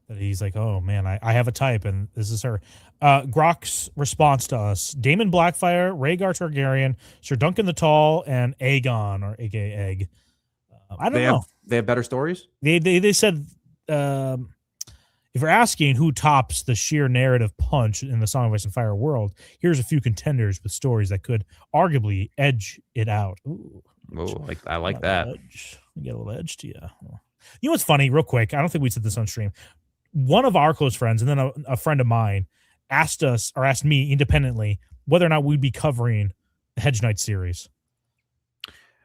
That he's like, oh man, I have a type, and this is her. Grok's response to us: Daemon Blackfire, Rhaegar Targaryen, Sir Duncan the Tall, and Aegon, or aka Egg. I don't know. They have better stories. They said if you're asking who tops the sheer narrative punch in the Song of Ice and Fire world, here's a few contenders with stories that could arguably edge it out. Ooh, I like that. Get a little edge to you. You know what's funny, real quick? I don't think we said this on stream. One of our close friends, and then a friend of mine, asked me independently whether or not we'd be covering the Hedge Knight series.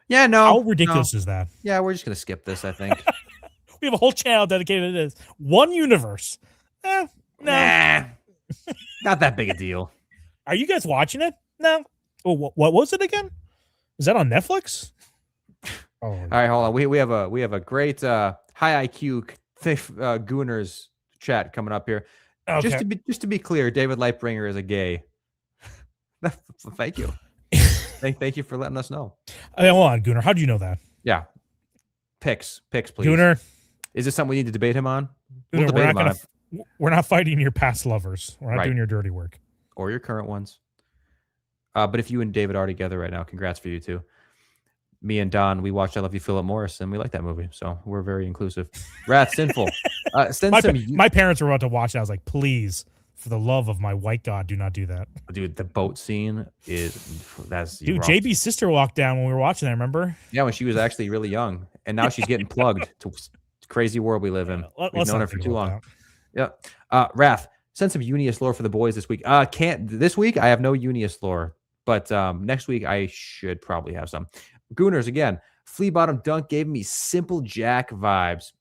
Yeah, no. How ridiculous is that? Yeah, we're just gonna skip this, I think. We have a whole channel dedicated to this. One universe. No. Nah, not that big a deal. Are you guys watching it? No. Oh, what was it again? Is that on Netflix? Oh. All right, hold on. We have a great high IQ Gooners chat coming up here. Okay. Just to be clear, David Lightbringer is a gay. Thank you. Thank you for letting us know. Hold on, Gooner. How do you know that? Yeah. Picks, please. Gooner. Is this something we need to debate him on? Gooner, we're not fighting your past lovers. We're not doing your dirty work. Or your current ones. But if you and David are together right now, congrats for you two. Me and Don, we watched I Love You, Philip Morris, and we like that movie. So we're very inclusive. Wrath Sinful. My parents were about to watch it. I was like, please, for the love of my white God, do not do that. Dude, the boat scene that's dude. JB's sister walked down when we were watching that. Remember? Yeah, when she was actually really young, and now she's getting plugged to crazy world we live in. We've known her for too long. Yeah. Wrath. Send some Unius lore for the boys this week. This week I have no Unius lore, but next week I should probably have some. Gooners again. Flea Bottom Dunk gave me Simple Jack vibes.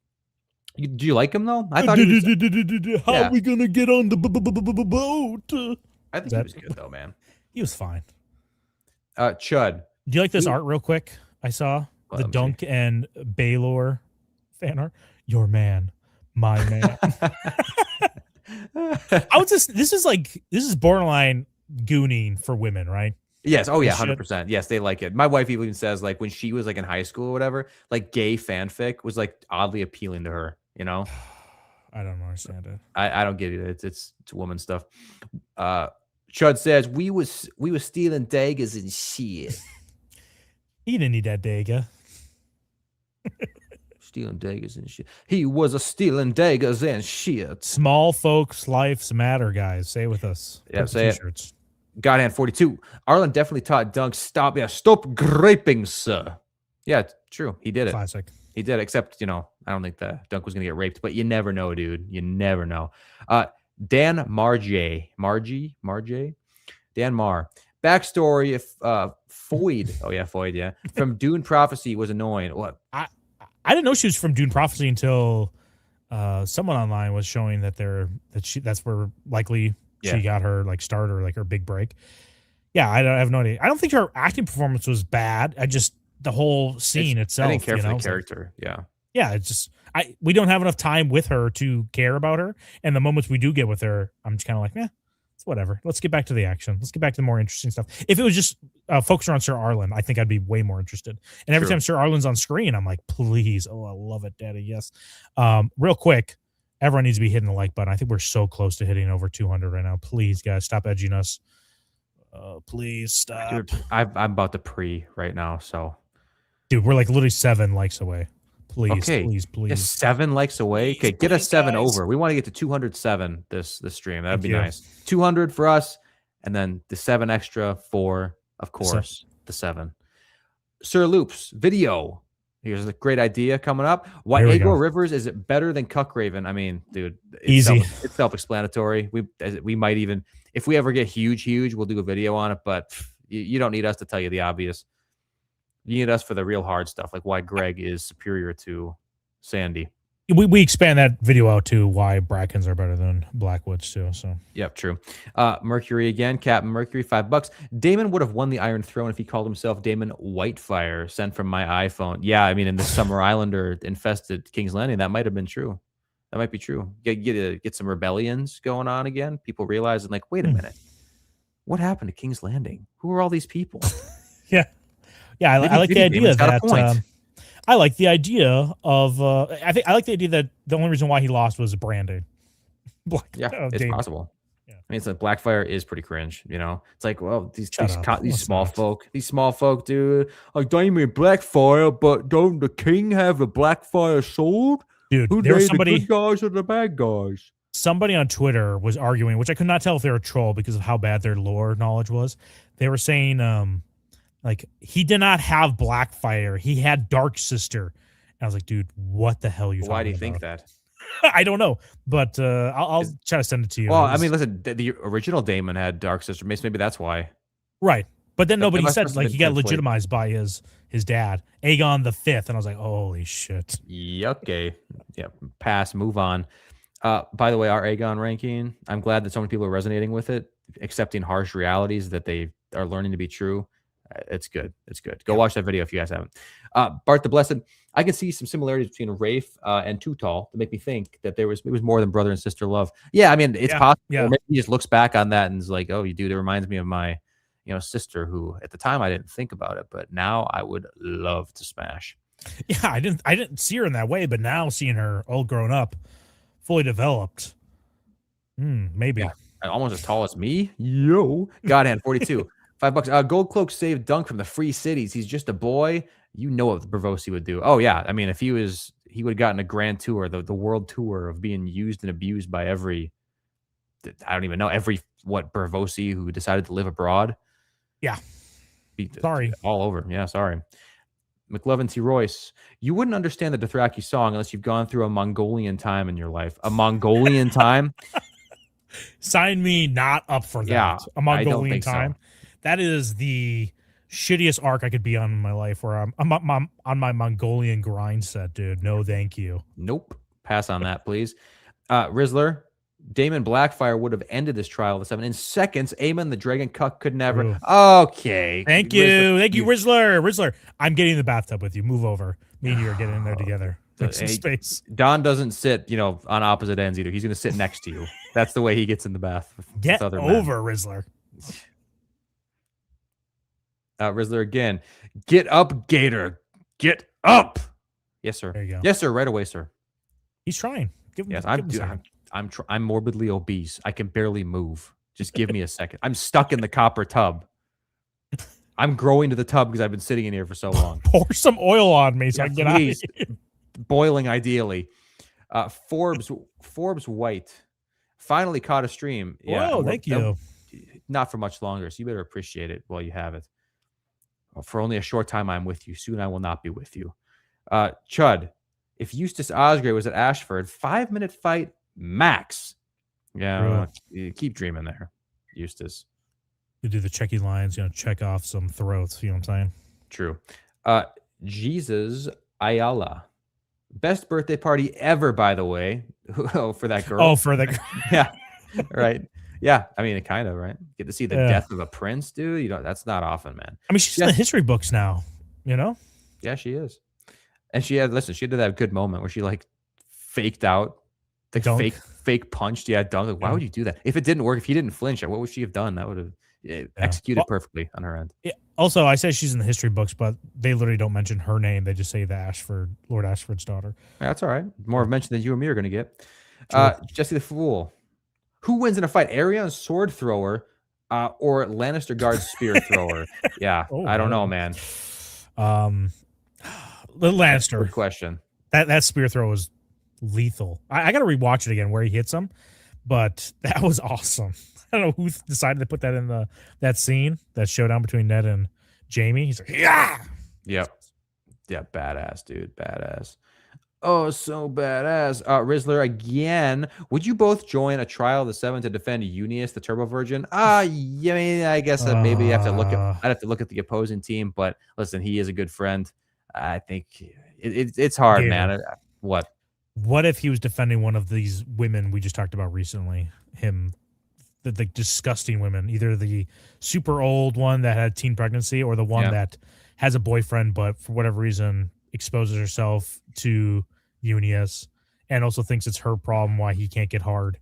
Do you like him though? I thought how are we gonna get on the boat? I think he was good though, man. He was fine. Chud. Do you like this art real quick? I saw the Dunk and Baylor fan art. Your man, my man. This is borderline gooning for women, right? Yes. Oh yeah, 100%. Yes, they like it. My wife even says like when she was like in high school or whatever, like gay fanfic was like oddly appealing to her. You know. I don't understand it. I don't get it. It's woman stuff. Chud says we was stealing daggers and shit. He didn't need that dagger. Stealing daggers and shit. He was a stealing daggers and shit. Small folks' lives matter, guys. Say it with us. Yeah, say it. Godhand 42. Arlen definitely taught Dunk stop graping, sir. Yeah, true. He did it. Classic. He did, except, I don't think the Dunk was going to get raped, but you never know, dude. You never know. Dan Marjay. Dan Mar. Backstory if Foyd. Oh, yeah, Foyd, yeah. From Dune Prophecy was annoying. What? I didn't know she was from Dune Prophecy until someone online was showing that's where likely she got her like start or like her big break. Yeah, I have no idea. I don't think her acting performance was bad. The whole scene itself. I didn't care for the character. Yeah, it's just we don't have enough time with her to care about her. And the moments we do get with her, I'm just kind of like, it's whatever. Let's get back to the action. Let's get back to the more interesting stuff. If it was just focused on Sir Arlen, I think I'd be way more interested. And every time Sir Arlen's on screen, I'm like, please. Oh, I love it, Daddy. Yes. Real quick, everyone needs to be hitting the like button. I think we're so close to hitting over 200 right now. Please, guys, stop edging us. Please stop. Dude, I'm about to right now, so. Dude, we're like literally 7 likes away. Please, please. Yeah, 7 likes away. Okay, get us 7 over. We want to get to 207 this stream. That'd be nice. 200 for us, and then the 7 extra for, of course, the 7. Sir Loops video. Here's a great idea coming up. Why Here we Aegor go. Rivers is better than Cuckraven? I mean, dude, Easy. It's self-explanatory. We might even, if we ever get huge, we'll do a video on it. But you don't need us to tell you the obvious. You need us for the real hard stuff, like why Greg is superior to Sandy. We expand that video out to why Brackens are better than Blackwoods too. So yep, true. Mercury again, Captain Mercury, $5. Damon would have won the Iron Throne if he called himself Damon Whitefire, sent from my iPhone. Yeah, I mean, in the Summer Islander infested King's Landing, that might have been true. That might be true. Get some rebellions going on again. People realizing, like, wait a minute, what happened to King's Landing? Who are all these people? yeah, I like the idea that. I like the idea of. I like the idea that the only reason why he lost was branding. It's possible. Yeah. I mean, it's like Blackfire is pretty cringe. You know, it's like, well, these small folk, dude. Like, Damon Blackfire, but don't the king have a Blackfire sword? Dude, who there was the good guys or the bad guys? Somebody on Twitter was arguing, which I could not tell if they were a troll because of how bad their lore knowledge was. They were saying, like, he did not have Blackfire. He had Dark Sister. And I was like, dude, what the hell are you talking about? Why do you think that? I don't know. But I'll try to send it to you. Well, I mean, listen, the original Daemon had Dark Sister. Maybe that's why. Right. But then nobody said, like, he got legitimized by his dad, Aegon the Fifth. And I was like, holy shit. Okay. Yeah. Pass. Move on. By the way, our Aegon ranking, I'm glad that so many people are resonating with it, accepting harsh realities that they are learning to be true. It's good. It's good. Go watch that video if you guys haven't. Bart the Blessed. I can see some similarities between Rafe and Too Tall to make me think that it was more than brother and sister love. Yeah, I mean, it's possible. Yeah. Maybe he just looks back on that and is like, "Oh, you dude, it reminds me of my, sister who at the time I didn't think about it, but now I would love to smash." Yeah, I didn't see her in that way, but now seeing her all grown up, fully developed, maybe almost as tall as me. Yo, Godhand 42. $5. Gold Cloak saved Dunk from the free cities. He's just a boy. You know what Bravosi would do. Oh yeah, I mean, if he would have gotten a grand tour, the world tour of being used and abused by every Bravosi who decided to live abroad. Yeah. Sorry. All over. Yeah, sorry. McLovin T. Royce, you wouldn't understand the Dothraki song unless you've gone through a Mongolian time in your life. A Mongolian time? Sign me not up for that. Yeah, a Mongolian so. time. That is the shittiest arc I could be on in my life, where I'm on my Mongolian grind set, dude. No, thank you. Nope. Pass on that, please. Rizzler, Damon Blackfire would have ended this trial of the 7 in seconds. Aemon the Dragon Cuck could never. Ooh. Okay. Thank you. Thank you, Rizzler. Rizzler, I'm getting in the bathtub with you. Move over. Me and you are getting in there together. Make some space. Don doesn't sit, on opposite ends either. He's going to sit next to you. That's the way he gets in the bath. Get over, Rizzler. Rizzler again. Get up, Gator. Get up. Yes, sir. There you go. Yes, sir. Right away, sir. He's trying. I'm morbidly obese. I can barely move. Just give me a second. I'm stuck in the copper tub. I'm growing to the tub because I've been sitting in here for so long. Pour some oil on me so I can get out of here. Boiling ideally. Forbes White finally caught a stream. Whoa, thank you. Not for much longer, so you better appreciate it while you have it. For only a short time I'm with you. Soon I will not be with you. Chud, if Eustace Osgrey was at Ashford, 5-minute fight max. Yeah, you keep dreaming there, Eustace. You do the checky lines, check off some throats. You know what I'm saying? True. Jesus Ayala. Best birthday party ever, by the way. Oh, for that girl. Oh, for the girl. Yeah. Right. Yeah. I mean, it kind of, right? Get to see the death of a prince, dude. That's not often, man. I mean, she's in the history books now, Yeah, she is. And she had that good moment where she like faked out the fake punched. Yeah, dunk. Like, why would you do that? If it didn't work, if he didn't flinch, what would she have done? That would have executed perfectly on her end. Yeah. Also, I say she's in the history books, but they literally don't mention her name. They just say Lord Ashford's daughter. Yeah, that's all right. More of a mention than you and me are going to get. Jesse the Fool. Who wins in a fight? Arion's sword thrower or Lannister guard's spear thrower? Yeah, I don't know, man. The Lannister. Good question. That spear throw was lethal. I got to rewatch it again where he hits him, but that was awesome. I don't know who decided to put that in that scene, that showdown between Ned and Jamie. He's like, yeah. Yep. Yeah, badass, dude. Badass. Oh, so badass. Rizzler again. Would you both join a trial of the seven to defend Unius, the Turbo Virgin? Yeah, I mean, I guess maybe you have to look at. I'd have to look at the opposing team, but listen, he is a good friend. I think it's hard, Gator. man. What? What if he was defending one of these women we just talked about recently? The disgusting women, either the super old one that had teen pregnancy or the one that has a boyfriend, but for whatever reason exposes herself to Unius and also thinks it's her problem why he can't get hard.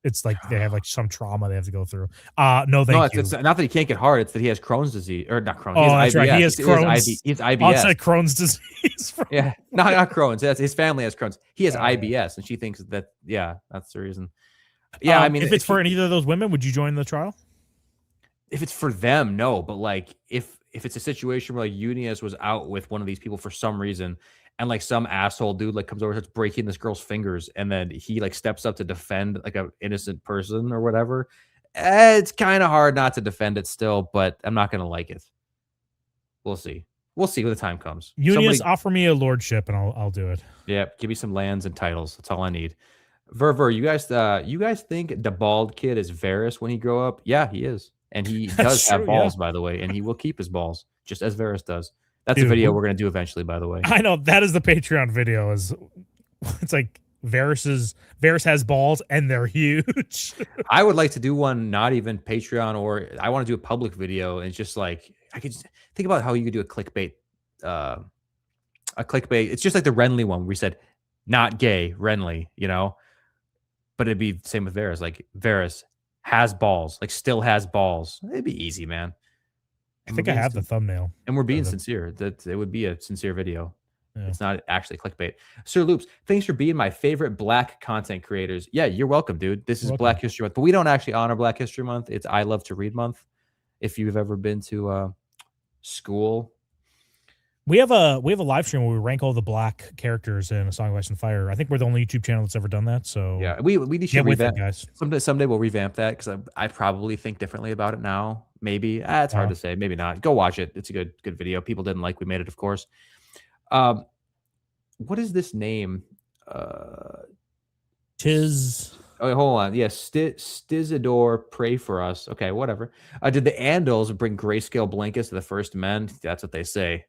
It's like they have like some trauma they have to go through. No, thank you. It's not that he can't get hard. It's that he has Crohn's disease, or not Crohn's. Oh, he has that's IBS. right. He has Crohn's. He has IBS. Onset Crohn's disease. Yeah, not Crohn's. His family has Crohn's. He has IBS, and she thinks that that's the reason. Yeah, I mean, if it's for either of those women, would you join the trial? If it's for them, no. But like, if it's a situation where like Unius was out with one of these people for some reason, and like some asshole dude like comes over and starts breaking this girl's fingers, and then he like steps up to defend like an innocent person or whatever, it's kind of hard not to defend it still. But I'm not gonna like it. We'll see. We'll see when the time comes. Unius, offer me a lordship, and I'll do it. Yeah, give me some lands and titles. That's all I need. Ver, you guys think the bald kid is Varys when he grow up? Yeah, he is. And he does have balls, by the way, and he will keep his balls, just as Varys does. That's a video we're going to do eventually, by the way. I know, that is the Patreon video. It's like Varys has balls, and they're huge. I would like to do one, not even Patreon, or I want to do a public video, and it's just like, I could just think about how you could do a clickbait. It's just like the Renly one, where we said, not gay, Renly, you know? But it'd be the same with Varys. Like, Varys has balls, like still has balls. It'd be easy, man. I think I have the thumbnail. And we're being sincere. That it would be a sincere video. Yeah. It's not actually clickbait. Sir Loops, thanks for being my favorite Black content creators. Yeah, you're welcome, dude. This is Black History Month, but we don't actually honor Black History Month. It's I Love to Read Month. If you've ever been to school. We have a live stream where we rank all the Black characters in A Song of Ice and Fire. I think we're the only YouTube channel that's ever done that. So yeah, we need to revamp, guys. Someday we'll revamp that because I probably think differently about it now. Maybe it's hard to say. Maybe not. Go watch it. It's a good video. People didn't like we made it, of course. What is this name? Tis. Oh, hold on. Yes, Stizador, pray for us. Okay, whatever. Did the Andals bring grayscale blankets to the First Men? That's what they say.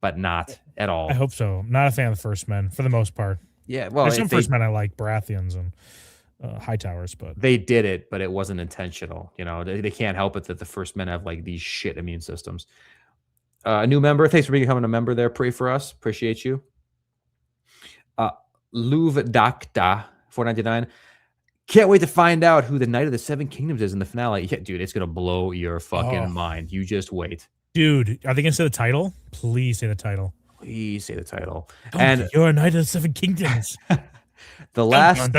But not at all. I hope so. I'm not a fan of the First Men for the most part. Yeah, well, there's some First Men I like, Baratheons and Hightowers, but they did it, but it wasn't intentional. You know, they can't help it that the First Men have like these shit immune systems. A new member, thanks for becoming a member there. Pray for us, appreciate you. Luvdakta 499. Can't wait to find out who the Knight of the Seven Kingdoms is in the finale. Yeah, dude, it's gonna blow your fucking mind. You just wait. Dude, are they gonna say the title? Please say the title. Please say the title. And you're a Knight of the Seven Kingdoms. The last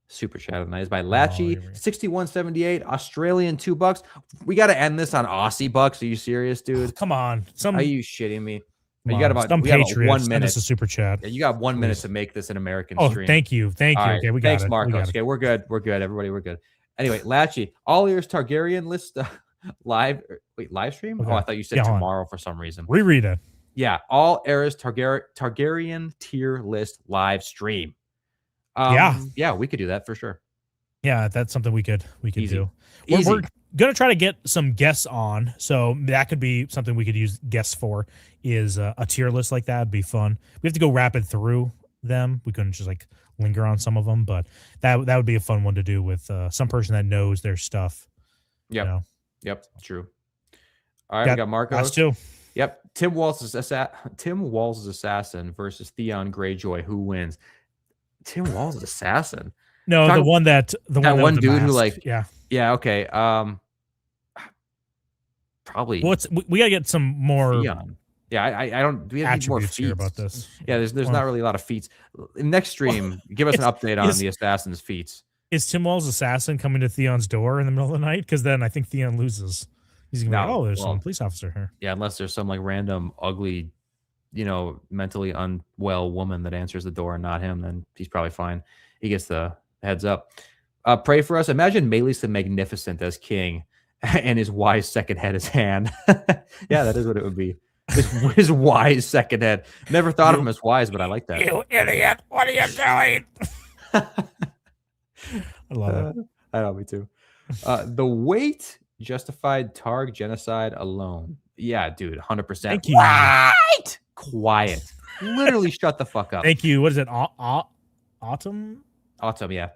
super chat of the night is by Latchy 6178 Australian $2. We got to end this on Aussie bucks. Are you serious, dude? Come on, are you shitting me? You got about 1 minute. It's a super chat. Yeah, you got 1 minute to make this an American stream. Thank you. All right. Okay, we got Thanks, it. Marcos. Okay, we're good. Everybody, we're good. Anyway, Latchy, all ears Targaryen list live stream. Okay. Oh, I thought you said tomorrow for some reason. Reread it. Yeah, all eras Targaryen tier list live stream. Yeah, we could do that for sure. Yeah, that's something we could do. Easy. We're gonna try to get some guests on, so that could be something we could use guests for. Is a tier list like that would be fun. We have to go rapid through them. We couldn't just like linger on some of them, but that would be a fun one to do with some person that knows their stuff. Yep. You know? Yep. True. All right, we got Marcos. Last two. Yep. Tim Walz's assassin versus Theon Greyjoy. Who wins? Tim Walz's assassin. No, the one that one dude who like yeah okay probably we gotta get some more Theon. Yeah, I don't. Do we have more feats here about this? Yeah, there's not really a lot of feats. Next stream, give us an update on the assassin's feats. Is Tim Wall's assassin coming to Theon's door in the middle of the night? Because then I think Theon loses. He's gonna be like, there's some police officer here. Yeah, unless there's some like random ugly, mentally unwell woman that answers the door and not him, then he's probably fine. He gets the heads up. Pray for us. Imagine Maelys the Magnificent as king and his wise second head is hand. Yeah, that is what it would be. His wise second head. Never thought of him as wise, but I like that. You idiot! What are you doing? I love it. I know, me too. The weight justified Targ genocide alone. Yeah, dude, 100%. Thank you. Right! Quiet. Literally shut the fuck up. Thank you. What is it? Autumn? Autumn, yeah.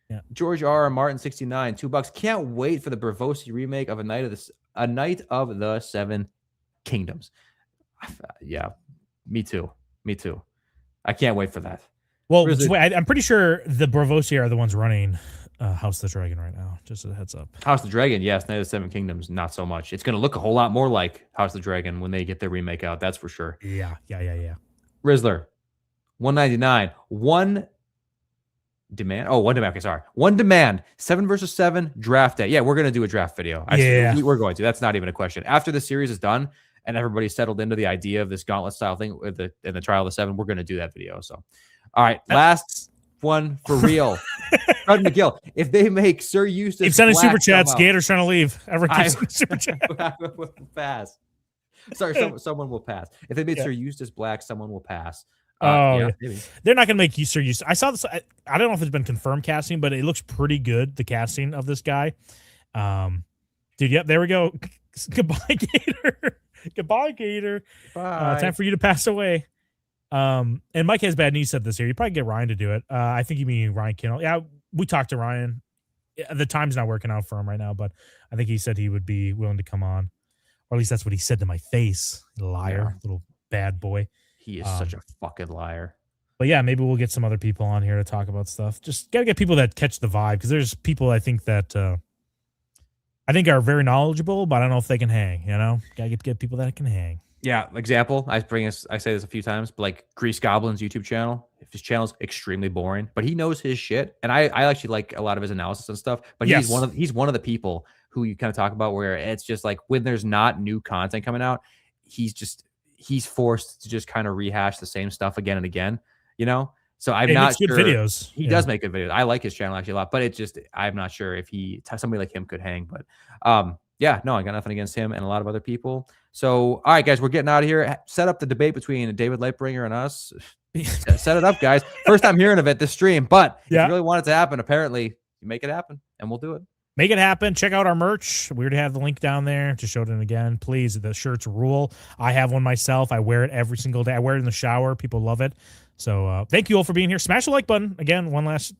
Yeah. George R. Martin 69, $2. Can't wait for the Bravosi remake of A Night of the Seven Kingdoms. Yeah, me too. Me too. I can't wait for that. Well, wait, I'm pretty sure the Bravosi are the ones running House of the Dragon right now. Just a heads up. House of the Dragon, yes. Night of the Seven Kingdoms, not so much. It's going to look a whole lot more like House of the Dragon when they get their remake out. That's for sure. Yeah. Rizzler, 199. One demand. Okay, sorry. One demand. 7 versus 7 draft day. Yeah, we're going to do a draft video. We're going to. That's not even a question. After the series is done and everybody's settled into the idea of this gauntlet style thing with the Trial of the Seven, we're going to do that video. So, all right, last one for real. Fred McGill. If they make Sir Eustace, keep sending super chats. Gator's trying to leave. Everyone keeps sending super chat. Will pass. Sorry, someone will pass. If they made Sir Eustace black, someone will pass. Yeah. They're not going to make Sir Eustace. I saw this. I don't know if it's been confirmed casting, but it looks pretty good. The casting of this guy, dude. Yep, there we go. Goodbye, Gator. Goodbye, Gator. Bye. Time for you to pass away. And Mike has bad news said this here. You probably get Ryan to do it. I think you mean Ryan Kinnell. Yeah, we talked to Ryan. The time's not working out for him right now, but I think he said he would be willing to come on, or at least that's what he said to my face. Liar, little bad boy. He is such a fucking liar. But yeah, maybe we'll get some other people on here to talk about stuff. Just gotta get people that catch the vibe, because there's people I think that I think are very knowledgeable, but I don't know if they can hang. You know, gotta get people that can hang. Yeah, example. I say this a few times, but like Grease Goblin's YouTube channel. If his channel's extremely boring, but he knows his shit, and I actually like a lot of his analysis and stuff. But he's one of the people who you kind of talk about where it's just like when there's not new content coming out, he's forced to just kind of rehash the same stuff again and again, you know? So I'm not sure. Good videos. He does make good videos. I like his channel actually a lot, but it's just, I'm not sure if somebody like him could hang, but yeah, no, I got nothing against him and a lot of other people. So, all right, guys, we're getting out of here. Set up the debate between David Lightbringer and us. Set it up, guys. First time hearing of it, this stream, but if you really want it to happen, apparently you make it happen and we'll do it. Make it happen. Check out our merch. We already have the link down there. Just showed it again. Please, the shirts rule. I have one myself. I wear it every single day. I wear it in the shower. People love it. So thank you all for being here. Smash the like button. Again, one last,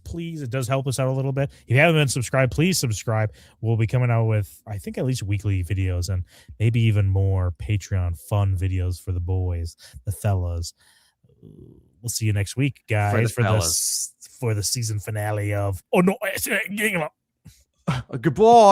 please. It does help us out a little bit. If you haven't been subscribed, please subscribe. We'll be coming out with, I think, at least weekly videos and maybe even more Patreon fun videos for the boys, the fellas. We'll see you next week, guys, for the season finale of. Oh no! Goodbye.